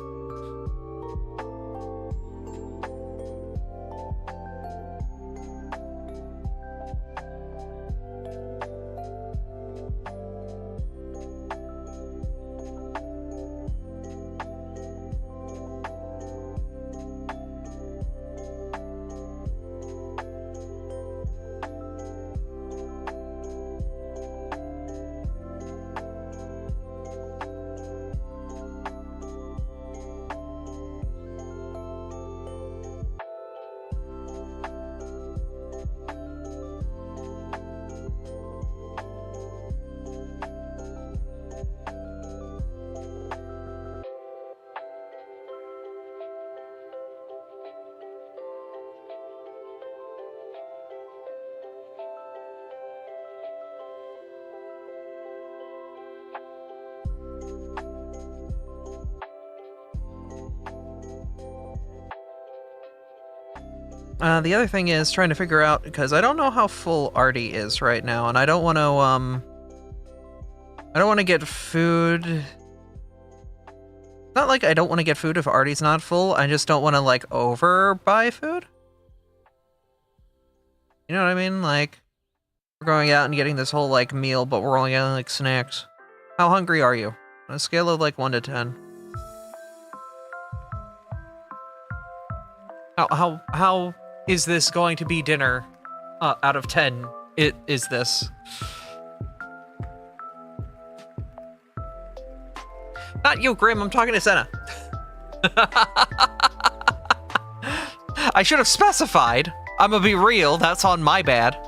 The other thing is trying to figure out, because I don't know how full Artie is right now, and I don't want to get food. Not like I don't want to get food if Artie's not full, I just don't want to, like, over buy food. You know what I mean? Like, we're going out and getting this whole, like, meal, but we're only getting, like, snacks. How hungry are you? On a scale of, like, 1 to 10. How is this going to be dinner out of 10? Is this? Not you, Grim. I'm talking to Senna. I should have specified. I'm gonna be real. That's on my bad.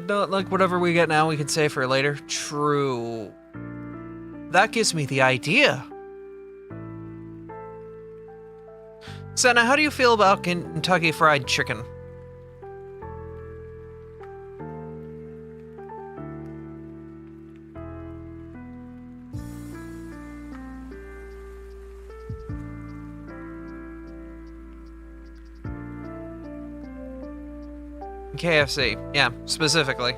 Not like whatever we get now we can save for later. True. That gives me the idea. Senna, how do you feel about Kentucky Fried Chicken? KFC, yeah, specifically.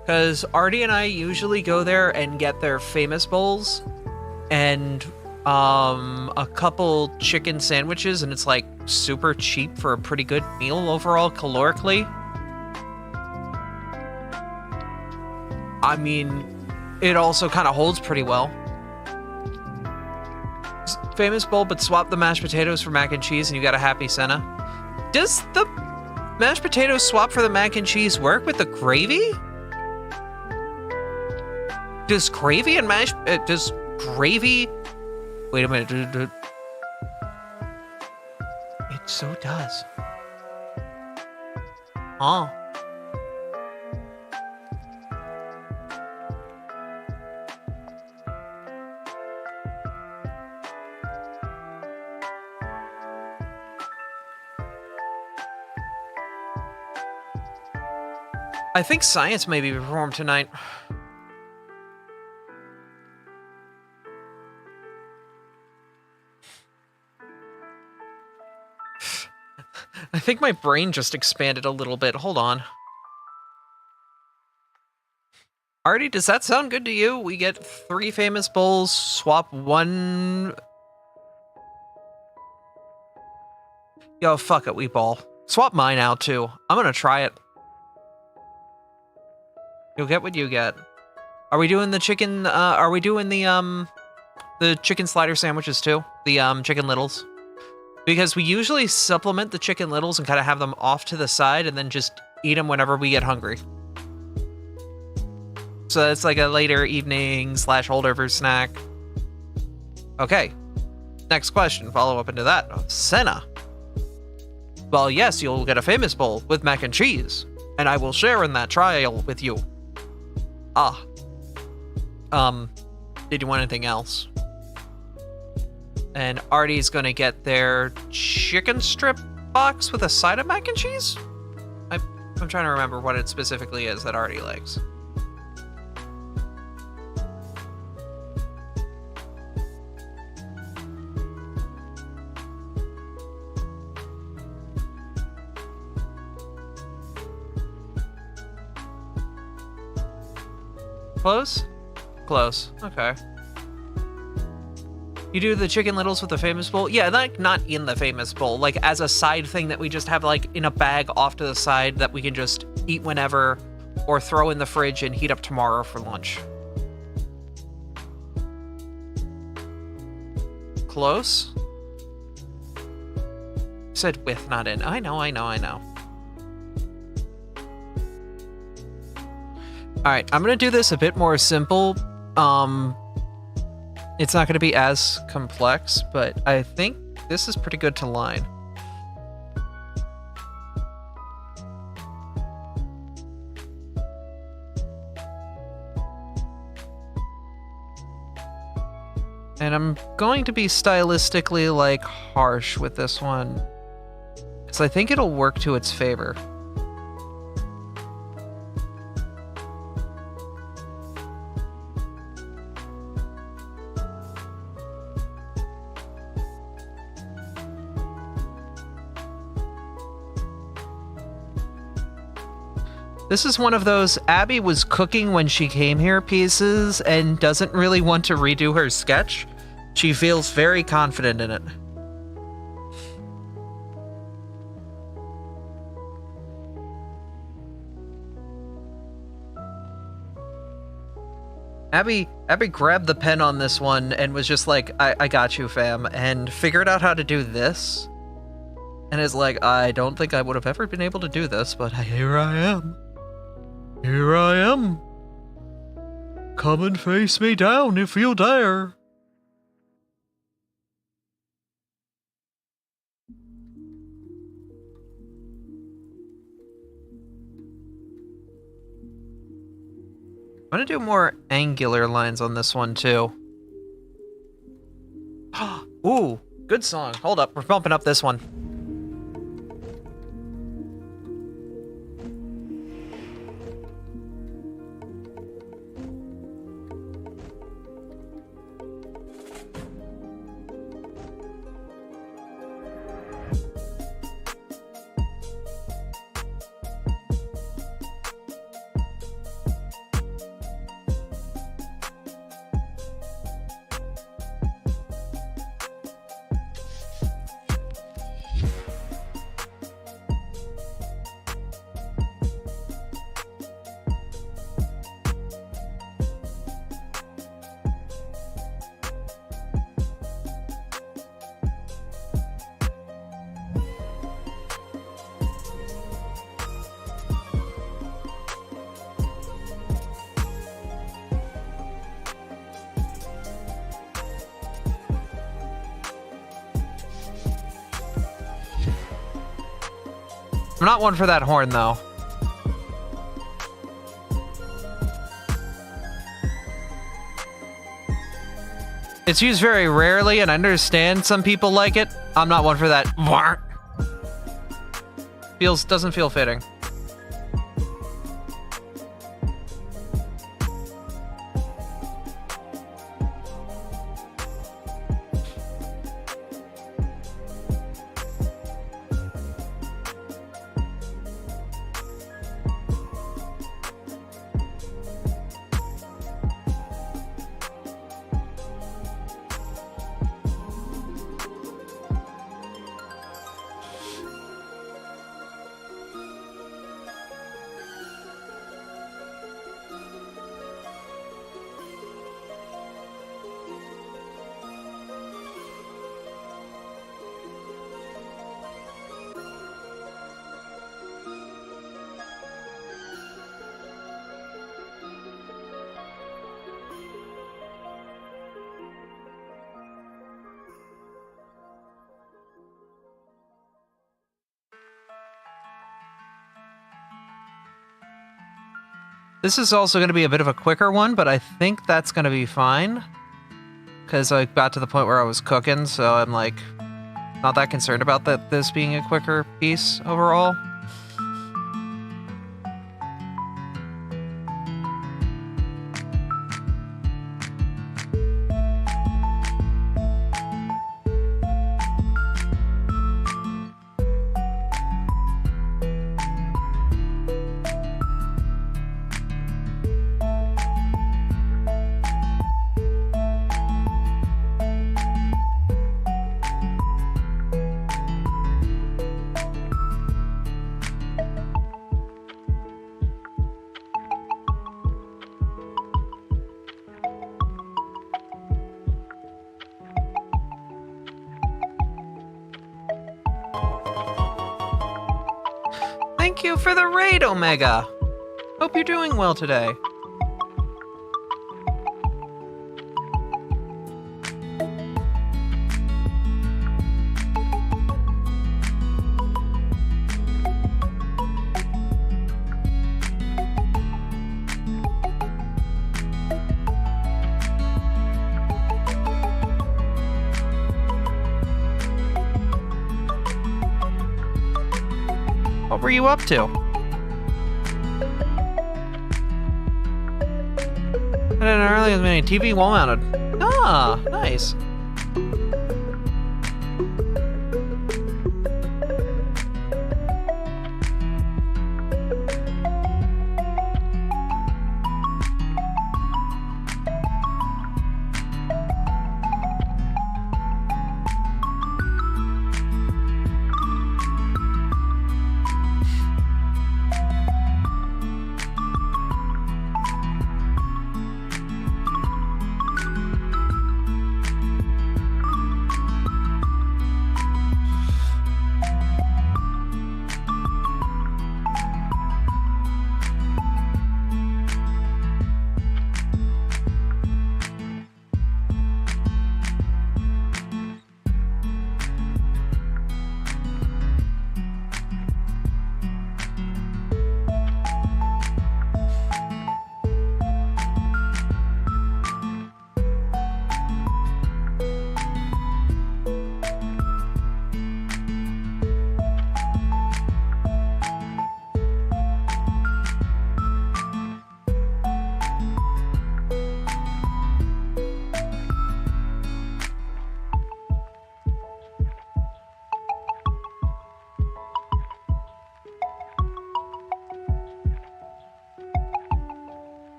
Because Artie and I usually go there and get their famous bowls and a couple chicken sandwiches, and it's like super cheap for a pretty good meal overall calorically. I mean, it also kind of holds pretty well. Famous bowl, but swap the mashed potatoes for mac and cheese and you got a happy Senna. Does the mashed potatoes swap for the mac and cheese work with the gravy? Does gravy and mash... does gravy... Wait a minute. It so does. Huh. I think science may be performed tonight. I think my brain just expanded a little bit. Hold on. Artie, does that sound good to you? We get 3 famous bowls, swap 1... Yo, fuck it, Weepball. Swap mine out, too. I'm gonna try it. You'll get what you get. Are we doing the chicken, are we doing the chicken slider sandwiches too? The, chicken littles? Because we usually supplement the chicken littles and kind of have them off to the side and then just eat them whenever we get hungry. So it's like a later evening / holdover snack. Okay. Next question, follow up into that. Senna. Well, yes, you'll get a famous bowl with mac and cheese. and I will share in that trial with you. Ah. Did you want anything else? And Artie's gonna get their chicken strip box with a side of mac and cheese? I'm trying to remember what it specifically is that Artie likes. Close? Close. Okay. You do the chicken littles with the famous bowl? Yeah, not in the famous bowl. Like, as a side thing that we just have, like, in a bag off to the side that we can just eat whenever or throw in the fridge and heat up tomorrow for lunch. Close? You said with, not in. I know. Alright, I'm gonna do this a bit more simple. It's not gonna be as complex, but I think this is pretty good to line. And I'm going to be stylistically, like, harsh with this one, because I think it'll work to its favor. This is one of those Abby was cooking when she came here pieces and doesn't really want to redo her sketch. She feels very confident in it. Abby grabbed the pen on this one and was just like, I got you, fam, and figured out how to do this. And is like, I don't think I would have ever been able to do this, but here I am. Here I am. Come and face me down if you dare. I'm gonna do more angular lines on this one too. Ooh, good song. Hold up, we're bumping up this one. I'm not one for that horn, though. It's used very rarely, and I understand some people like it. I'm not one for that. Doesn't feel fitting. This is also going to be a bit of a quicker one, but I think that's going to be fine. Because I got to the point where I was cooking, so I'm like not that concerned about this being a quicker piece overall. Thank you for the raid, Omega! Hope you're doing well today. What were you up to? I did an early mini TV wall mounted. Ah, nice.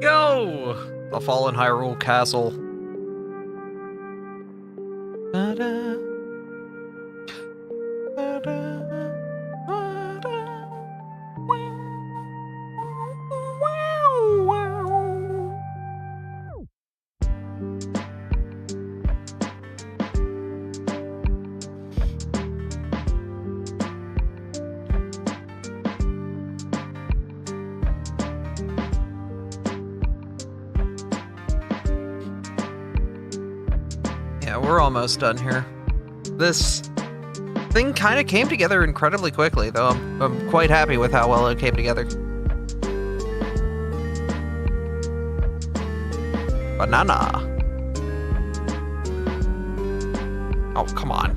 Yo! The Fallen Hyrule Castle. Da-da. Da-da. Da-da. Wow, wow. Yeah, we're almost done here. This thing kind of came together incredibly quickly, though I'm quite happy with how well it came together. Banana. Oh, come on.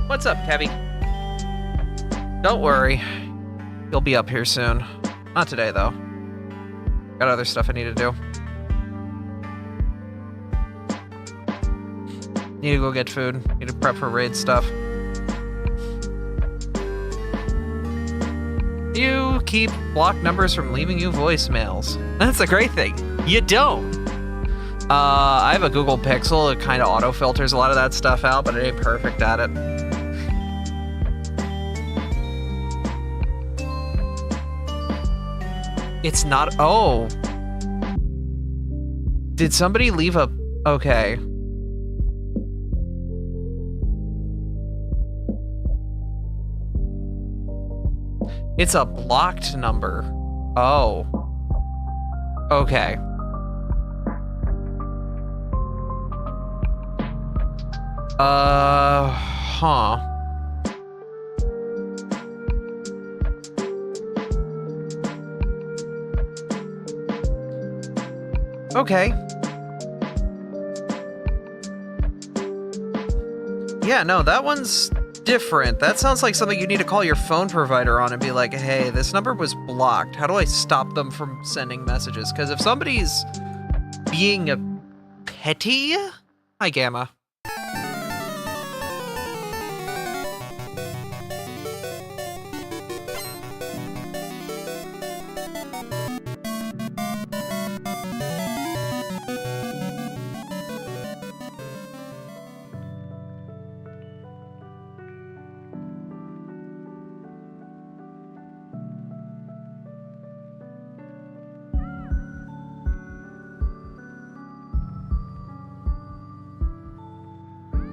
What's up, Kevy? Don't worry. You'll be up here soon. Not today, though. Got other stuff I need to do. Need to go get food. Need to prep for raid stuff. You keep blocked numbers from leaving you voicemails. That's a great thing. You don't. I have a Google Pixel. It kind of auto filters a lot of that stuff out, but it ain't perfect at it. It's not. Oh. Did somebody leave a. Okay. It's a blocked number. Oh. Okay. Huh. Okay. Yeah, no, that one's different. That sounds like something you need to call your phone provider on and be like, hey, this number was blocked. How do I stop them from sending messages? Because if somebody's being a petty... Hi, Gamma.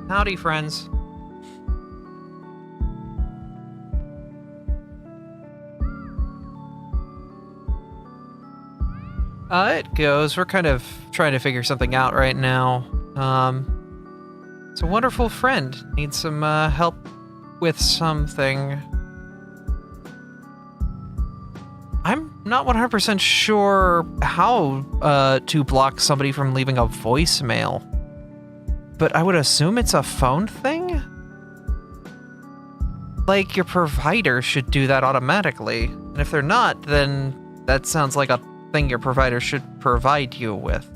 Howdy, friends. It goes. We're kind of trying to figure something out right now. It's a wonderful friend. Needs some help with something. I'm not 100% sure how to block somebody from leaving a voicemail. But I would assume it's a phone thing? Like, your provider should do that automatically. And if they're not, then that sounds like a thing your provider should provide you with.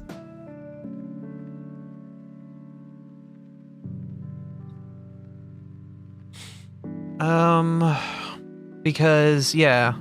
Because, yeah.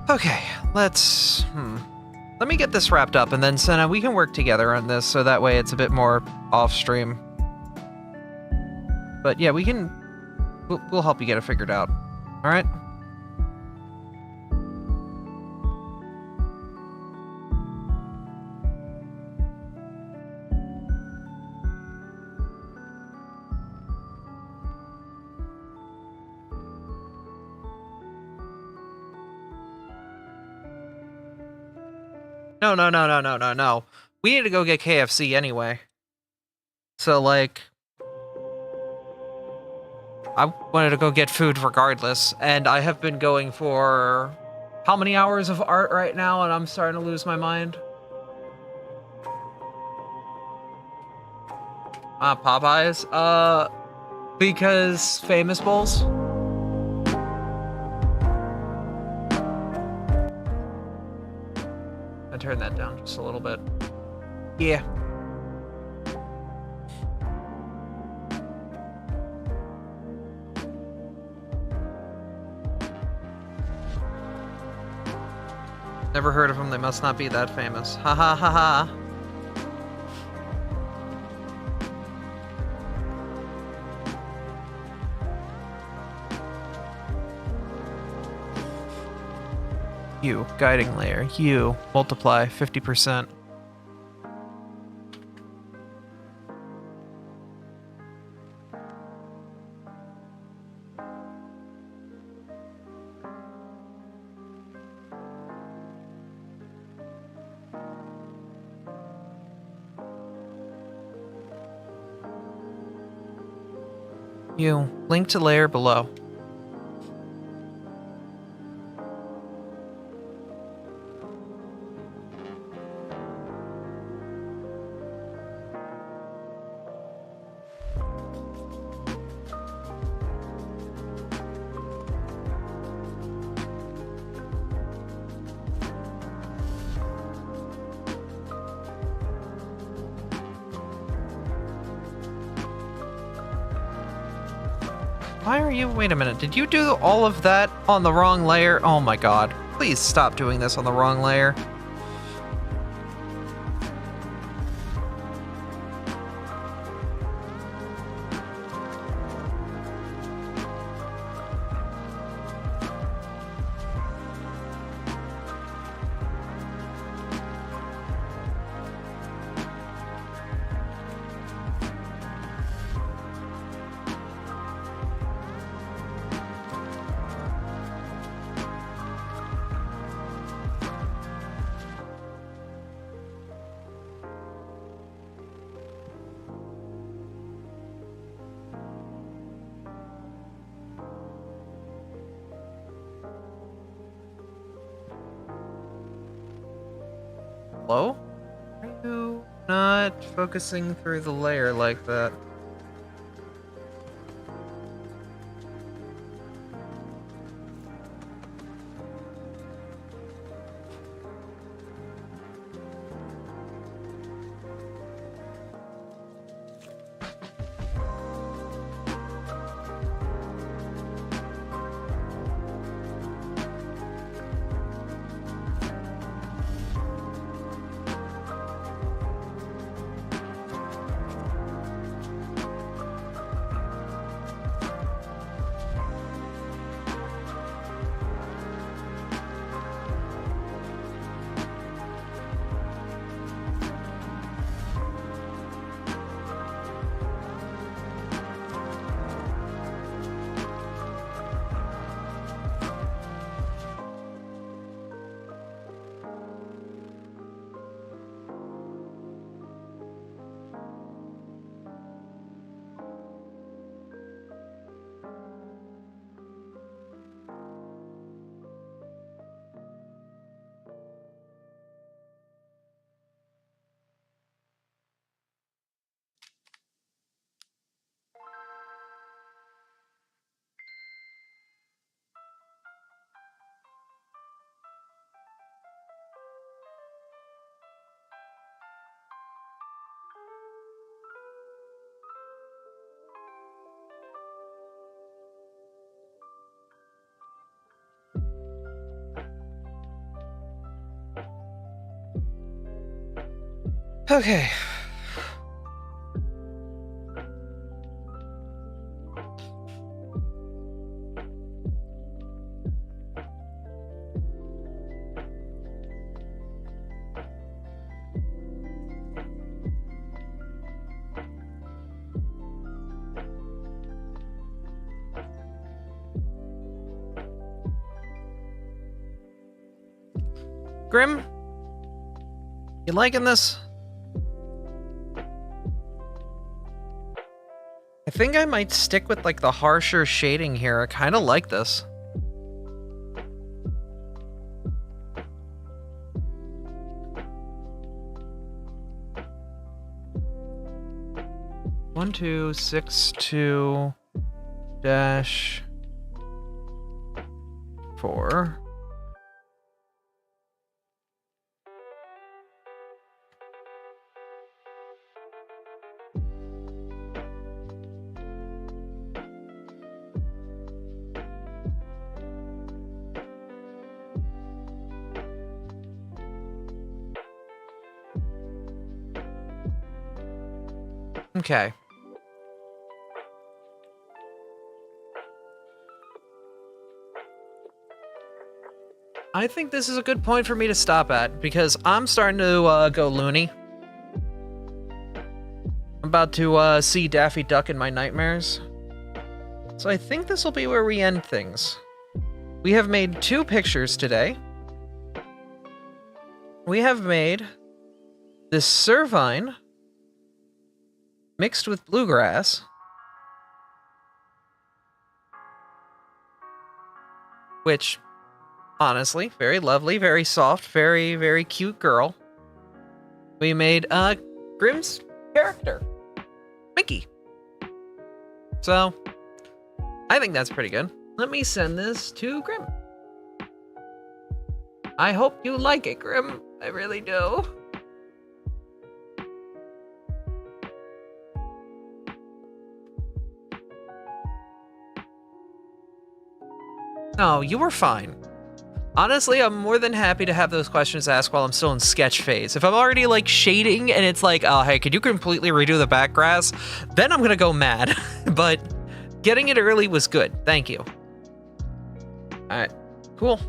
Okay, let's... Let me get this wrapped up, and then, Senna, we can work together on this, so that way it's a bit more off-stream. But yeah, we can... We'll help you get it figured out. Alright? No. We need to go get KFC anyway. So, like... I wanted to go get food regardless, and I have been going for... How many hours of art right now, and I'm starting to lose my mind? Popeyes? Because Famous Bowls? Turn that down just a little bit. Yeah. Never heard of them. They must not be that famous. Ha ha ha ha. You, guiding layer. You, multiply 50%. You. Link to layer below. Why are you... Wait a minute. Did you do all of that on the wrong layer? Oh my god. Please stop doing this on the wrong layer. Hello? Are you not focusing through the layer like that? Okay. Grim? You liking this? I think I might stick with like the harsher shading here. I kind of like this. One, 2, 6, 2, dash 4. Okay. I think this is a good point for me to stop at, because I'm starting to go loony. I'm about to see Daffy Duck in my nightmares. So I think this will be where we end things. We have made 2 pictures today. We have made this Servine mixed with bluegrass. which, honestly, very lovely, very soft, very, very cute girl. We made Grimm's character, Mickey. So, I think that's pretty good. Let me send this to Grimm. I hope you like it, Grimm. I really do. No, you were fine. Honestly, I'm more than happy to have those questions asked while I'm still in sketch phase. If I'm already like shading and it's like, oh, hey, could you completely redo the back grass? Then I'm gonna go mad. But getting it early was good. Thank you. All right, cool.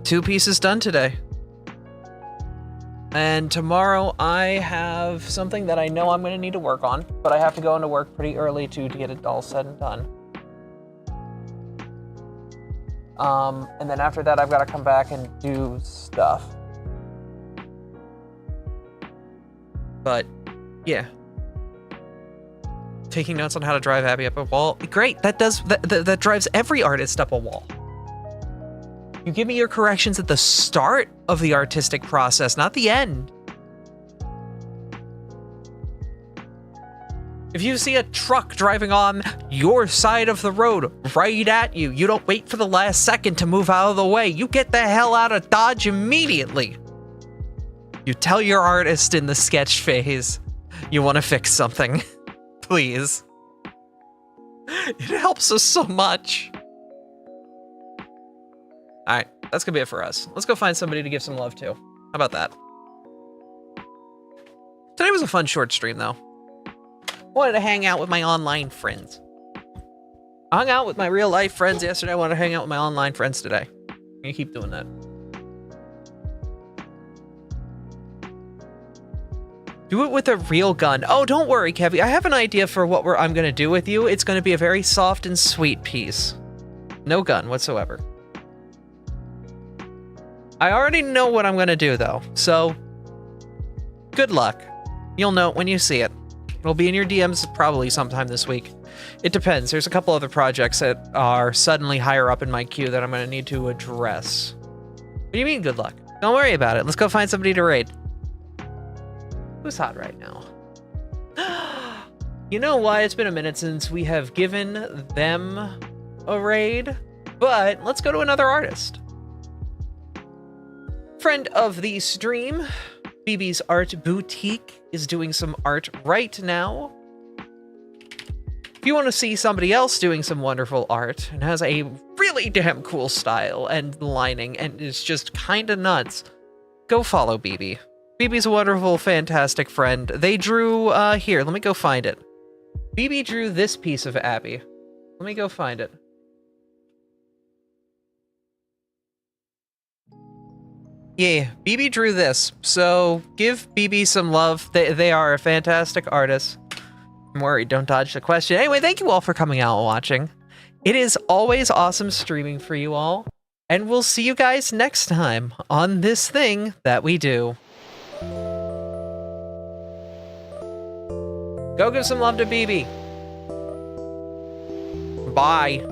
2 pieces done today. And tomorrow I have something that I know I'm gonna need to work on, but I have to go into work pretty early to get it all said and done. And then after that, I've got to come back and do stuff. But, yeah. Taking notes on how to drive Abby up a wall. Great, that drives every artist up a wall. You give me your corrections at the start of the artistic process, not the end. If you see a truck driving on your side of the road right at you, you don't wait for the last second to move out of the way. You get the hell out of Dodge immediately. You tell your artist in the sketch phase you want to fix something. Please. It helps us so much. Alright, that's gonna be it for us. Let's go find somebody to give some love to. How about that? Today was a fun short stream, though. Wanted to hang out with my online friends. I hung out with my real life friends yesterday. I want to hang out with my online friends today. I'm gonna keep doing that. Do it with a real gun. Oh, don't worry, Kevy. I have an idea for what I'm gonna do with you. It's gonna be a very soft and sweet piece. No gun whatsoever. I already know what I'm gonna do, though. So, good luck. You'll know it when you see it. It'll be in your DMs probably sometime this week. It depends. There's a couple other projects that are suddenly higher up in my queue that I'm going to need to address. What do you mean, good luck? Don't worry about it. Let's go find somebody to raid. Who's hot right now? You know why? It's been a minute since we have given them a raid, but let's go to another artist. Friend of the stream, BB's Art Boutique is doing some art right now. If you want to see somebody else doing some wonderful art and has a really damn cool style and lining and is just kind of nuts, go follow BB. BB's a wonderful, fantastic friend. They drew, here, let me go find it. BB drew this piece of Abby. Let me go find it. Yeah, BB drew this, so give BB some love. They are a fantastic artist. I'm worried, don't dodge the question. Anyway, thank you all for coming out and watching. It is always awesome streaming for you all, and we'll see you guys next time on this thing that we do. Go give some love to BB. Bye.